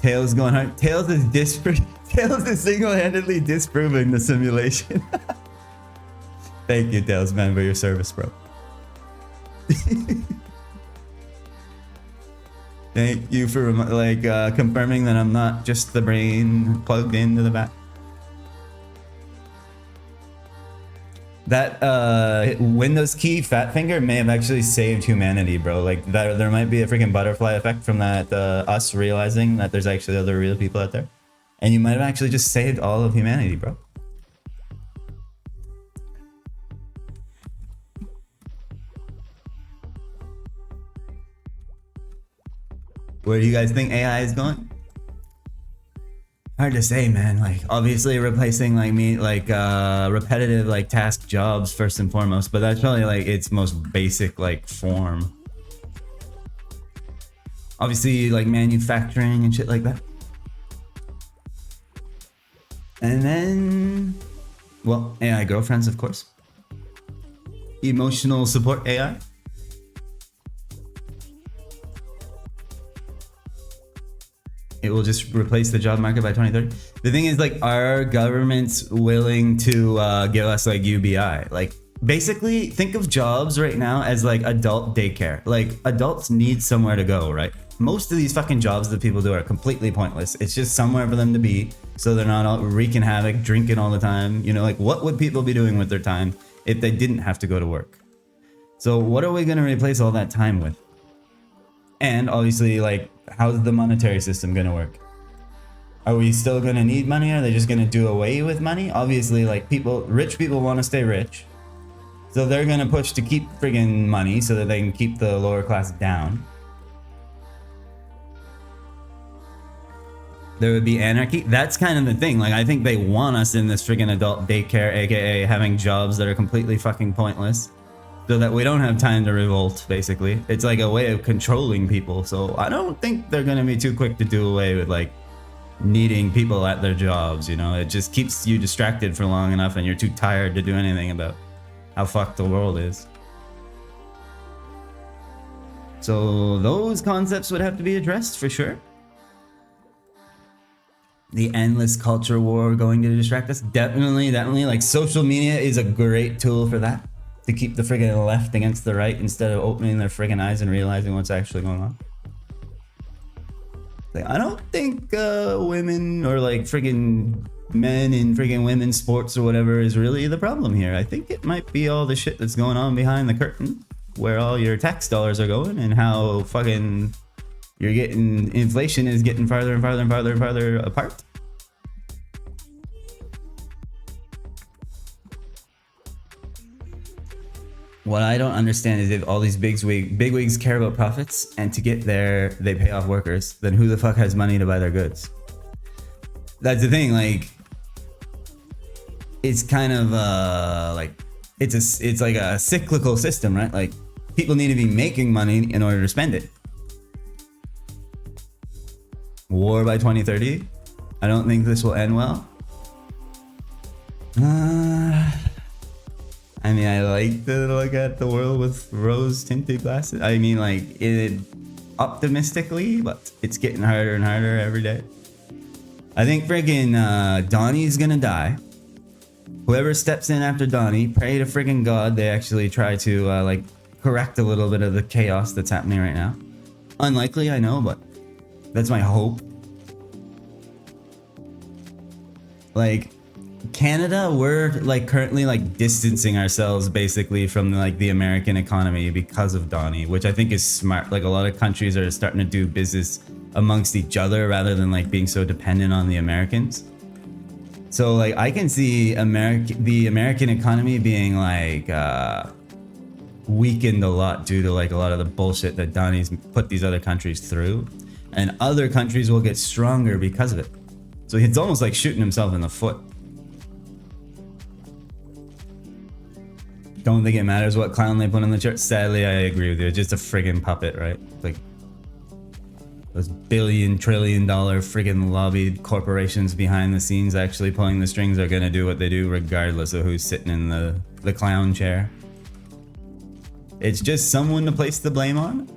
Tails going hard. Tails is single-handedly disproving the simulation. Thank you, Tails, man, for your service, bro. Thank you for like confirming that I'm not just the brain plugged into the back. That Windows key fat finger may have actually saved humanity, bro. Like that, there might be a freaking butterfly effect from that us realizing that there's actually other real people out there, and you might have actually just saved all of humanity, bro. Where do you guys think AI is going? Hard to say, man. Like obviously replacing like repetitive like task jobs first and foremost, but that's probably like its most basic like form. Obviously like manufacturing and shit like that. And then, well, AI girlfriends, of course. Emotional support AI. It will just replace the job market by 2030. The thing is, like, are governments willing to give us like UBI? Like, basically, think of jobs right now as like adult daycare. Like, adults need somewhere to go, right? Most of these fucking jobs that people do are completely pointless. It's just somewhere for them to be, so they're not all wreaking havoc, drinking all the time. You know, like, what would people be doing with their time if they didn't have to go to work? So what are we going to replace all that time with? And obviously, like, how's the monetary system going to work? Are we still going to need money? Are they just going to do away with money? Obviously, like, rich people want to stay rich. So they're going to push to keep friggin' money so that they can keep the lower class down. There would be anarchy. That's kind of the thing. Like, I think they want us in this friggin' adult daycare, aka having jobs that are completely fucking pointless, so that we don't have time to revolt, basically. It's like a way of controlling people. So I don't think they're going to be too quick to do away with, like, needing people at their jobs, you know? It just keeps you distracted for long enough and you're too tired to do anything about how fucked the world is. So those concepts would have to be addressed for sure. The endless culture war going to distract us. Definitely. Like, social media is a great tool for that. to keep the friggin' left against the right instead of opening their friggin' eyes and realizing what's actually going on. Like, I don't think women or like friggin' men in friggin' women's sports or whatever is really the problem here. I think it might be all the shit that's going on behind the curtain, where all your tax dollars are going, and how fucking you're getting inflation is getting farther and farther and farther and farther apart. What I don't understand is if all these bigwigs care about profits, and to get there they pay off workers, then who the fuck has money to buy their goods? That's the thing. Like, it's kind of like it's like a cyclical system, right? Like, people need to be making money in order to spend it. War by 2030. I don't think this will end well. I mean, I like to look at the world with rose-tinted glasses. I mean, like, it optimistically, but it's getting harder and harder every day. I think friggin' Donnie's gonna die. Whoever steps in after Donnie, pray to friggin' God they actually try to like correct a little bit of the chaos that's happening right now. Unlikely, I know, but that's my hope. Like, Canada, we're like currently like distancing ourselves basically from like the American economy because of Donnie, which I think is smart. Like, a lot of countries are starting to do business amongst each other rather than like being so dependent on the Americans. So like, I can see the American economy being like weakened a lot due to like a lot of the bullshit that Donnie's put these other countries through, and other countries will get stronger because of it. So it's almost like shooting himself in the foot. Don't think it matters what clown they put in the church. Sadly, I agree with you. It's just a friggin' puppet, right? Like, those billion, trillion dollar friggin' lobbied corporations behind the scenes actually pulling the strings are gonna do what they do regardless of who's sitting in the clown chair. It's just someone to place the blame on.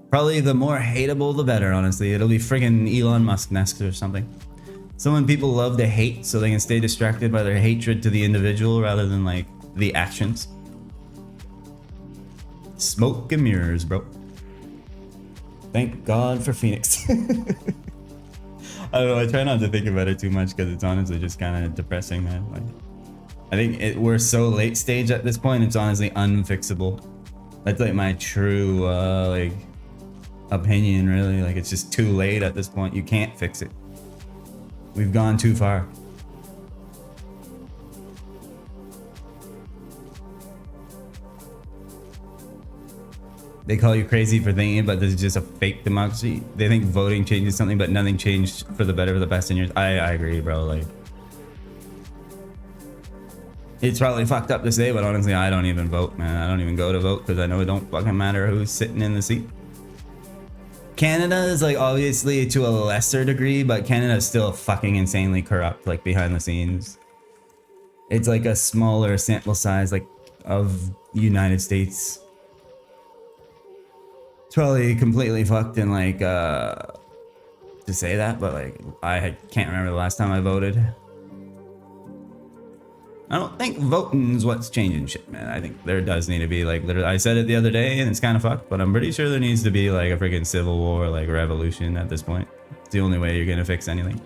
Probably the more hateable, the better, honestly. It'll be friggin' Elon Musk next or something. Someone people love to hate so they can stay distracted by their hatred to the individual rather than like the actions. Smoke and mirrors, bro. Thank God for Phoenix. I don't know, I try not to think about it too much because it's honestly just kind of depressing, man. Like, I think we're so late stage at this point, it's honestly unfixable. That's like my true like opinion, really. Like, it's just too late at this point. You can't fix it. We've gone too far. They call you crazy for thinking, but this is just a fake democracy. They think voting changes something, but nothing changed for the better for the past 10 years. I agree, bro. Like, it's probably fucked up to say, but honestly, I don't even vote, man. I don't even go to vote because I know it don't fucking matter who's sitting in the seat. Canada is like obviously to a lesser degree, but Canada is still fucking insanely corrupt, like behind the scenes. It's like a smaller sample size, like of United States. It's probably completely fucked and like to say that, but like I can't remember the last time I voted. I don't think voting's what's changing shit, man. I think there does need to be like, literally, I said it the other day and it's kind of fucked, but I'm pretty sure there needs to be like a freaking civil war, like revolution at this point. It's the only way you're gonna fix anything.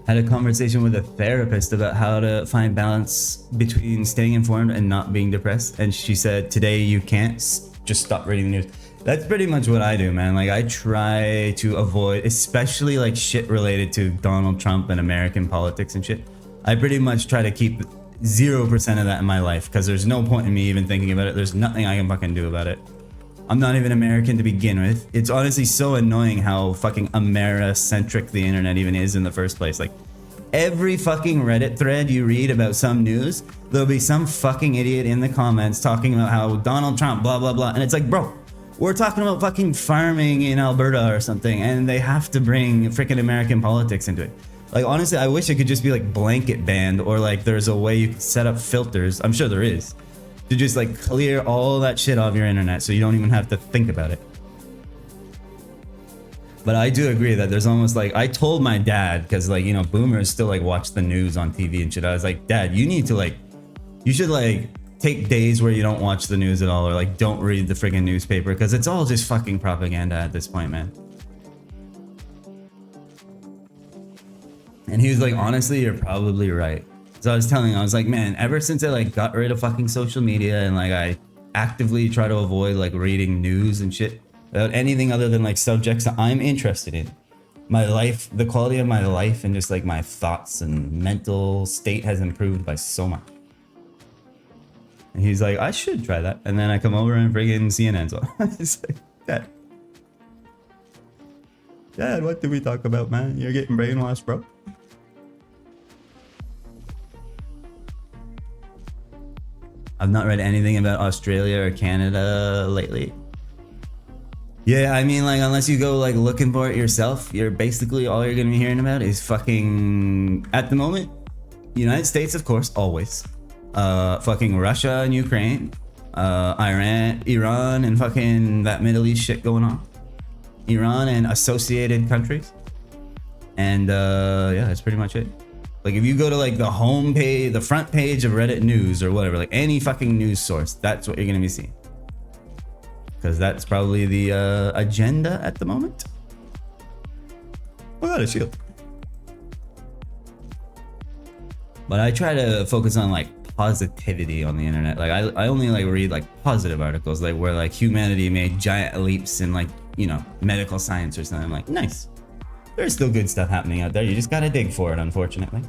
Had a conversation with a therapist about how to find balance between staying informed and not being depressed, and she said, today you can't, just stop reading the news. That's pretty much what I do, man. Like, I try to avoid, especially like shit related to Donald Trump and American politics and shit. I pretty much try to keep 0% of that in my life because there's no point in me even thinking about it. There's nothing I can fucking do about it. I'm not even American to begin with. It's honestly so annoying how fucking Ameri-centric the internet even is in the first place. Like, every fucking Reddit thread you read about some news, there'll be some fucking idiot in the comments talking about how Donald Trump, blah, blah, blah. And it's like, bro, we're talking about fucking farming in Alberta or something, and they have to bring freaking American politics into it. Like, honestly, I wish it could just be like blanket banned, or like there's a way you could set up filters. I'm sure there is. To just like clear all that shit off your internet so you don't even have to think about it. But I do agree that there's almost like, I told my dad, because like, you know, boomers still like watch the news on TV and shit. I was like, Dad, you need to like, you should like take days where you don't watch the news at all, or like don't read the friggin' newspaper, because it's all just fucking propaganda at this point, man. And he was like, honestly, you're probably right. So I was telling him, I was like, man, ever since I like got rid of fucking social media and like I actively try to avoid like reading news and shit about anything other than like subjects that I'm interested in, my life, the quality of my life and just like my thoughts and mental state has improved by so much. And he's like, I should try that. And then I come over and friggin' CNN's on. It's like, Dad, what did we talk about, man? You're getting brainwashed, bro. I've not read anything about Australia or Canada lately. Yeah, I mean, like, unless you go like looking for it yourself, you're basically all you're gonna be hearing about is fucking, at the moment, United States, of course, always. Fucking Russia and Ukraine, Iran and fucking that Middle East shit going on. Iran and associated countries. And yeah, that's pretty much it. Like if you go to like the home page, the front page of Reddit news or whatever, like any fucking news source, that's what you're gonna be seeing. Because that's probably the agenda at the moment. Oh, got a shield. But I try to focus on like positivity on the internet. Like I only like read like positive articles, like where like humanity made giant leaps in like, you know, medical science or something. I'm like, nice. There's still good stuff happening out there. You just gotta dig for it, unfortunately.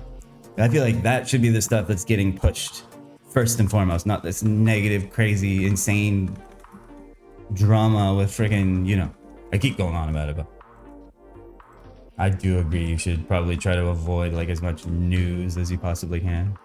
I feel like that should be the stuff that's getting pushed first and foremost, not this negative, crazy, insane drama with freaking, you know, I keep going on about it, but I do agree you should probably try to avoid like as much news as you possibly can.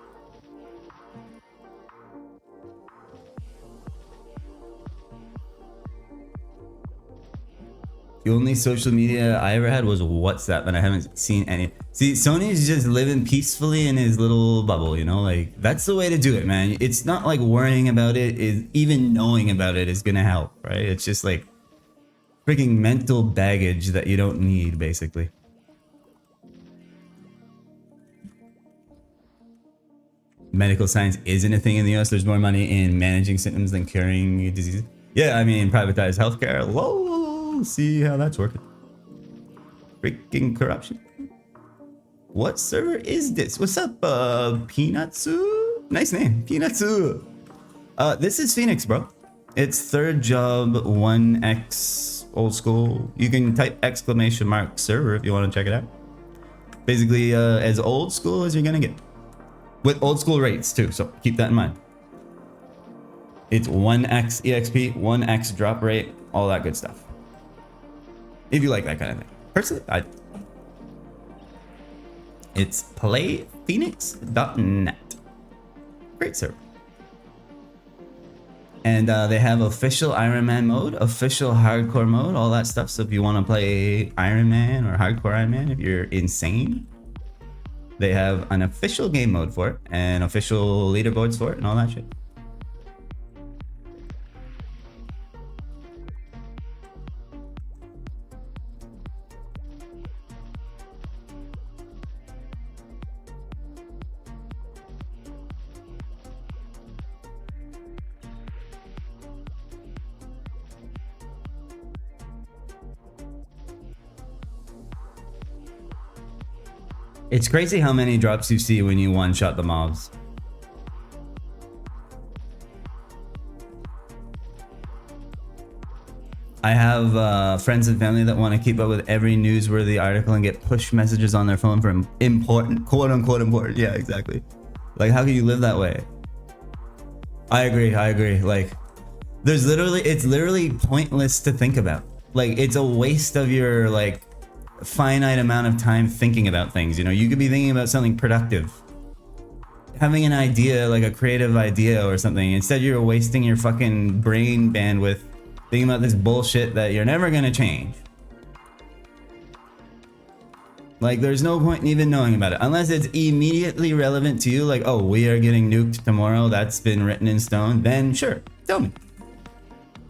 The only social media I ever had was WhatsApp, and I haven't seen any. See, Sony's just living peacefully in his little bubble, you know? Like, that's the way to do it, man. It's not like worrying about it, even knowing about it is gonna help, right? It's just like freaking mental baggage that you don't need, basically. Medical science isn't a thing in the US. There's more money in managing symptoms than curing diseases. Yeah, I mean, privatized healthcare. Whoa. See how that's working. Freaking corruption. What server is this? What's up, Peanutsu? Nice name, Peanutsu. This is Phoenix, bro. It's third job 1x old school. You can type ! server if you want to check it out. Basically, as old school as you're gonna get. With old school rates too, so keep that in mind. It's 1x EXP, 1x drop rate, all that good stuff. If you like that kind of thing. Personally, it's playphoenix.net. Great server. And they have official Ironman mode, official hardcore mode, all that stuff. So if you want to play Ironman or hardcore Ironman, if you're insane, they have an official game mode for it and official leaderboards for it and all that shit. It's crazy how many drops you see when you one-shot the mobs. I have friends and family that want to keep up with every newsworthy article and get push messages on their phone for important, quote-unquote important. Yeah, exactly. Like, how can you live that way? I agree. Like, it's literally pointless to think about. Like, it's a waste of your, like, finite amount of time thinking about things. You know, you could be thinking about something productive, having an idea, like a creative idea or something. Instead, you're wasting your fucking brain bandwidth thinking about this bullshit that you're never gonna change. Like, there's no point in even knowing about it unless it's immediately relevant to you. Like, oh, we are getting nuked tomorrow, that's been written in stone. Then sure, tell me.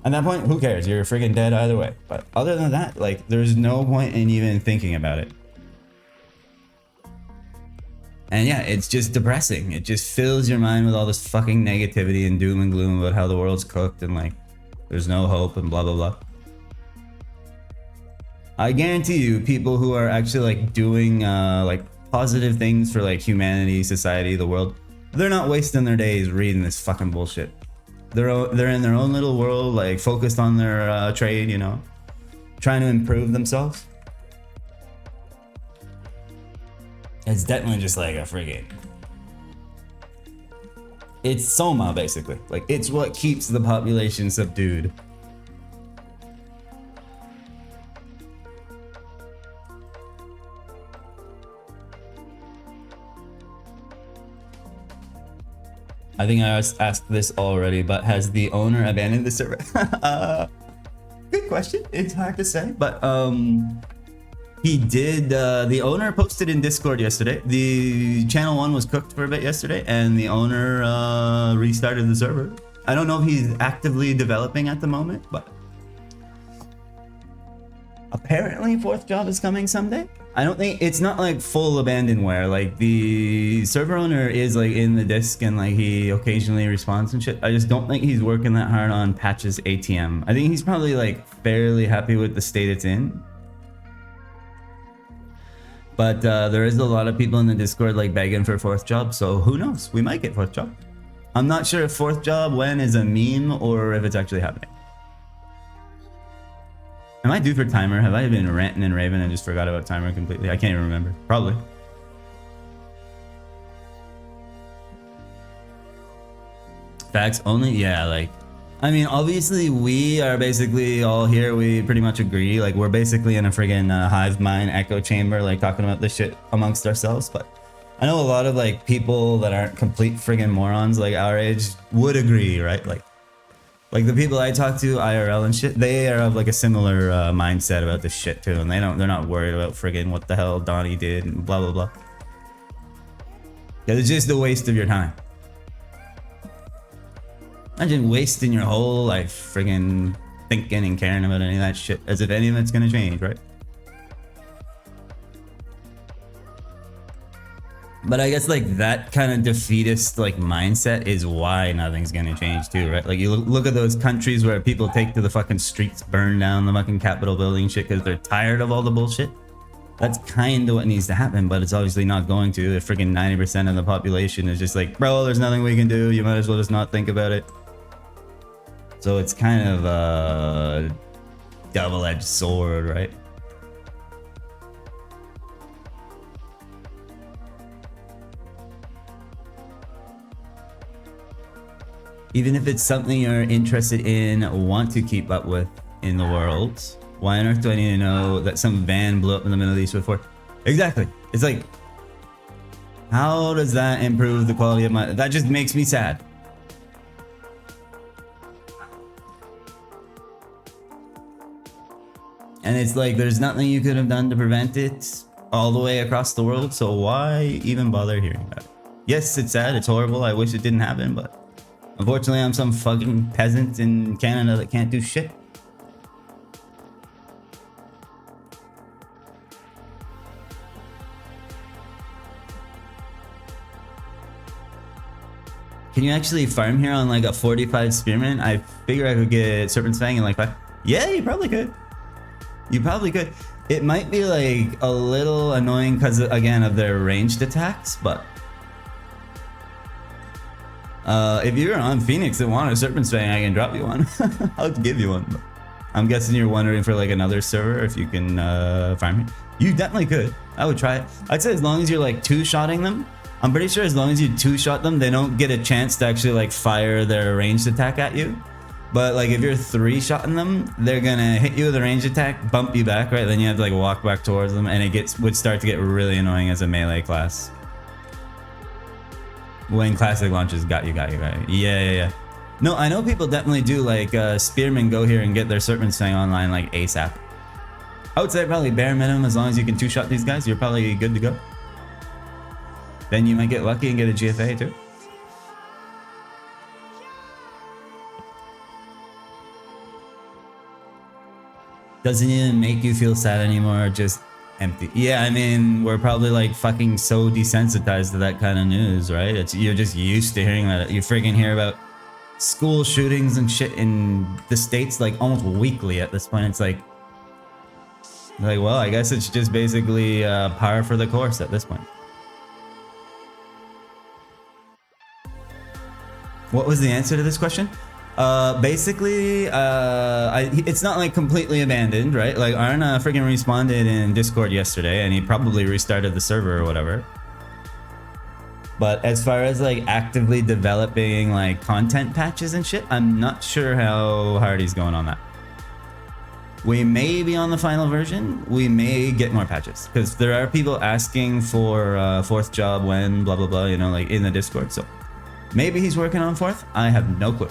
At that point, who cares? You're friggin' dead either way. But other than that, like, there's no point in even thinking about it. And yeah, it's just depressing. It just fills your mind with all this fucking negativity and doom and gloom about how the world's cooked and like there's no hope and blah blah blah. I guarantee you, people who are actually like doing like positive things for like humanity, society, the world, they're not wasting their days reading this fucking bullshit. They're in their own little world, like focused on their trade, you know, trying to improve themselves. It's definitely just like a friggin'. It's Soma, basically. Like, it's what keeps the population subdued. I think I asked this already, but has the owner abandoned the server? Good question. It's hard to say, but he did. The owner posted in Discord yesterday. The channel 1 was cooked for a bit yesterday, and the owner restarted the server. I don't know if he's actively developing at the moment, but apparently 4th job is coming someday. I don't think it's not like full abandonware. Like, the server owner is like in the disc and like he occasionally responds and shit. I just don't think he's working that hard on patches ATM. I think he's probably like fairly happy with the state it's in. But there is a lot of people in the Discord like begging for 4th job, so who knows? We might get 4th job. I'm not sure if 4th job when is a meme or if it's actually happening. Am I due for timer? Have I been ranting and raving and just forgot about timer completely? I can't even remember. Probably. Facts only? Yeah, like, I mean, obviously we are basically all here. We pretty much agree. Like, we're basically in a friggin' hive mind echo chamber, like talking about this shit amongst ourselves. But I know a lot of like people that aren't complete friggin' morons like our age would agree, right? Like the people I talk to IRL and shit, they are of like a similar mindset about this shit too, and they're not worried about friggin' what the hell Donnie did and blah blah blah. Yeah, it's just a waste of your time. Imagine wasting your whole life friggin' thinking and caring about any of that shit, as if any of it's gonna change, right? But I guess like that kind of defeatist like mindset is why nothing's gonna change too, right? Like you look at those countries where people take to the fucking streets, burn down the fucking Capitol building shit because they're tired of all the bullshit. That's kind of what needs to happen, but it's obviously not going to. The freaking 90% of the population is just like, bro, there's nothing we can do. You might as well just not think about it. So it's kind of a double-edged sword, right? Even if it's something you're interested in, want to keep up with in the world, why on earth do I need to know that some van blew up in the Middle East before? Exactly. It's like, how does that improve the quality of my... That just makes me sad. And it's like, there's nothing you could have done to prevent it all the way across the world, so why even bother hearing about it? Yes, it's sad, it's horrible, I wish it didn't happen, but unfortunately I'm some fucking peasant in Canada that can't do shit. Can you actually farm here on like a 45 spearman? I figure I could get Serpent's Fang in like 5. Yeah, you probably could. You probably could. It might be like a little annoying because again of their ranged attacks, but if you're on Phoenix and want a Serpent's Fang, I can drop you one. I'll give you one. But I'm guessing you're wondering for like another server if you can farm here. You definitely could. I would try it. I'd say as long as you're like two-shotting them. I'm pretty sure as long as you two-shot them, they don't get a chance to actually like fire their ranged attack at you. But like if you're three-shotting them, they're gonna hit you with a ranged attack, bump you back, right? Then you have to like walk back towards them, and it would start to get really annoying as a melee class. When classic launches got you. Yeah. No, I know people definitely do like spearmen go here and get their Serpent's Fang online like ASAP. I would say probably bare minimum, as long as you can two-shot these guys, you're probably good to go. Then you might get lucky and get a GFA too. Doesn't even make you feel sad anymore, just empty. Yeah, I mean, we're probably like fucking so desensitized to that kind of news, right? You're just used to hearing that. You freaking hear about school shootings and shit in the States like almost weekly at this point. It's like, well, I guess it's just basically par for the course at this point. What was the answer to this question? Basically, it's not like completely abandoned, right? Like Arn freaking responded in Discord yesterday, and he probably restarted the server or whatever. But as far as like actively developing like content patches and shit, I'm not sure how hard he's going on that. We may be on the final version. We may get more patches because there are people asking for fourth job when blah blah blah, you know, like in the Discord. So maybe he's working on fourth. I have no clue.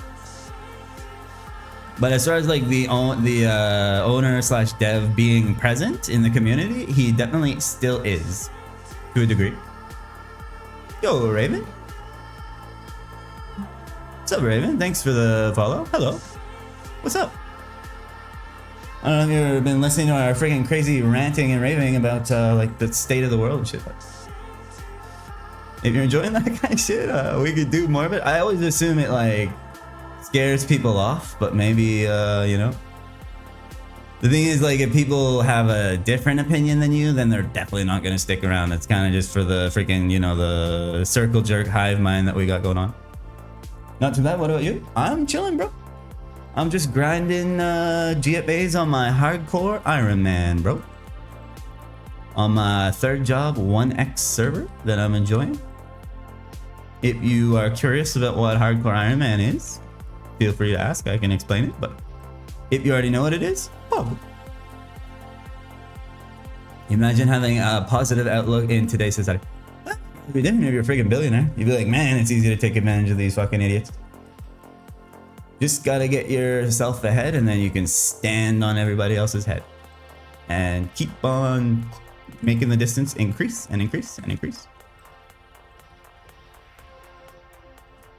But as far as like the owner slash dev being present in the community, he definitely still is, to a degree. Yo, Raven. What's up, Raven? Thanks for the follow. Hello. What's up? I don't know if you've been listening to our freaking crazy ranting and raving about like the state of the world and shit. If you're enjoying that kind of shit, we could do more of it. I always assume it like scares people off, but maybe you know, the thing is, like, if people have a different opinion than you, then they're definitely not going to stick around. It's kind of just for the freaking, you know, the circle jerk hive mind that we got going on. Not too bad. What about you? I'm chilling, bro. I'm just grinding GFAs on my hardcore Ironman, bro. On my third job 1x server that I'm enjoying. If you are curious about what hardcore Ironman is, feel free to ask. I can explain it. But if you already know what it is, well, imagine having a positive outlook in today's society. If you didn't, if you're a freaking billionaire, you'd be like, man, it's easy to take advantage of these fucking idiots. Just gotta get yourself ahead, and then you can stand on everybody else's head and keep on making the distance increase and increase and increase.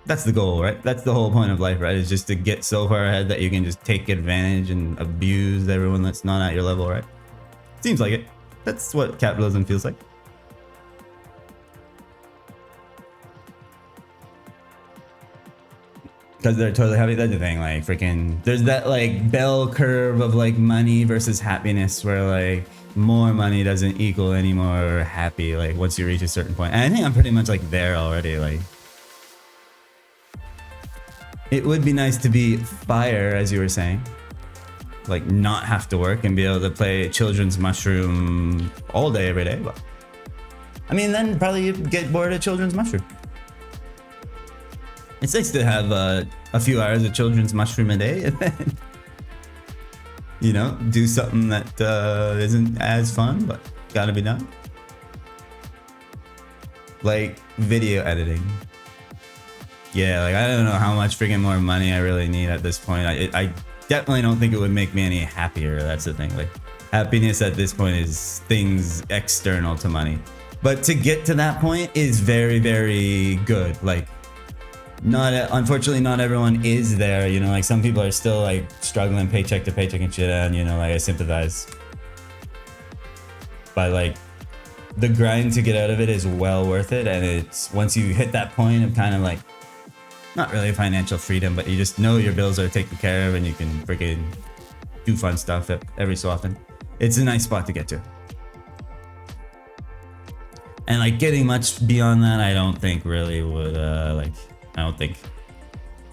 That's the goal, right? That's the whole point of life, right? Is just to get so far ahead that you can just take advantage and abuse everyone that's not at your level, right? Seems like it. That's what capitalism feels like. Because they're totally happy. That's the thing, like freaking, there's that like bell curve of like money versus happiness, where like more money doesn't equal any more happy, like once you reach a certain point. And I think I'm pretty much like there already. Like, it would be nice to be fire, as you were saying, like not have to work and be able to play Children's Mushroom all day, every day. But I mean, then probably you'd get bored of Children's Mushroom. It's nice to have a few hours of Children's Mushroom a day, and then, you know, do something that isn't as fun, but gotta be done. Like video editing. Yeah, like I don't know how much freaking more money I really need at this point. I definitely don't think it would make me any happier. That's the thing. Like, happiness at this point is things external to money. But to get to that point is very, very good. Like, unfortunately, not everyone is there. You know, like some people are still like struggling paycheck to paycheck and shit. And you know, like I sympathize. But like, the grind to get out of it is well worth it. And it's once you hit that point of kind of like, not really financial freedom, but you just know your bills are taken care of and you can freaking do fun stuff every so often. It's a nice spot to get to. And like getting much beyond that, I don't think really would, I don't think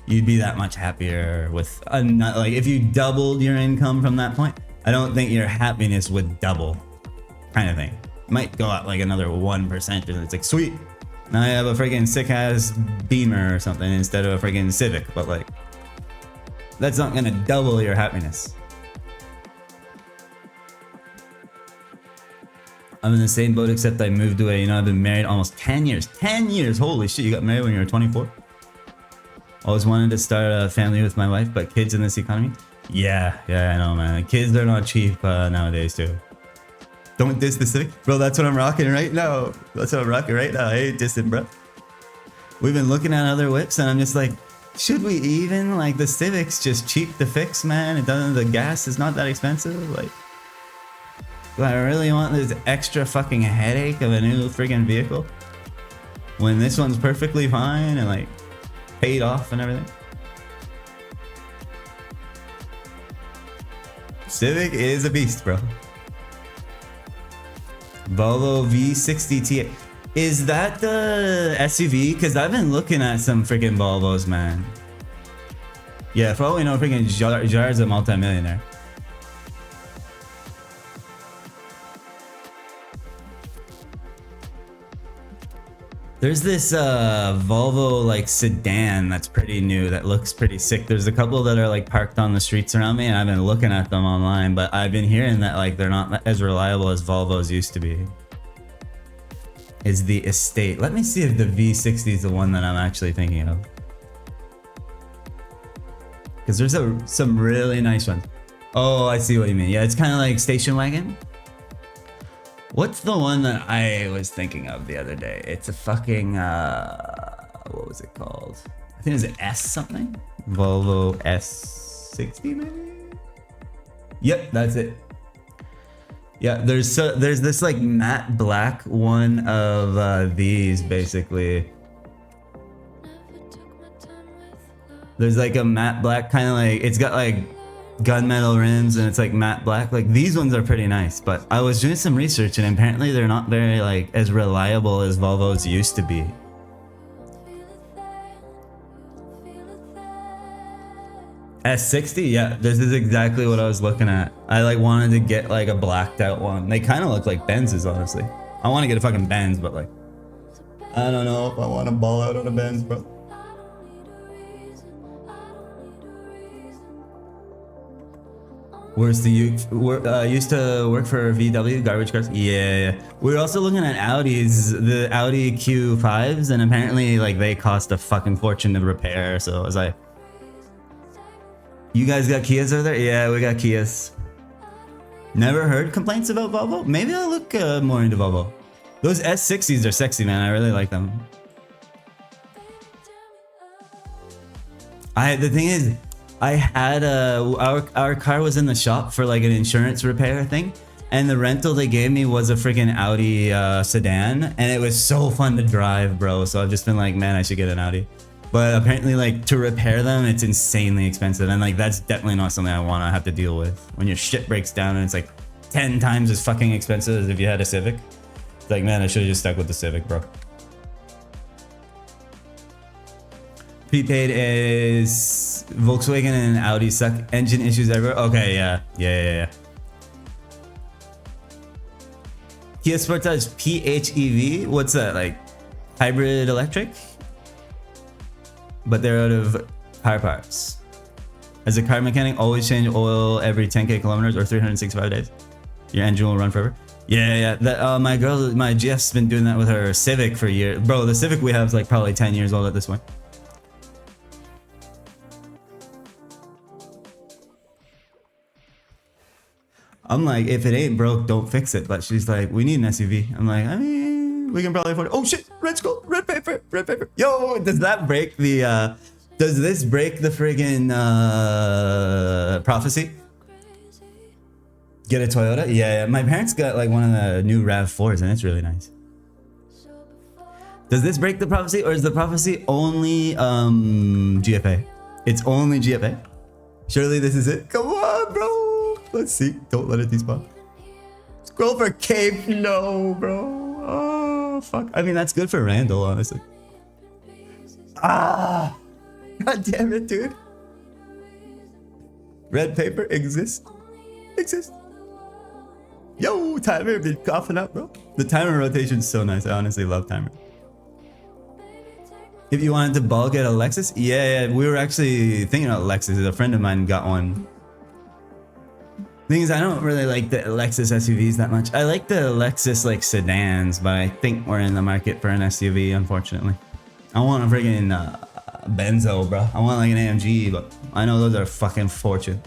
you'd be that much happier with, like if you doubled your income from that point, I don't think your happiness would double, kind of thing. It might go up like another 1%, and it's like, sweet. Now I have a freaking sick ass Beamer or something instead of a freaking Civic, but like, that's not gonna double your happiness. I'm in the same boat, except I moved away. You know, I've been married almost 10 years. 10 years! Holy shit, you got married when you were 24? Always wanted to start a family with my wife, but kids in this economy? Yeah, I know, man. Kids are not cheap nowadays, too. Don't diss the Civic. Bro, that's what I'm rocking right now. That's what I'm rocking right now. I ain't dissing, bro. We've been looking at other whips, and I'm just like, Should we even? Like, the Civic's just cheap to fix, man. It doesn't, the gas is not that expensive. Like, do I really want this extra fucking headache of a new friggin' vehicle when this one's perfectly fine and like paid off and everything? Civic is a beast, bro. Volvo V60 T. Is that the SUV? Because I've been looking at some freaking Volvos, man. Yeah, for all we know, freaking Jar's a multi-millionaire. There's this Volvo like sedan that's pretty new that looks pretty sick. There's a couple that are like parked on the streets around me and I've been looking at them online, but I've been hearing that like they're not as reliable as Volvos used to be. Is the Estate. Let me see if the V60 is the one that I'm actually thinking of. Because there's some really nice ones. Oh, I see what you mean. Yeah, it's kind of like station wagon. What's the one that I was thinking of the other day? It's a fucking, what was it called? I think it was an S something? Volvo S60 maybe? Yep, that's it. Yeah, there's this like matte black one of these basically. There's like a matte black kind of like, it's got like gunmetal rims and it's like matte black. Like these ones are pretty nice, but I was doing some research and apparently they're not very like as reliable as Volvos used to be. S60, yeah, this is exactly what I was looking at. I like wanted to get like a blacked out one. They kind of look like Benzes, honestly. I want to get a fucking Benz, but like, I don't know if I want to ball out on a Benz, bro. Used to work for VW, garbage cars. Yeah. We're also looking at Audis, the Audi Q5s, and apparently like they cost a fucking fortune to repair. So I was like, you guys got Kias over there? Yeah, we got Kias. Never heard complaints about Volvo? Maybe I'll look more into Volvo. Those S60s are sexy, man. I really like them. The thing is, I had our car was in the shop for like an insurance repair thing, and the rental they gave me was a freaking Audi sedan, and it was so fun to drive, bro. So I've just been like, man, I should get an Audi. But apparently, like, to repair them, it's insanely expensive, and like that's definitely not something I want to have to deal with when your shit breaks down and it's like 10 times as fucking expensive as if you had a Civic. It's like, man, I should have just stuck with the Civic, bro. Prepaid is Volkswagen and Audi suck. Engine issues ever. Okay, yeah. Kia Sportage PHEV. What's that, like? Hybrid electric? But they're out of car parts. As a car mechanic, always change oil every 10k kilometers or 365 days. Your engine will run forever. Yeah. That my GF's been doing that with her Civic for years. Bro, the Civic we have is like probably 10 years old at this point. I'm like, if it ain't broke, don't fix it. But she's like, we need an SUV. I'm like, I mean, we can probably afford it. Oh shit, red skull, red paper. Yo, does that break the, does this break the friggin' prophecy? Get a Toyota? Yeah, my parents got like one of the new RAV4s and it's really nice. Does this break the prophecy, or is the prophecy only GFA? It's only GFA? Surely this is it? Come on, bro. Let's see. Don't let it despawn. Scroll for Cape. No, bro. Oh, fuck. I mean, that's good for Randall, honestly. Ah. God damn it, dude. Red paper exists. Yo, timer been coughing up, bro. The timer rotation's so nice. I honestly love timer. If you wanted to bulk at a Lexus, yeah, we were actually thinking about Lexus. A friend of mine got one. Thing is, I don't really like the Lexus SUVs that much. I like the Lexus like sedans, but I think we're in the market for an SUV, unfortunately. I want a friggin' Benzo, bro. I want like an AMG, but I know those are fucking fortune.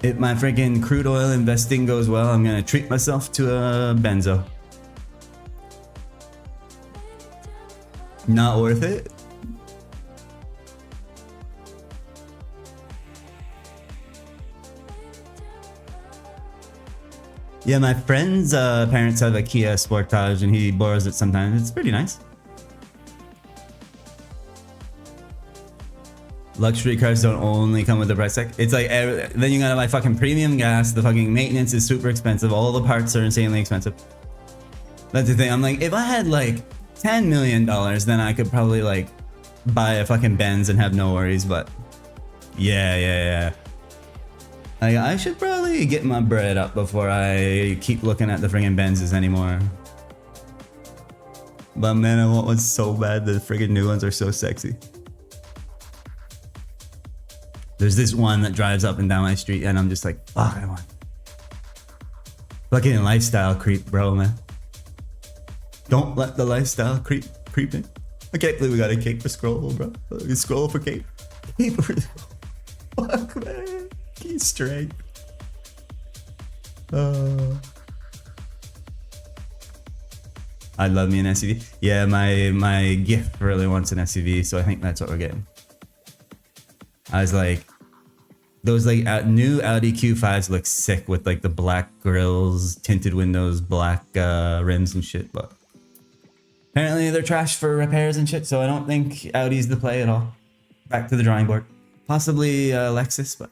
If my friggin' crude oil investing goes well, I'm gonna treat myself to a Benzo. Not worth it? Yeah, my friend's parents have a Kia Sportage and he borrows it sometimes. It's pretty nice. Luxury cars don't only come with the price tag. It's like, then you gotta buy fucking premium gas. The fucking maintenance is super expensive. All the parts are insanely expensive. That's the thing. I'm like, if I had like $10 million, then I could probably like buy a fucking Benz and have no worries. But yeah. I should probably get my bread up before I keep looking at the friggin' Benzes anymore. But man, I want one so bad. The friggin' new ones are so sexy. There's this one that drives up and down my street and I'm just like, fuck, I want. Fucking lifestyle creep, bro, man. Don't let the lifestyle creep in. I can't believe we got a cape for scroll, bro. Scroll for cape. Cape for scroll. Fuck, man. He's straight. I love me an SUV. Yeah, my gift really wants an SUV, so I think that's what we're getting. I was like, those like new Audi Q5s look sick with like the black grills, tinted windows, black rims and shit, but apparently they're trash for repairs and shit, so I don't think Audi's the play at all. Back to the drawing board. Possibly Lexus, but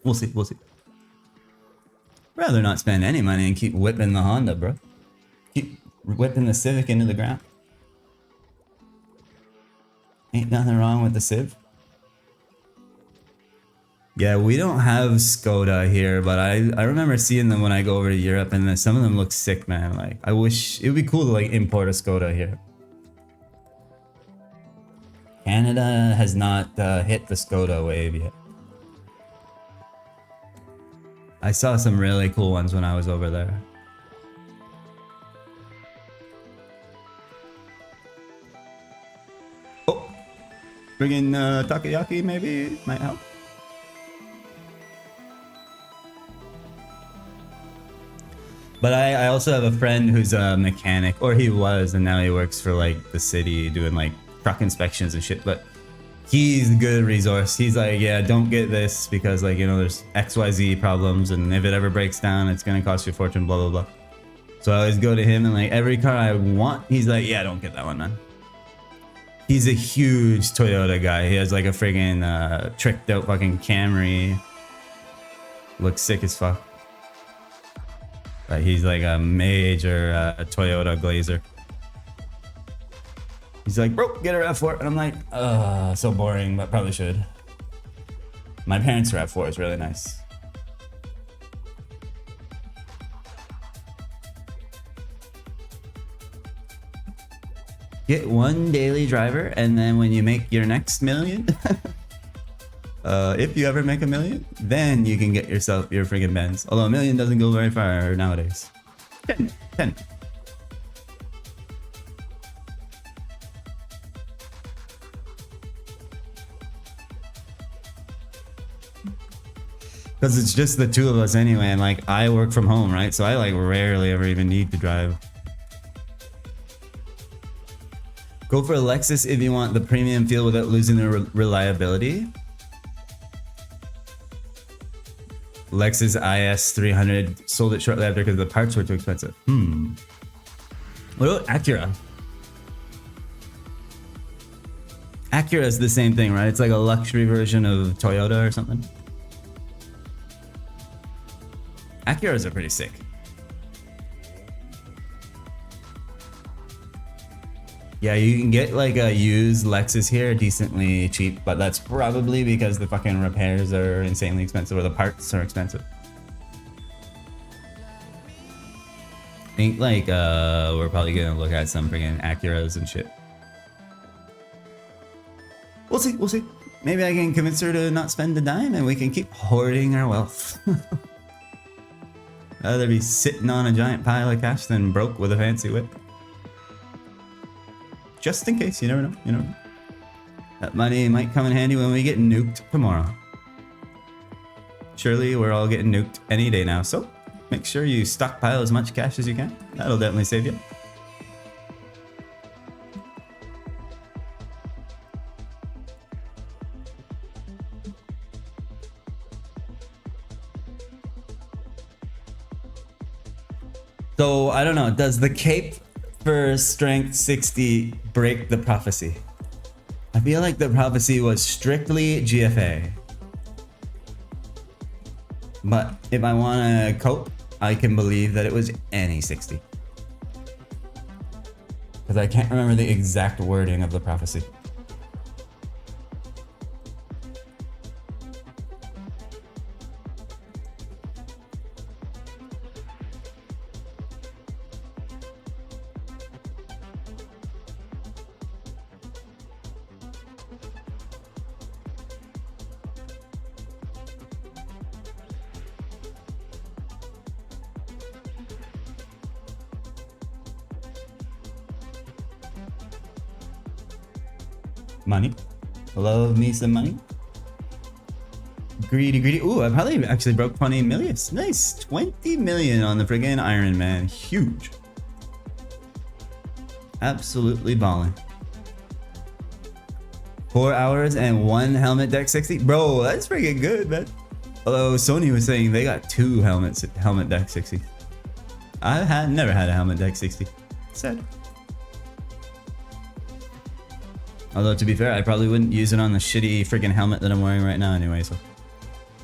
we'll see. Rather not spend any money and keep whipping the Honda, bro. Keep whipping the Civic into the ground. Ain't nothing wrong with the Civ. Yeah, we don't have Skoda here, but I remember seeing them when I go over to Europe, and some of them look sick, man. Like, I wish it would be cool to like import a Skoda here. Canada has not hit the Skoda wave yet. I saw some really cool ones when I was over there. Oh, friggin' takoyaki maybe might help. But I also have a friend who's a mechanic, or he was, and now he works for like the city doing like truck inspections and shit. But he's a good resource. He's like, yeah, don't get this because like, you know, there's XYZ problems, and if it ever breaks down, it's gonna cost you a fortune, blah, blah, blah. So I always go to him, and like every car I want, he's like, yeah, don't get that one, man. He's a huge Toyota guy. He has like a friggin' tricked out fucking Camry. Looks sick as fuck. But he's like a major Toyota glazer. He's like, bro, get a RAV4. And I'm like, so boring, but probably should. My parents' RAV4 is really nice. Get one daily driver, and then when you make your next million, if you ever make $1 million, then you can get yourself your friggin' Benz. Although $1 million doesn't go very far nowadays. 10. Because it's just the two of us anyway, and like I work from home, right? So I like rarely ever even need to drive. Go for a Lexus if you want the premium feel without losing the reliability. Lexus IS 300 sold it shortly after because the parts were too expensive. What about Acura? Acura is the same thing, right? It's like a luxury version of Toyota or something. Acuras are pretty sick. Yeah, you can get like a used Lexus here decently cheap, but that's probably because the fucking repairs are insanely expensive or the parts are expensive. I think like we're probably gonna look at some freaking Acuras and shit. We'll see. Maybe I can convince her to not spend a dime and we can keep hoarding our wealth. Rather be sitting on a giant pile of cash than broke with a fancy whip. Just in case, you never know, That money might come in handy when we get nuked tomorrow. Surely we're all getting nuked any day now, so make sure you stockpile as much cash as you can. That'll definitely save you. So I don't know. Does the cape for strength 60 break the prophecy? I feel like the prophecy was strictly GFA. But if I want to cope, I can believe that it was any 60. Because I can't remember the exact wording of the prophecy. Money. Love me some money. Greedy, greedy. Ooh, I probably actually broke 20 million. Nice. 20 million on the friggin' Ironman. Huge. Absolutely balling. 4 hours and 1 helmet deck 60. Bro, that's freaking good, man. Although Sony was saying they got 2 helmet deck 60. I never had a helmet deck 60. Sad. Although to be fair, I probably wouldn't use it on the shitty freaking helmet that I'm wearing right now anyway, so.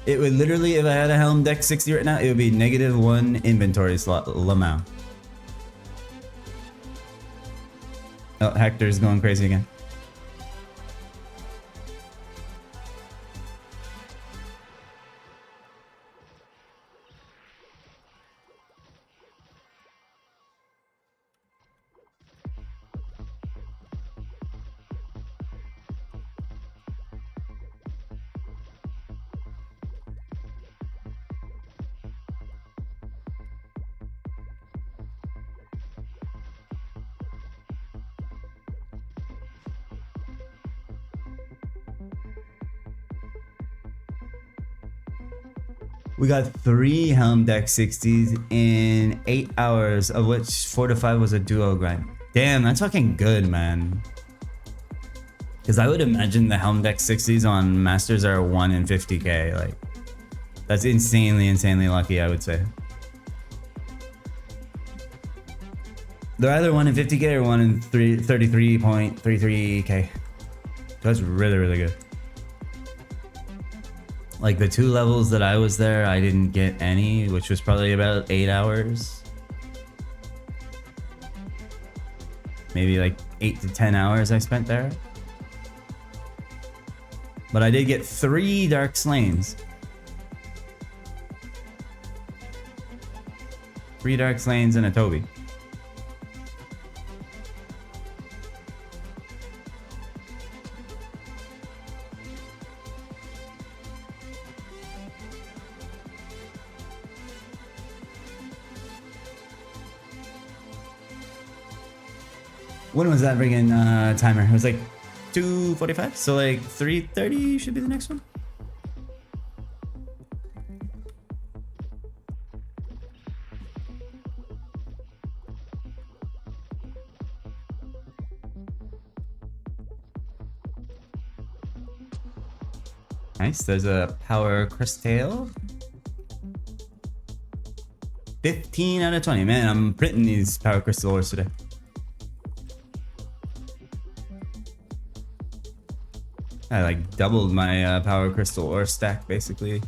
It would literally, if I had a helm deck 60 right now, it would be -1 inventory slot Lamau. Oh, Hector's going crazy again. We got 3 helm deck 60s in 8 hours, of which 4 to 5 was a duo grind. Damn, that's fucking good, man. Because I would imagine the helm deck 60s on Masters are 1 in 50k. Like, that's insanely, insanely lucky, I would say. They're either 1 in 50k or 1 in 33.33k. That's really, really good. Like the 2 levels that I was there, I didn't get any, which was probably about 8 hours. Maybe like 8 to 10 hours I spent there. But I did get 3 Dark Slains. 3 Dark Slains and a Toby. When was that friggin' timer? It was like 2:45, so like 3:30 should be the next one. Nice, there's a power crystal. 15 out of 20. Man, I'm printing these power crystal ores today. I like doubled my power crystal ore stack basically.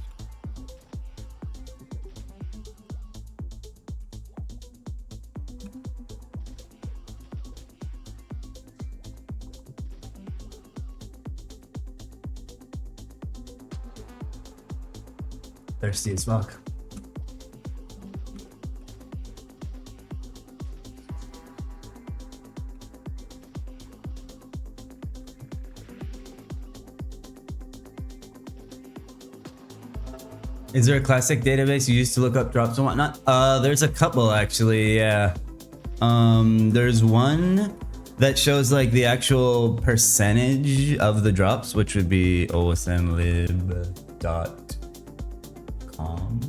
Thirsty as fuck. Is there a classic database you used to look up drops and whatnot? There's a couple actually, yeah. There's one that shows like the actual percentage of the drops, which would be osnlib.com.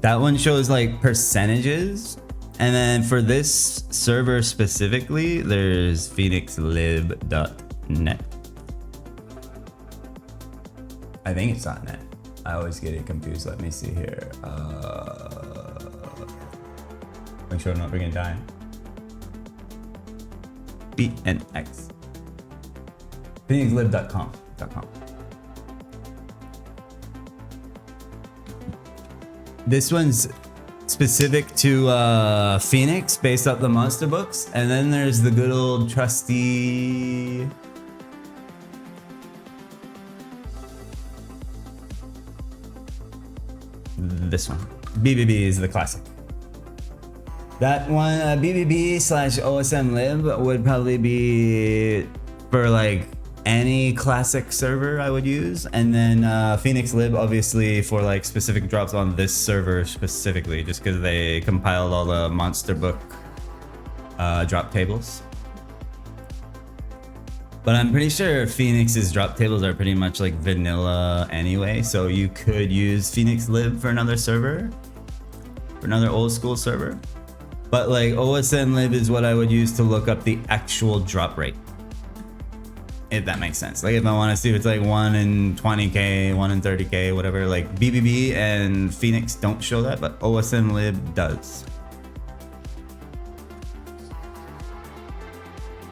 That one shows like percentages. And then for this server specifically, there's phoenixlib.net. I think it's .net. I always get it confused. Let me see here. Make sure I'm not bringing dying. BNX. PhoenixLib.com. This one's specific to Phoenix, based off the monster books, and then there's the good old trusty. This one, BBB is the classic. That one, BBB / OSM Lib would probably be for like any classic server I would use, and then Phoenix Lib obviously for like specific drops on this server specifically, just because they compiled all the monster book drop tables. But I'm pretty sure Phoenix's drop tables are pretty much like vanilla anyway, so you could use Phoenix Lib for another server, for another old school server. But like OSM Lib is what I would use to look up the actual drop rate, if that makes sense. Like if I want to see if it's like 1 in 20k, 1 in 30k, whatever. Like BBB and Phoenix don't show that, but OSM Lib does.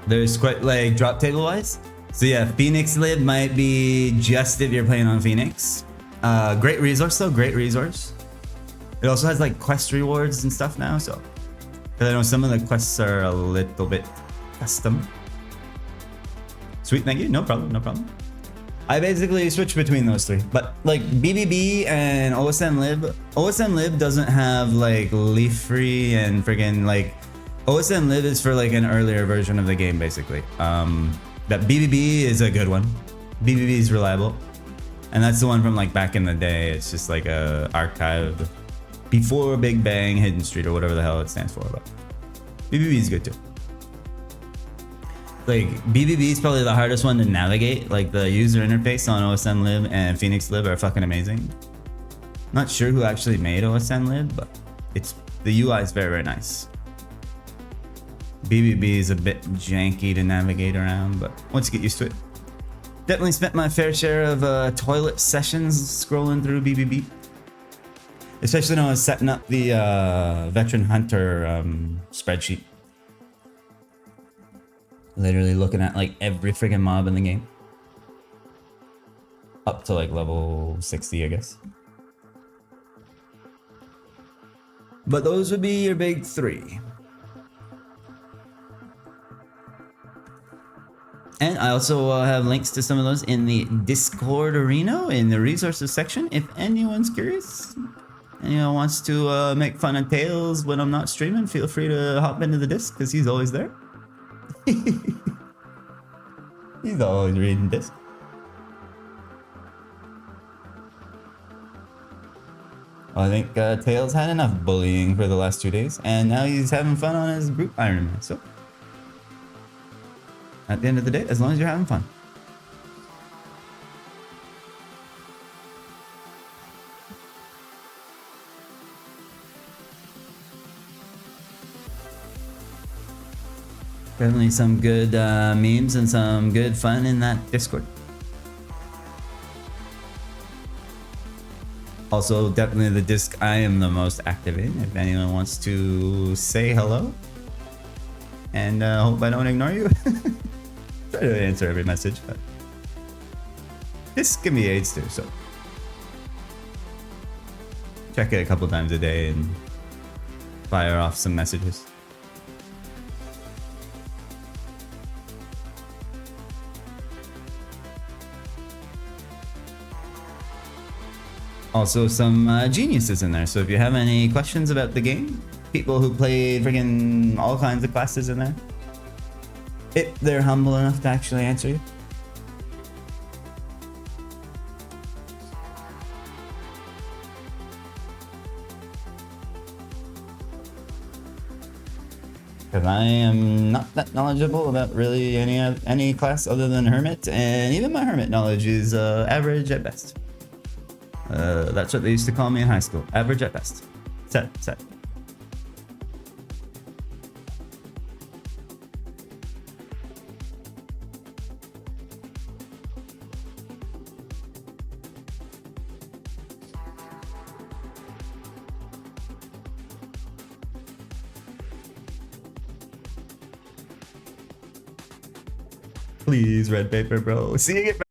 There's quite like drop table wise. So yeah, Phoenix Lib might be just if you're playing on Phoenix. Great resource though, great resource. It also has like quest rewards and stuff now, so. Because I know some of the quests are a little bit custom. Sweet, thank you, no problem, no problem. I basically switch between those three, but like BBB and OSM Lib doesn't have like leaf free and friggin' like, OSM Lib is for like an earlier version of the game basically. That BBB is a good one. BBB is reliable. And that's the one from like back in the day. It's just like a archive before Big Bang, Hidden Street, or whatever the hell it stands for. But BBB is good too. Like BBB is probably the hardest one to navigate. Like the user interface on OSM Lib and Phoenix Lib are fucking amazing. Not sure who actually made OSM Lib, but the UI is very, very nice. BBB is a bit janky to navigate around, but once you get used to it. Definitely spent my fair share of toilet sessions scrolling through BBB. Especially when I was setting up the Veteran Hunter spreadsheet. Literally looking at like every friggin' mob in the game. Up to like level 60, I guess. But those would be your big three. And I also have links to some of those in the Discord arena in the resources section. If anyone's curious, anyone wants to make fun of Tails when I'm not streaming, feel free to hop into the Disc because he's always there. He's always reading Disc. Well, I think Tails had enough bullying for the last 2 days, and now he's having fun on his group Ironman. So. At the end of the day, as long as you're having fun. Definitely some good memes and some good fun in that Discord. Also, definitely the Disc I am the most active in. If anyone wants to say hello. And hope I don't ignore you. Try to answer every message, but this can be AIDS too, so check it a couple times a day and fire off some messages. Also some geniuses in there, so if you have any questions about the game, people who played friggin' all kinds of classes in there, if they're humble enough to actually answer you. Because I am not that knowledgeable about really any class other than Hermit, and even my Hermit knowledge is average at best. That's what they used to call me in high school. Average at best. Sad. Please, red paper, bro. Seeing it.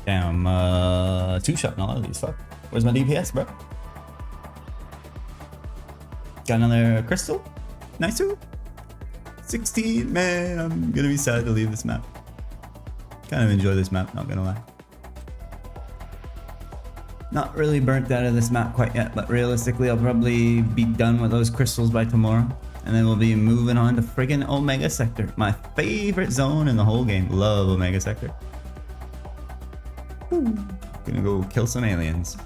Damn, two shot, not these fuck. Where's my DPS, bro? Got another crystal. Nice. 16. Man, I'm gonna be sad to leave this map. Kind of enjoy this map, not gonna lie. Not really burnt out of this map quite yet, but realistically I'll probably be done with those crystals by tomorrow. And then we'll be moving on to friggin' Omega Sector. My favorite zone in the whole game. Love Omega Sector. Woo. Gonna go kill some aliens.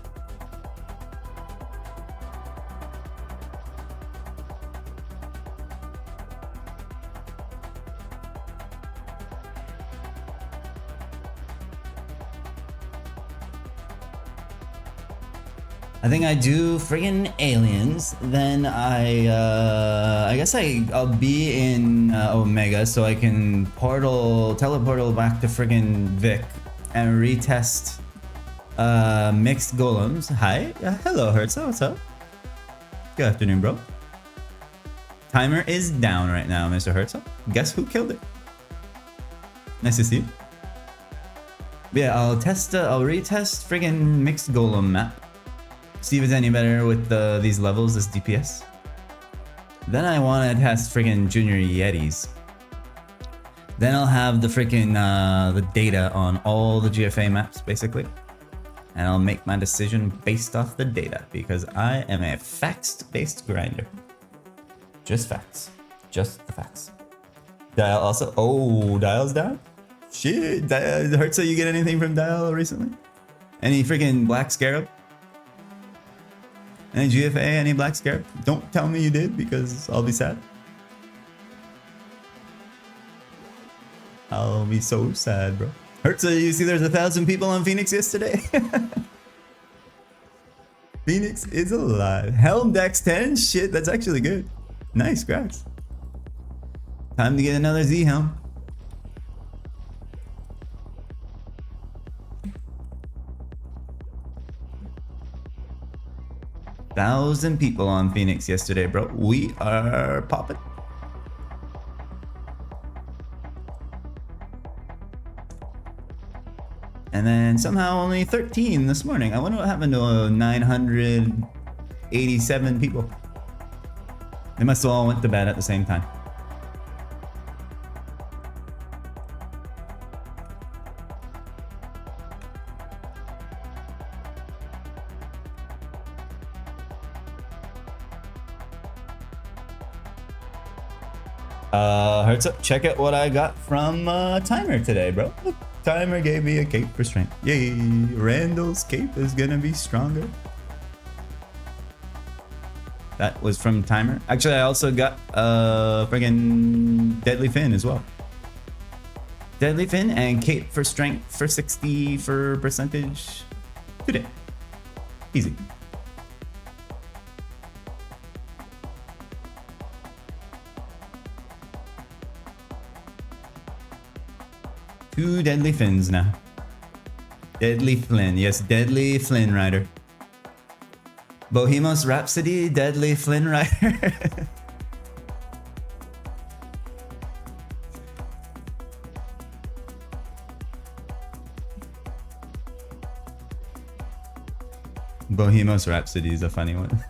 I think I do friggin' aliens, then I guess I'll be in Omega so I can teleportal back to friggin' Vic and retest mixed golems. Hi, hello Hertza, what's up? Good afternoon, bro. Timer is down right now, Mr. Hertza. Guess who killed it? Nice to see you. But yeah, I'll retest friggin' mixed golem map. See if it's any better with these levels, this DPS. Then I want to test friggin' Junior Yetis. Then I'll have the friggin' the data on all the GFA maps, basically. And I'll make my decision based off the data, because I am a facts-based grinder. Just facts. Just the facts. Dial also... Oh, Dial's down? Shit, Hertza, you get anything from Dial recently? Any friggin' Black Scarab? Any GFA, any Black Scarab? Don't tell me you did, because I'll be sad. I'll be so sad, bro. Hertza, you see there's 1,000 people on Phoenix yesterday? Phoenix is alive. Helm Dex 10? Shit, that's actually good. Nice, cracks. Time to get another Z Helm. Thousand people on Phoenix yesterday, bro. We are popping. And then somehow only 13 this morning. I wonder what happened to 987 people. They must have all went to bed at the same time. Hertz up, check out what I got from Timer today, bro. Look, Timer gave me a cape for strength. Yay, Randall's cape is gonna be stronger. That was from Timer. Actually, I also got friggin' Deadly Fin as well. Deadly Fin and cape for strength for 60 for percentage today. Easy. Two Deadly Fins now. Deadly Flynn. Yes, Deadly Flynn Rider. Bohemios Rhapsody, Deadly Flynn Rider. Bohemios Rhapsody is a funny one.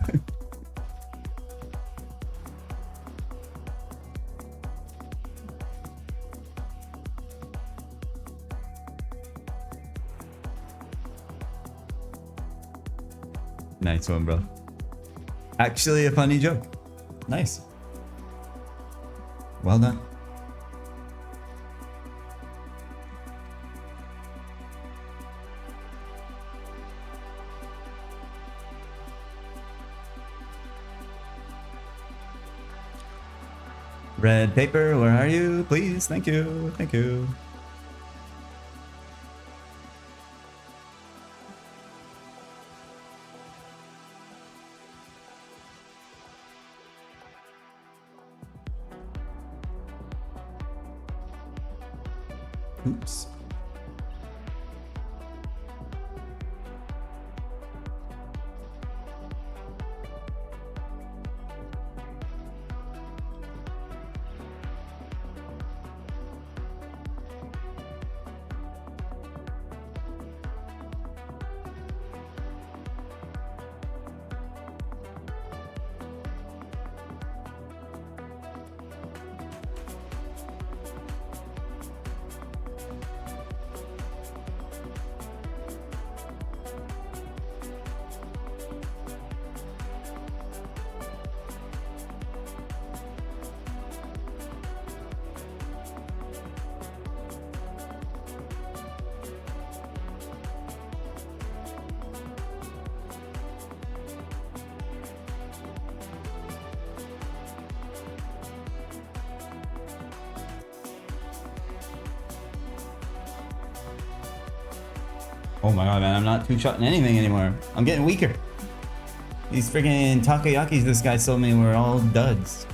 Nice one, bro. Actually a funny joke. Nice. Well done. Red paper, where are you? Please, thank you, thank you. Oops. Oh my god, man, I'm not two-shotting anything anymore. I'm getting weaker. These friggin' takoyakis this guy sold me were all duds.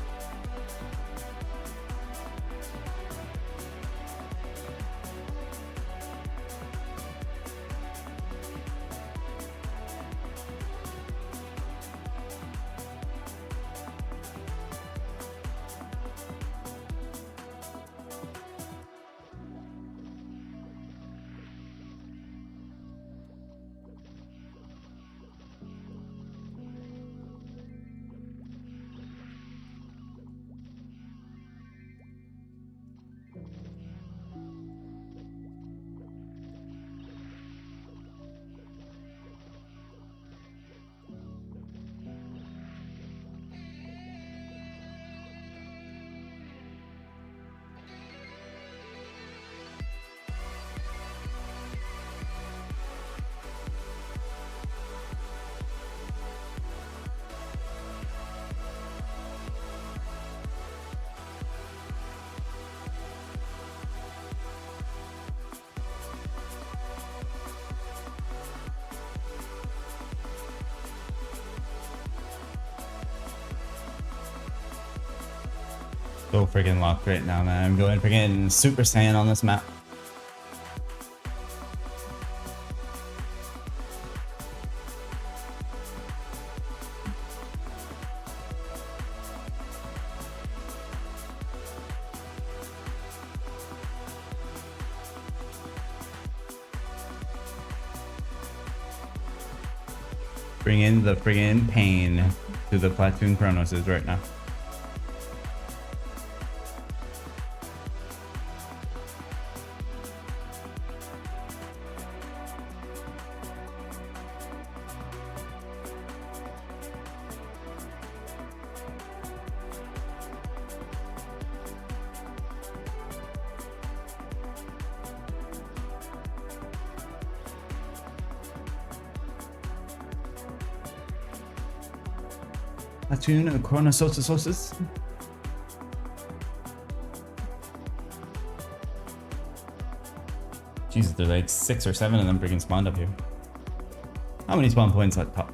So freaking locked right now, man. I'm going freaking Super Saiyan on this map. Bring in the friggin' pain to the platoon Chronoses right now. Platoon Chronososis. Jesus, there's like 6 or 7 of them freaking spawned up here. How many spawn points at top?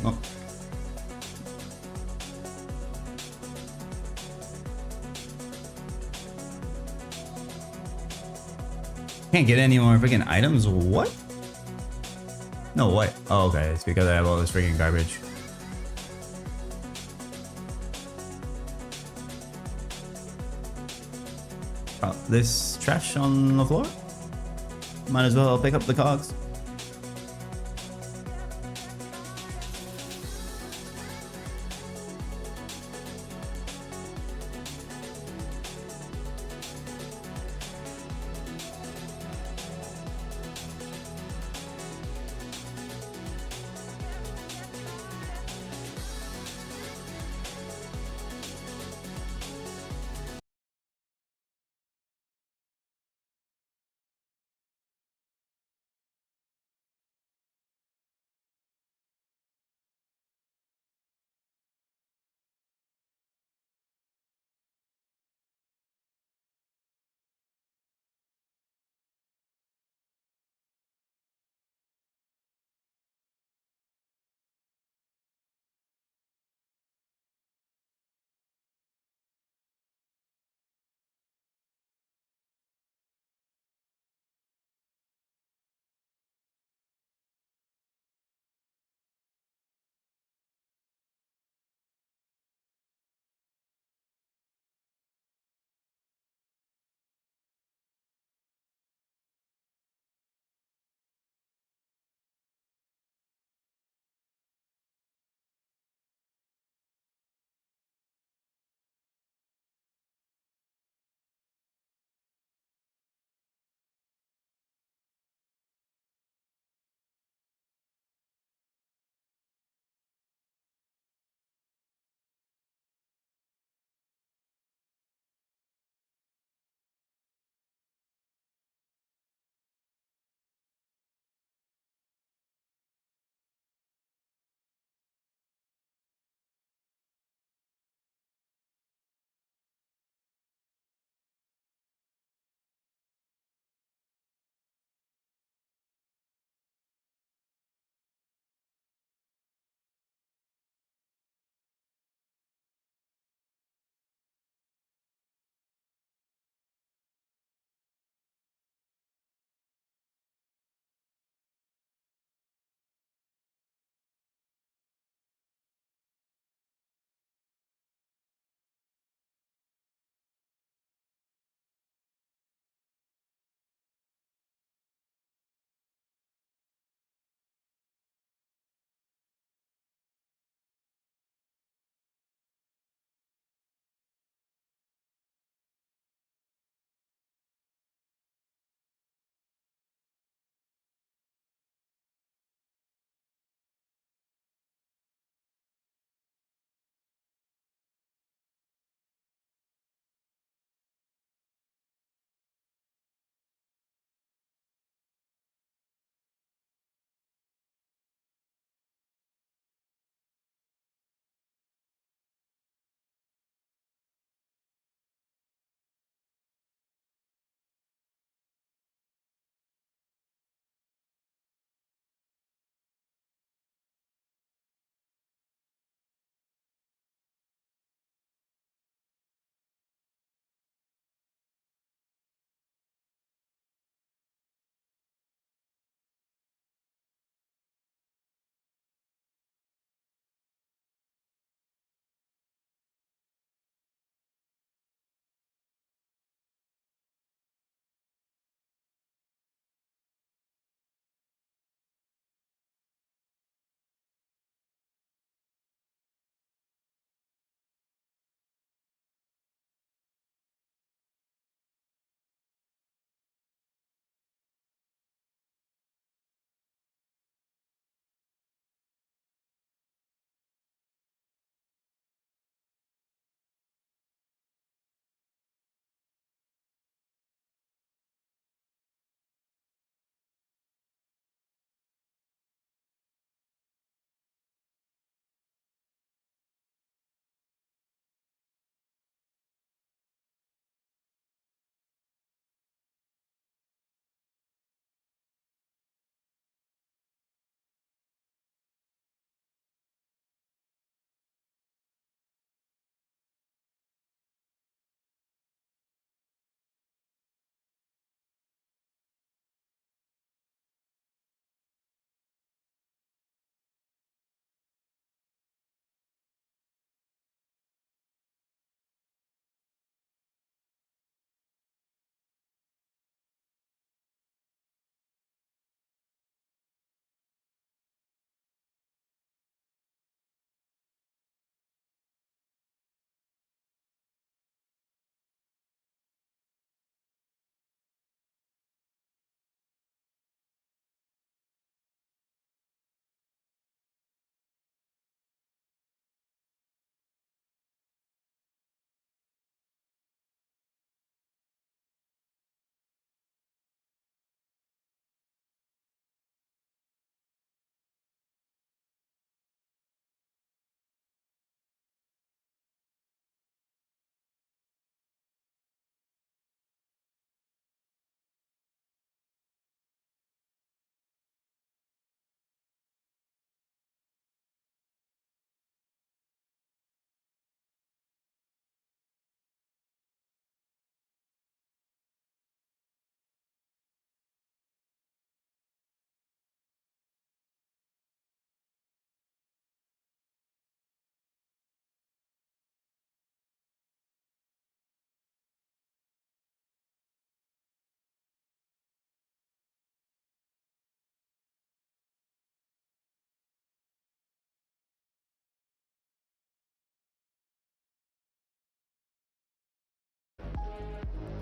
Oh. Can't get any more freaking items? What? No, what? Oh, okay. It's because I have all this freaking garbage. This trash on the floor? Might as well pick up the cogs.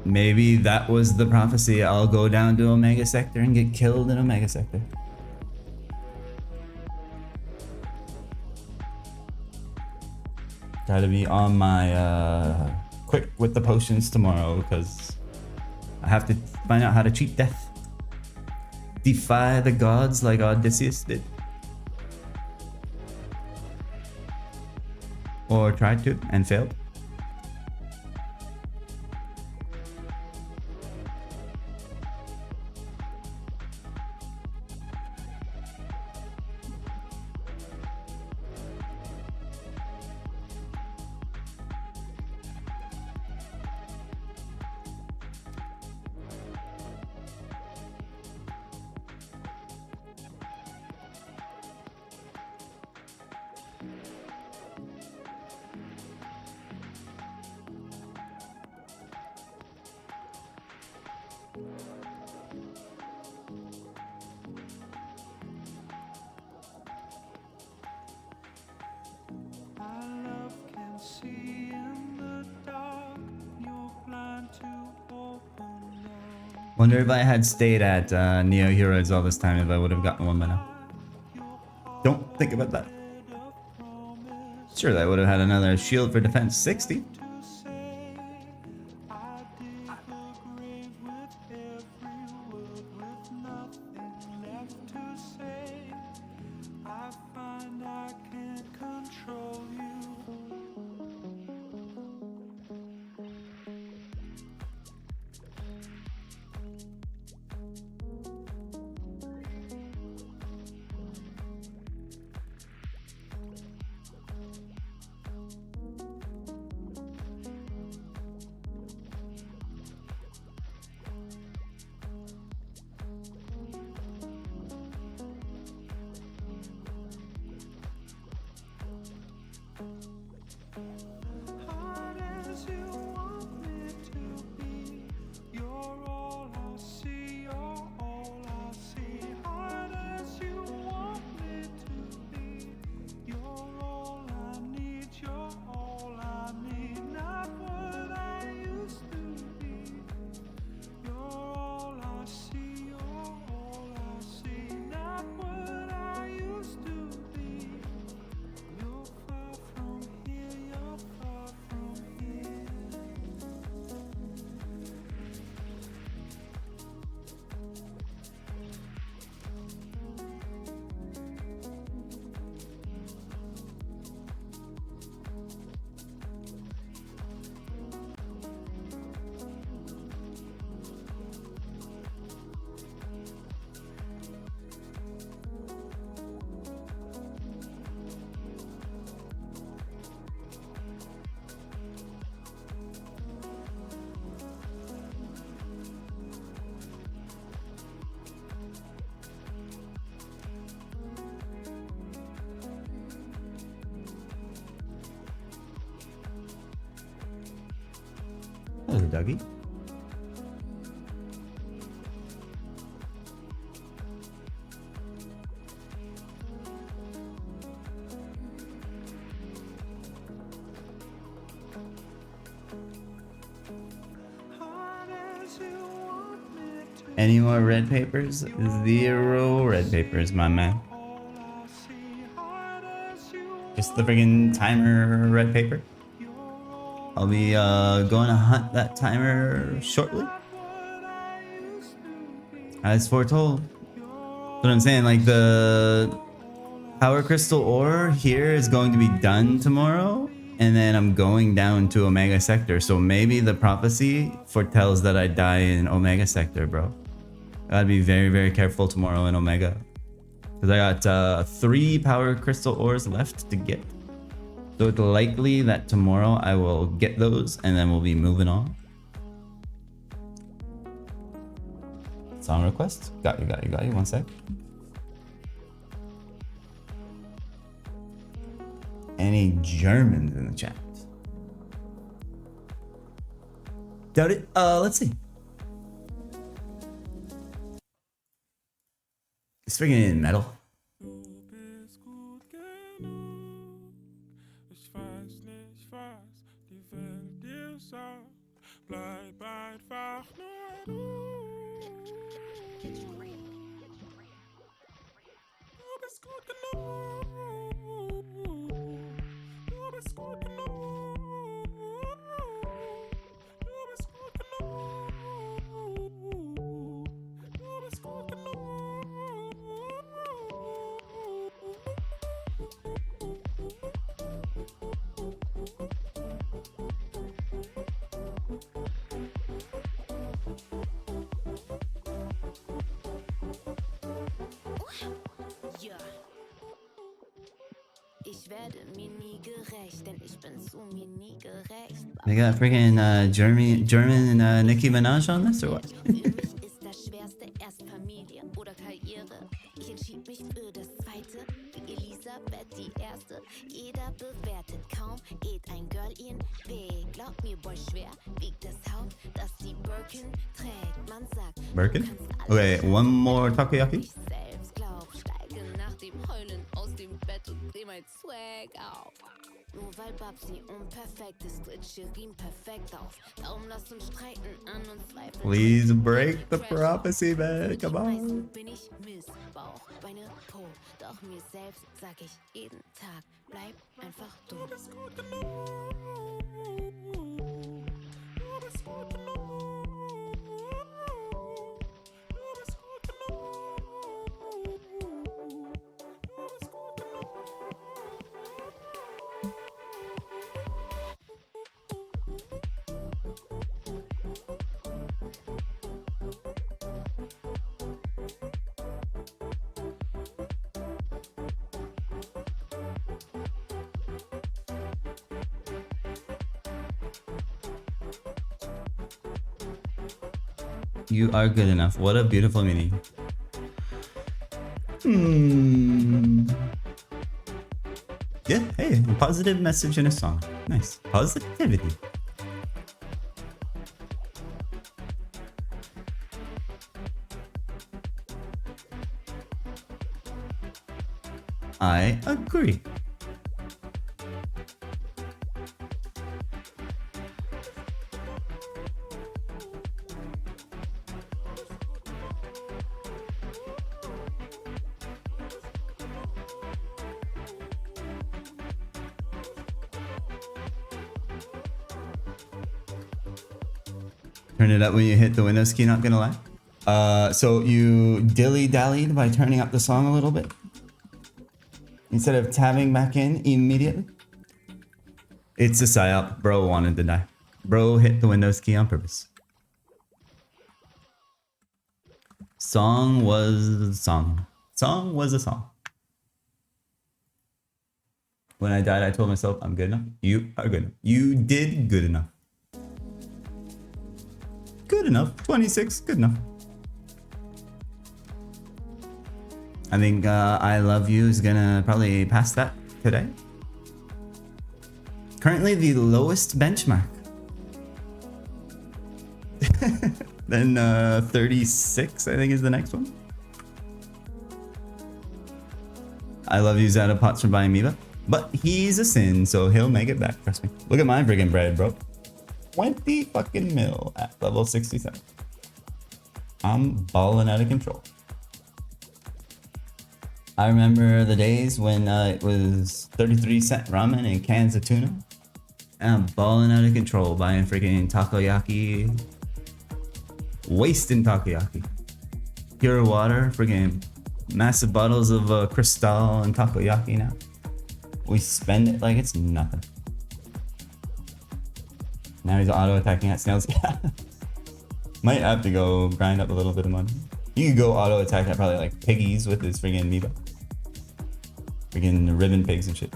Maybe that was the prophecy. I'll go down to Omega Sector and get killed in Omega Sector. Gotta be on my quick with the potions tomorrow because I have to find out how to cheat death. Defy the gods like Odysseus did. Or tried to and failed. Wonder if I had stayed at Neo Heroes all this time if I would have gotten one by now. Don't think about that. Sure, I would have had another shield for defense 60. Hello, Dougie. Any more red papers? 0 red papers, my man. Just the friggin' timer red paper. I'll be going to hunt that timer shortly, as foretold. What I'm saying, like the power crystal ore here is going to be done tomorrow, and then I'm going down to Omega Sector. So maybe the prophecy foretells that I die in Omega Sector, bro. Gotta be very, very careful tomorrow in Omega, because I got 3 power crystal ores left to get. So it's likely that tomorrow I will get those and then we'll be moving on. Song request? Got you. 1 sec. Any Germans in the chat? Doubt it. Let's see. It's friggin' in metal. Ja. Ich werde mir nie gerecht, denn ich bin zu mir nie gerecht. They got freaking German Nicki Minaj on this or what? Für mich ist das Schwerste erst Familie oder Karriere. Ich entschied mich für das Zweite, wie Elisabeth die Erste. Jeder bewertet kaum, geht ein Girl ihren Weg. Glaub mir, boy, schwer wiegt das Haupt, das die Birkin trägt. Man sagt, Birkin? Wait, one more takoyaki? ich selbst glaub, steige nach dem Heulen aus dem Bett und dreh mein Swag auf. Nur weil Babsi unperfekt ist, tritt Shirin perfekt auf. Darum lasst uns streiten, an uns zweifeln. Please break the prophecy, man. Come on. Meistens bin ich Missbauch, Beine, Po. Doch mir selbst sag ich jeden Tag, bleib einfach du. Du bist gut genug. Du bist gut genug. Du bist gut genug. You are good enough. What a beautiful meaning. Yeah, hey, a positive message in a song. Nice. Positivity. I agree. Turn it up when you hit the Windows key, not gonna lie. So you dilly-dallied by turning up the song a little bit? Instead of tabbing back in immediately? It's a psyop. Bro wanted to die. Bro hit the Windows key on purpose. Song was a song. Song was a song. When I died, I told myself, I'm good enough. You are good enough. You did good enough. Good enough. 26, good enough. I think I Love You is gonna probably pass that today. Currently the lowest benchmark. Then 36, I think, is the next one. I Love You's out of pots for buying Miba. But he's a sin, so he'll make it back, trust me. Look at my friggin' bread, bro. 20 fucking mil at level 67. I'm balling out of control. I remember the days when it was 33-cent ramen and cans of tuna. And I'm balling out of control buying freaking takoyaki. Wasting takoyaki. Pure water, freaking massive bottles of Cristal and takoyaki now. We spend it like it's nothing. Now he's auto-attacking at snails. Might have to go grind up a little bit of money. You could go auto-attack at probably like piggies with his friggin' Amiibo. Friggin' ribbon pigs and shit.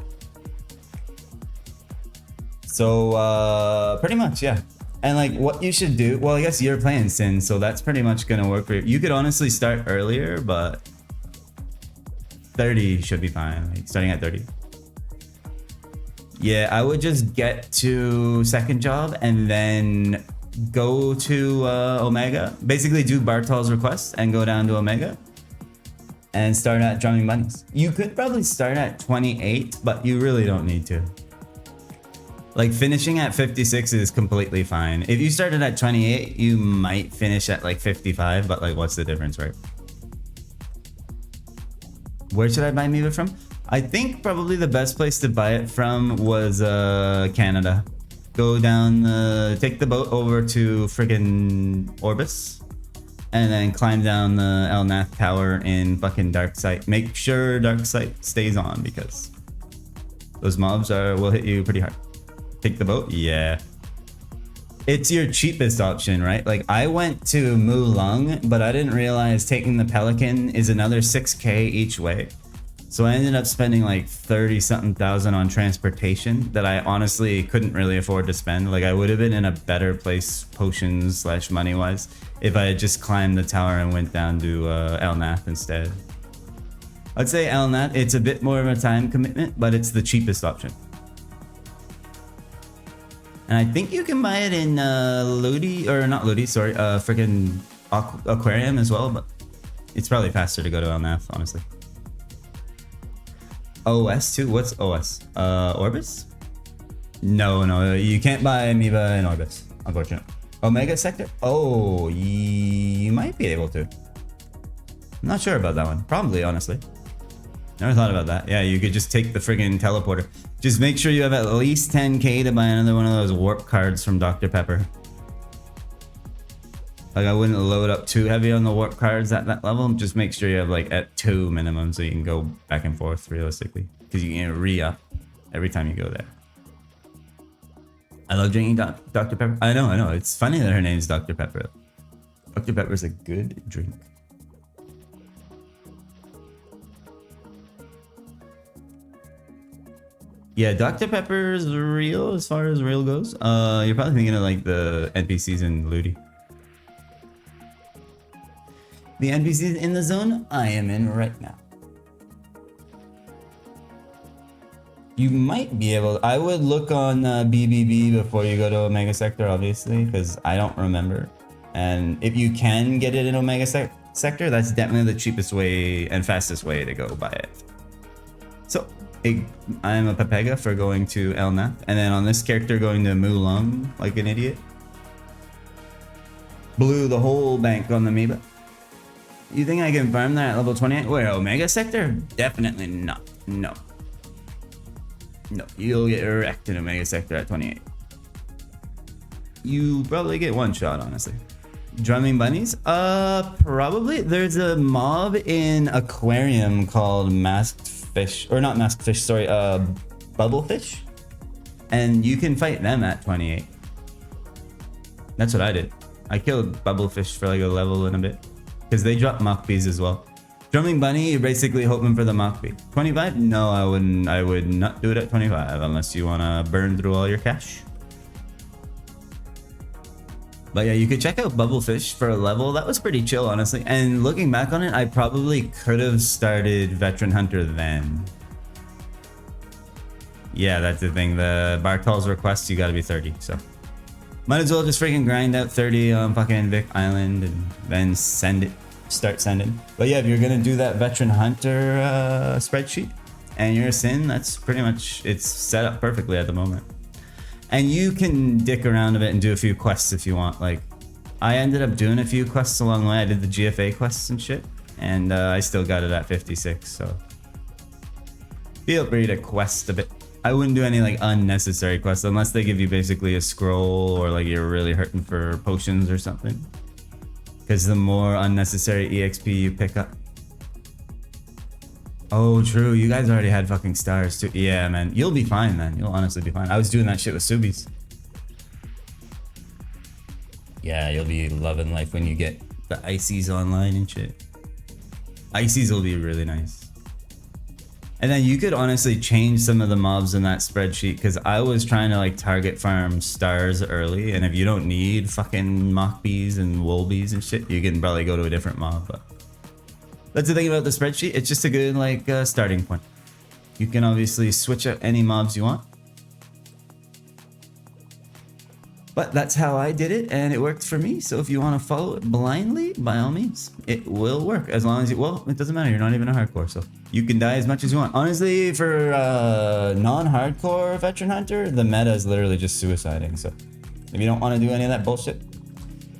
So, pretty much, yeah. And like what you should do, well, I guess you're playing Sin, so that's pretty much gonna work for you. You could honestly start earlier, but 30 should be fine, like starting at 30. Yeah, I would just get to second job and then go to Omega. Basically do Bartol's request and go down to Omega and start at drumming bunnies. You could probably start at 28, but you really don't need to. Like finishing at 56 is completely fine. If you started at 28, you might finish at like 55, but like what's the difference, right? Where should I buy Amiibo from? I think probably the best place to buy it from was Canada. Go down take the boat over to friggin' Orbis and then climb down the Elnath Tower in fucking Darksight. Make sure Darksight stays on because those mobs will hit you pretty hard. Take the boat? Yeah. It's your cheapest option, right? Like I went to Mulong, but I didn't realize taking the Pelican is another 6k each way. So I ended up spending like 30 something thousand on transportation that I honestly couldn't really afford to spend. Like I would have been in a better place potions / money wise if I had just climbed the tower and went down to Elnath instead. I'd say Elnath, it's a bit more of a time commitment, but it's the cheapest option. And I think you can buy it in Ludi, or not Ludi, sorry, freaking Aquarium as well, but it's probably faster to go to Elnath, honestly. OS too? What's OS? Orbis? No, you can't buy Amiibo in Orbis, unfortunately. Omega Sector? Oh, you might be able to. I'm not sure about that one. Probably, honestly. Never thought about that. Yeah, you could just take the friggin' teleporter. Just make sure you have at least 10k to buy another one of those warp cards from Dr. Pepper. Like I wouldn't load up too heavy on the warp cards at that level. Just make sure you have like at 2 minimum so you can go back and forth realistically. Because you can re-up every time you go there. I love drinking Dr. Pepper. I know. It's funny that her name's Dr. Pepper. Dr. Pepper's a good drink. Yeah, Dr. Pepper's real as far as real goes. You're probably thinking of like the NPCs in Ludi. The NPCs in the zone I am in right now. You might be able. I would look on BBB before you go to Omega Sector, obviously, because I don't remember. And if you can get it in Omega Sector, that's definitely the cheapest way and fastest way to go buy it. So I'm a Pepega for going to Elnath, and then on this character going to Mulong like an idiot. Blew the whole bank on the Amiibo. You think I can farm that at level 28? Where, Omega Sector? Definitely not. No, you'll get wrecked in Omega Sector at 28. You probably get one shot, honestly. Drumming bunnies? Probably. There's a mob in Aquarium called Masked Fish, or not Masked Fish, sorry, Bubble Fish. And you can fight them at 28. That's what I did. I killed Bubble Fish for like a level and a bit. Because they drop Mach Bees as well. Drumming bunny, you're basically hoping for the Mach Bee. 25? No, I wouldn't. I would not do it at 25 unless you want to burn through all your cash. But yeah, you could check out Bubblefish for a level. That was pretty chill, honestly. And looking back on it, I probably could have started Veteran Hunter then. Yeah, that's the thing. The Bartol's request, you gotta be 30, so. Might as well just freaking grind out 30 on fucking Vic Island and then send it. Start sending. But yeah, if you're gonna do that Veteran Hunter spreadsheet and you're a Sin, that's pretty much, it's set up perfectly at the moment. And you can dick around a bit and do a few quests if you want. Like, I ended up doing a few quests along the way. I did the GFA quests and shit, and I still got it at 56, so feel free to quest a bit. I wouldn't do any like unnecessary quests unless they give you basically a scroll or like you're really hurting for potions or something. Because the more unnecessary EXP you pick up. Oh, true. You guys already had fucking stars too. Yeah, man. You'll be fine, man. You'll honestly be fine. I was doing that shit with Subies. Yeah, you'll be loving life when you get the Icies online and shit. Icies will be really nice. And then you could honestly change some of the mobs in that spreadsheet because I was trying to like target farm stars early, and if you don't need fucking Mach Bees and Wolbies and shit, you can probably go to a different mob. But that's the thing about the spreadsheet, it's just a good like starting point. You can obviously switch out any mobs you want. But that's how I did it, and it worked for me. So if you want to follow it blindly, by all means, it will work. As long as well, it doesn't matter. You're not even a hardcore, so you can die as much as you want. Honestly, for non-hardcore veteran hunter, the meta is literally just suiciding. So if you don't want to do any of that bullshit,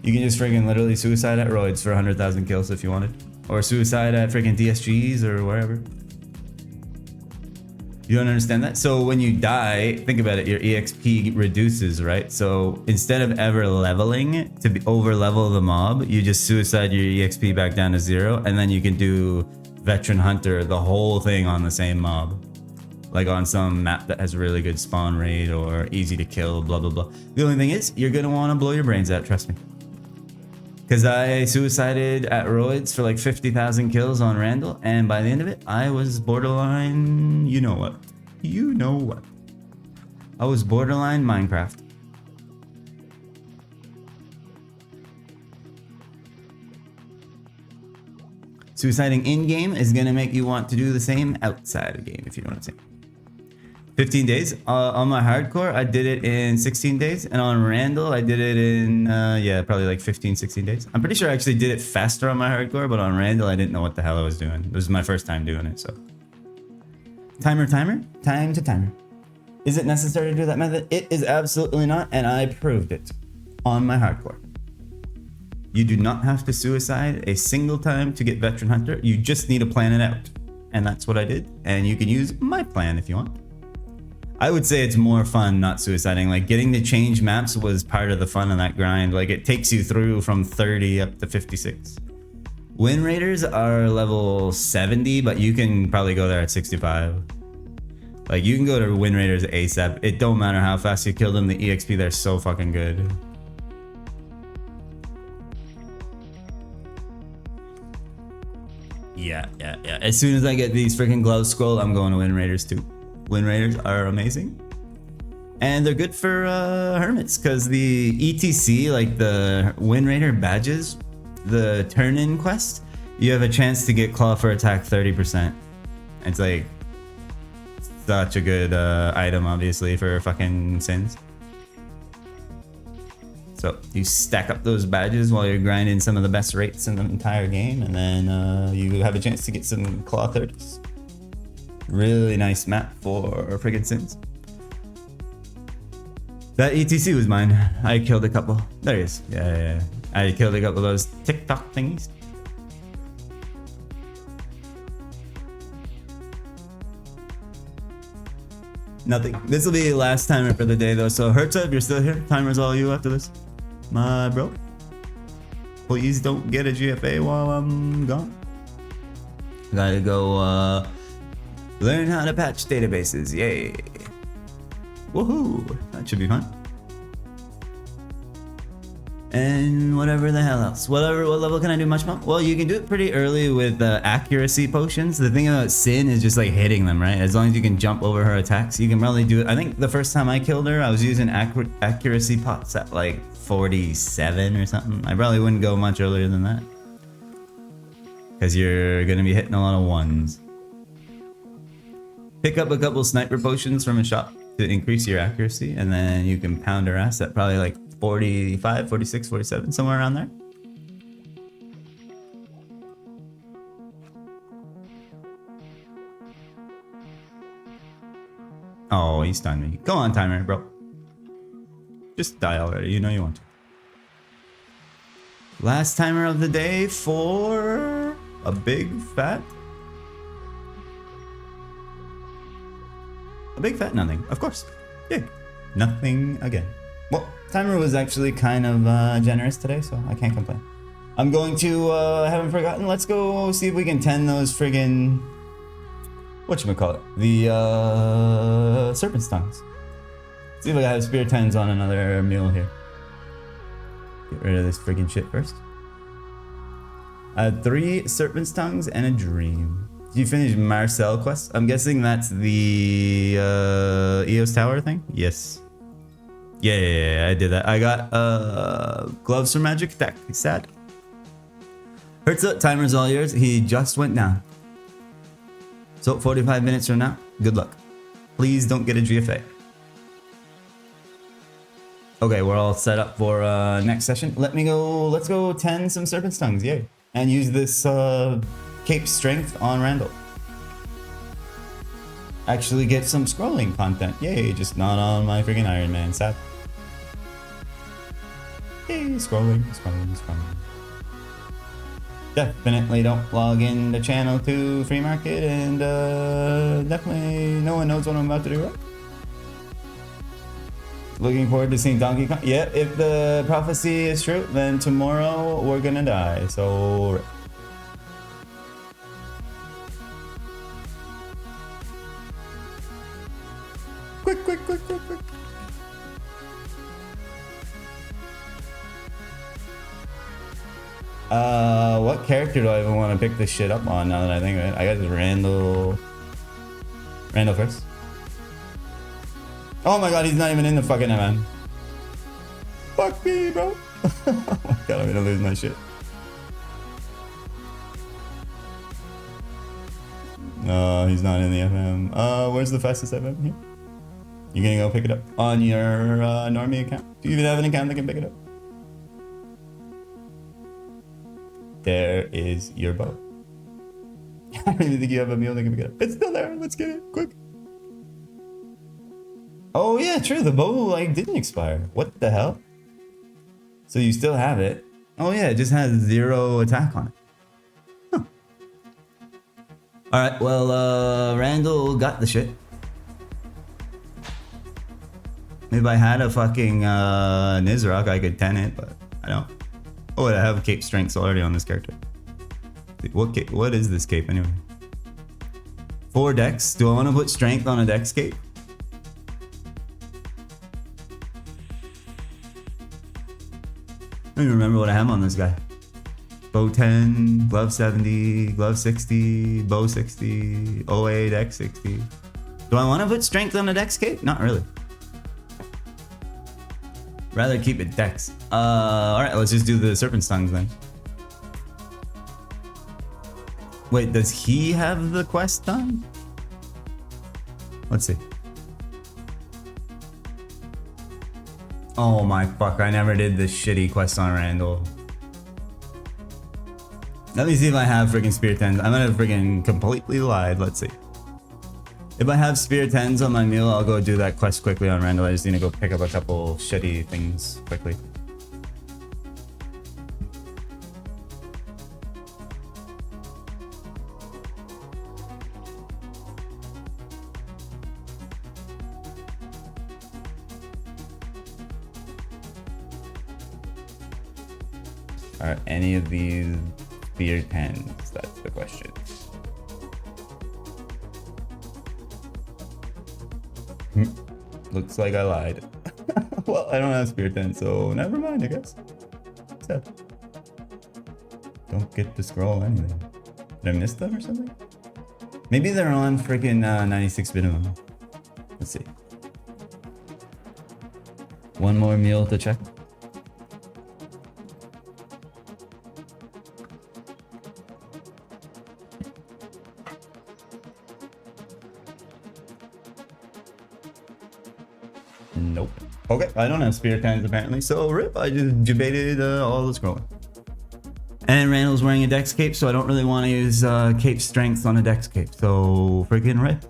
you can just friggin' literally suicide at roids for 100,000 kills if you wanted, or suicide at friggin' DSGs or wherever. You don't understand that? So when you die, think about it, your EXP reduces, right? So instead of ever leveling to be over level the mob, you just suicide your EXP back down to 0, and then you can do veteran hunter, the whole thing on the same mob. Like on some map that has really good spawn rate or easy to kill, blah, blah, blah. The only thing is, you're gonna wanna blow your brains out, trust me. Because I suicided at roids for like 50,000 kills on Randall, and by the end of it, I was borderline, you know what. You know what. I was borderline Minecraft. Suiciding in-game is going to make you want to do the same outside of game, if you know what I'm saying. 15 days. On my hardcore, I did it in 16 days. And on Randall, I did it in, yeah, probably like 15, 16 days. I'm pretty sure I actually did it faster on my hardcore, but on Randall, I didn't know what the hell I was doing. This was my first time doing it, so. Timer, time to timer. Is it necessary to do that method? It is absolutely not, and I proved it on my hardcore. You do not have to suicide a single time to get Veteran Hunter. You just need to plan it out. And that's what I did. And you can use my plan if you want. I would say it's more fun not suiciding. Like getting to change maps was part of the fun of that grind. Like it takes you through from 30 up to 56. Win Raiders are level 70, but you can probably go there at 65. Like you can go to Win Raiders ASAP. It don't matter how fast you kill them. The EXP, they're so fucking good. Yeah. As soon as I get these freaking gloves scroll, I'm going to Win Raiders too. Win Raiders are amazing. And they're good for hermits, because the ETC, like the Win Raider badges, the turn-in quest, you have a chance to get claw for attack 30%. It's like such a good item, obviously, for fucking sins. So you stack up those badges while you're grinding some of the best rates in the entire game, and then you have a chance to get some claw 30s. Really nice map for friggin' sins. That ETC was mine. I killed a couple. There he is. Yeah. I killed a couple of those TikTok thingies. Nothing. This will be the last timer for the day though. So Hertza, if you're still here, timer's all you after this. My bro. Please don't get a GFA while I'm gone. Gotta go learn how to patch databases. Yay. Woohoo. That should be fun. And whatever the hell else. What level can I do much more? Well, you can do it pretty early with accuracy potions. The thing about Sin is just like hitting them, right? As long as you can jump over her attacks, you can probably do it. I think the first time I killed her, I was using accuracy pots at like 47 or something. I probably wouldn't go much earlier than that, because you're going to be hitting a lot of ones. Pick up a couple sniper potions from a shop to increase your accuracy, and then you can pound her ass at probably like 45, 46, 47, somewhere around there. Oh, he stunned me. Go on, timer, bro. Just die already. You know you want to. Last timer of the day for a big fat... A big fat nothing, of course. Yeah, nothing again. Well, timer was actually kind of generous today, so I can't complain. I'm going to, haven't forgotten, let's go see if we can 10 those friggin... Whatchamacallit? The, serpent tongues. See if I have spear 10s on another meal here. Get rid of this friggin' shit first. I had 3 serpent's tongues and a dream. Did you finish Marcel quest? I'm guessing that's the EOS Tower thing? Yes. Yeah, I did that. I got gloves for magic attack. He's sad. Hurts up, timer's all yours. He just went down. So 45 minutes from now, good luck. Please don't get a GFA. Okay, we're all set up for next session. Let's go 10 some Serpent's Tongues, yay. And use this Cape Strength on Randall. Actually get some scrolling content, yay, just not on my freaking Ironman, sad. Yay, scrolling. Definitely don't log in the channel to Free Market, and definitely no one knows what I'm about to do, right? Looking forward to seeing Donkey Kong. Yeah, if the prophecy is true, then tomorrow we're gonna die. So. Quick. What character do I even want to pick this shit up on now that I think of it? I guess Randall. Randall first. Oh my god, he's not even in the fucking man. Fuck me, bro. Oh my god, I'm gonna lose my shit. No, he's not in the FM. Where's the fastest FM here? You gonna go pick it up on your normie account? Do you even have an account that can pick it up? There is your bow. I don't even think you have a mule that can pick it up. It's still there. Let's get it quick. Oh yeah, true. The bow like didn't expire. What the hell? So you still have it. Oh yeah, it just has 0 attack on it. Huh. All right. Well, Randall got the shit. If I had a fucking Nizrock, I could 10 it, but I don't. Oh, wait, I have cape strengths already on this character. What is this cape anyway? 4 dex. Do I want to put strength on a dex cape? I don't even remember what I have on this guy. Bow 10, glove 70, glove 60, bow 60, OA, dex 60. Do I want to put strength on a dex cape? Not really. Rather keep it dex. Alright, let's just do the Serpent's Tongues then. Wait, does he have the quest done? Let's see. Oh my fuck, I never did this shitty quest on Randall. Let me see if I have freaking Spear 10s. I might have freaking completely lied. Let's see. If I have Spear 10s on my mule, I'll go do that quest quickly on Randall. I just need to go pick up a couple shitty things quickly. Are any of these Spear 10s? That's the question. Looks like I lied. Well, I don't have Spear 10, so never mind, I guess. Sad. Don't get to scroll anything. Did I miss them or something? Maybe they're on freaking 96 minimum. Let's see. One more meal to check. Nope. Okay, I don't have Spear 10s apparently, so rip, I just debated all the scrolling. And Randall's wearing a dex cape, so I don't really want to use cape strength on a dex cape, so freaking rip.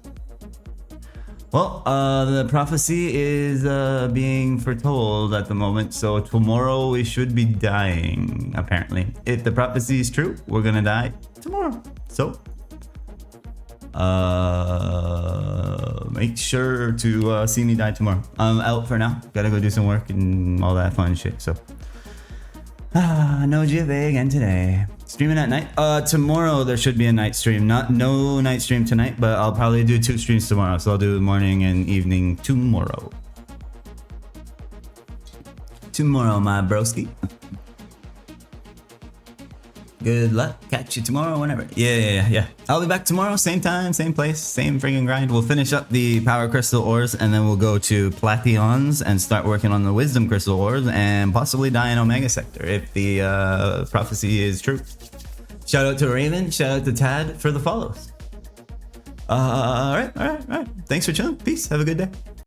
Well, the prophecy is being foretold at the moment, so tomorrow we should be dying, apparently. If the prophecy is true, we're gonna die tomorrow, so make sure to see me die tomorrow. I'm out for now. Gotta go do some work and all that fun shit. So, no GFA again today. Streaming at night. Tomorrow there should be a night stream. No night stream tonight, but I'll probably do 2 streams tomorrow. So I'll do morning and evening tomorrow. Tomorrow, my broski. Good luck. Catch you tomorrow, whenever. Yeah. I'll be back tomorrow, same time, same place, same freaking grind. We'll finish up the Power Crystal ores, and then we'll go to Plations and start working on the Wisdom Crystal ores, and possibly die in Omega Sector if the prophecy is true. Shout out to Raven. Shout out to Tad for the follows. All right. Thanks for chilling. Peace. Have a good day.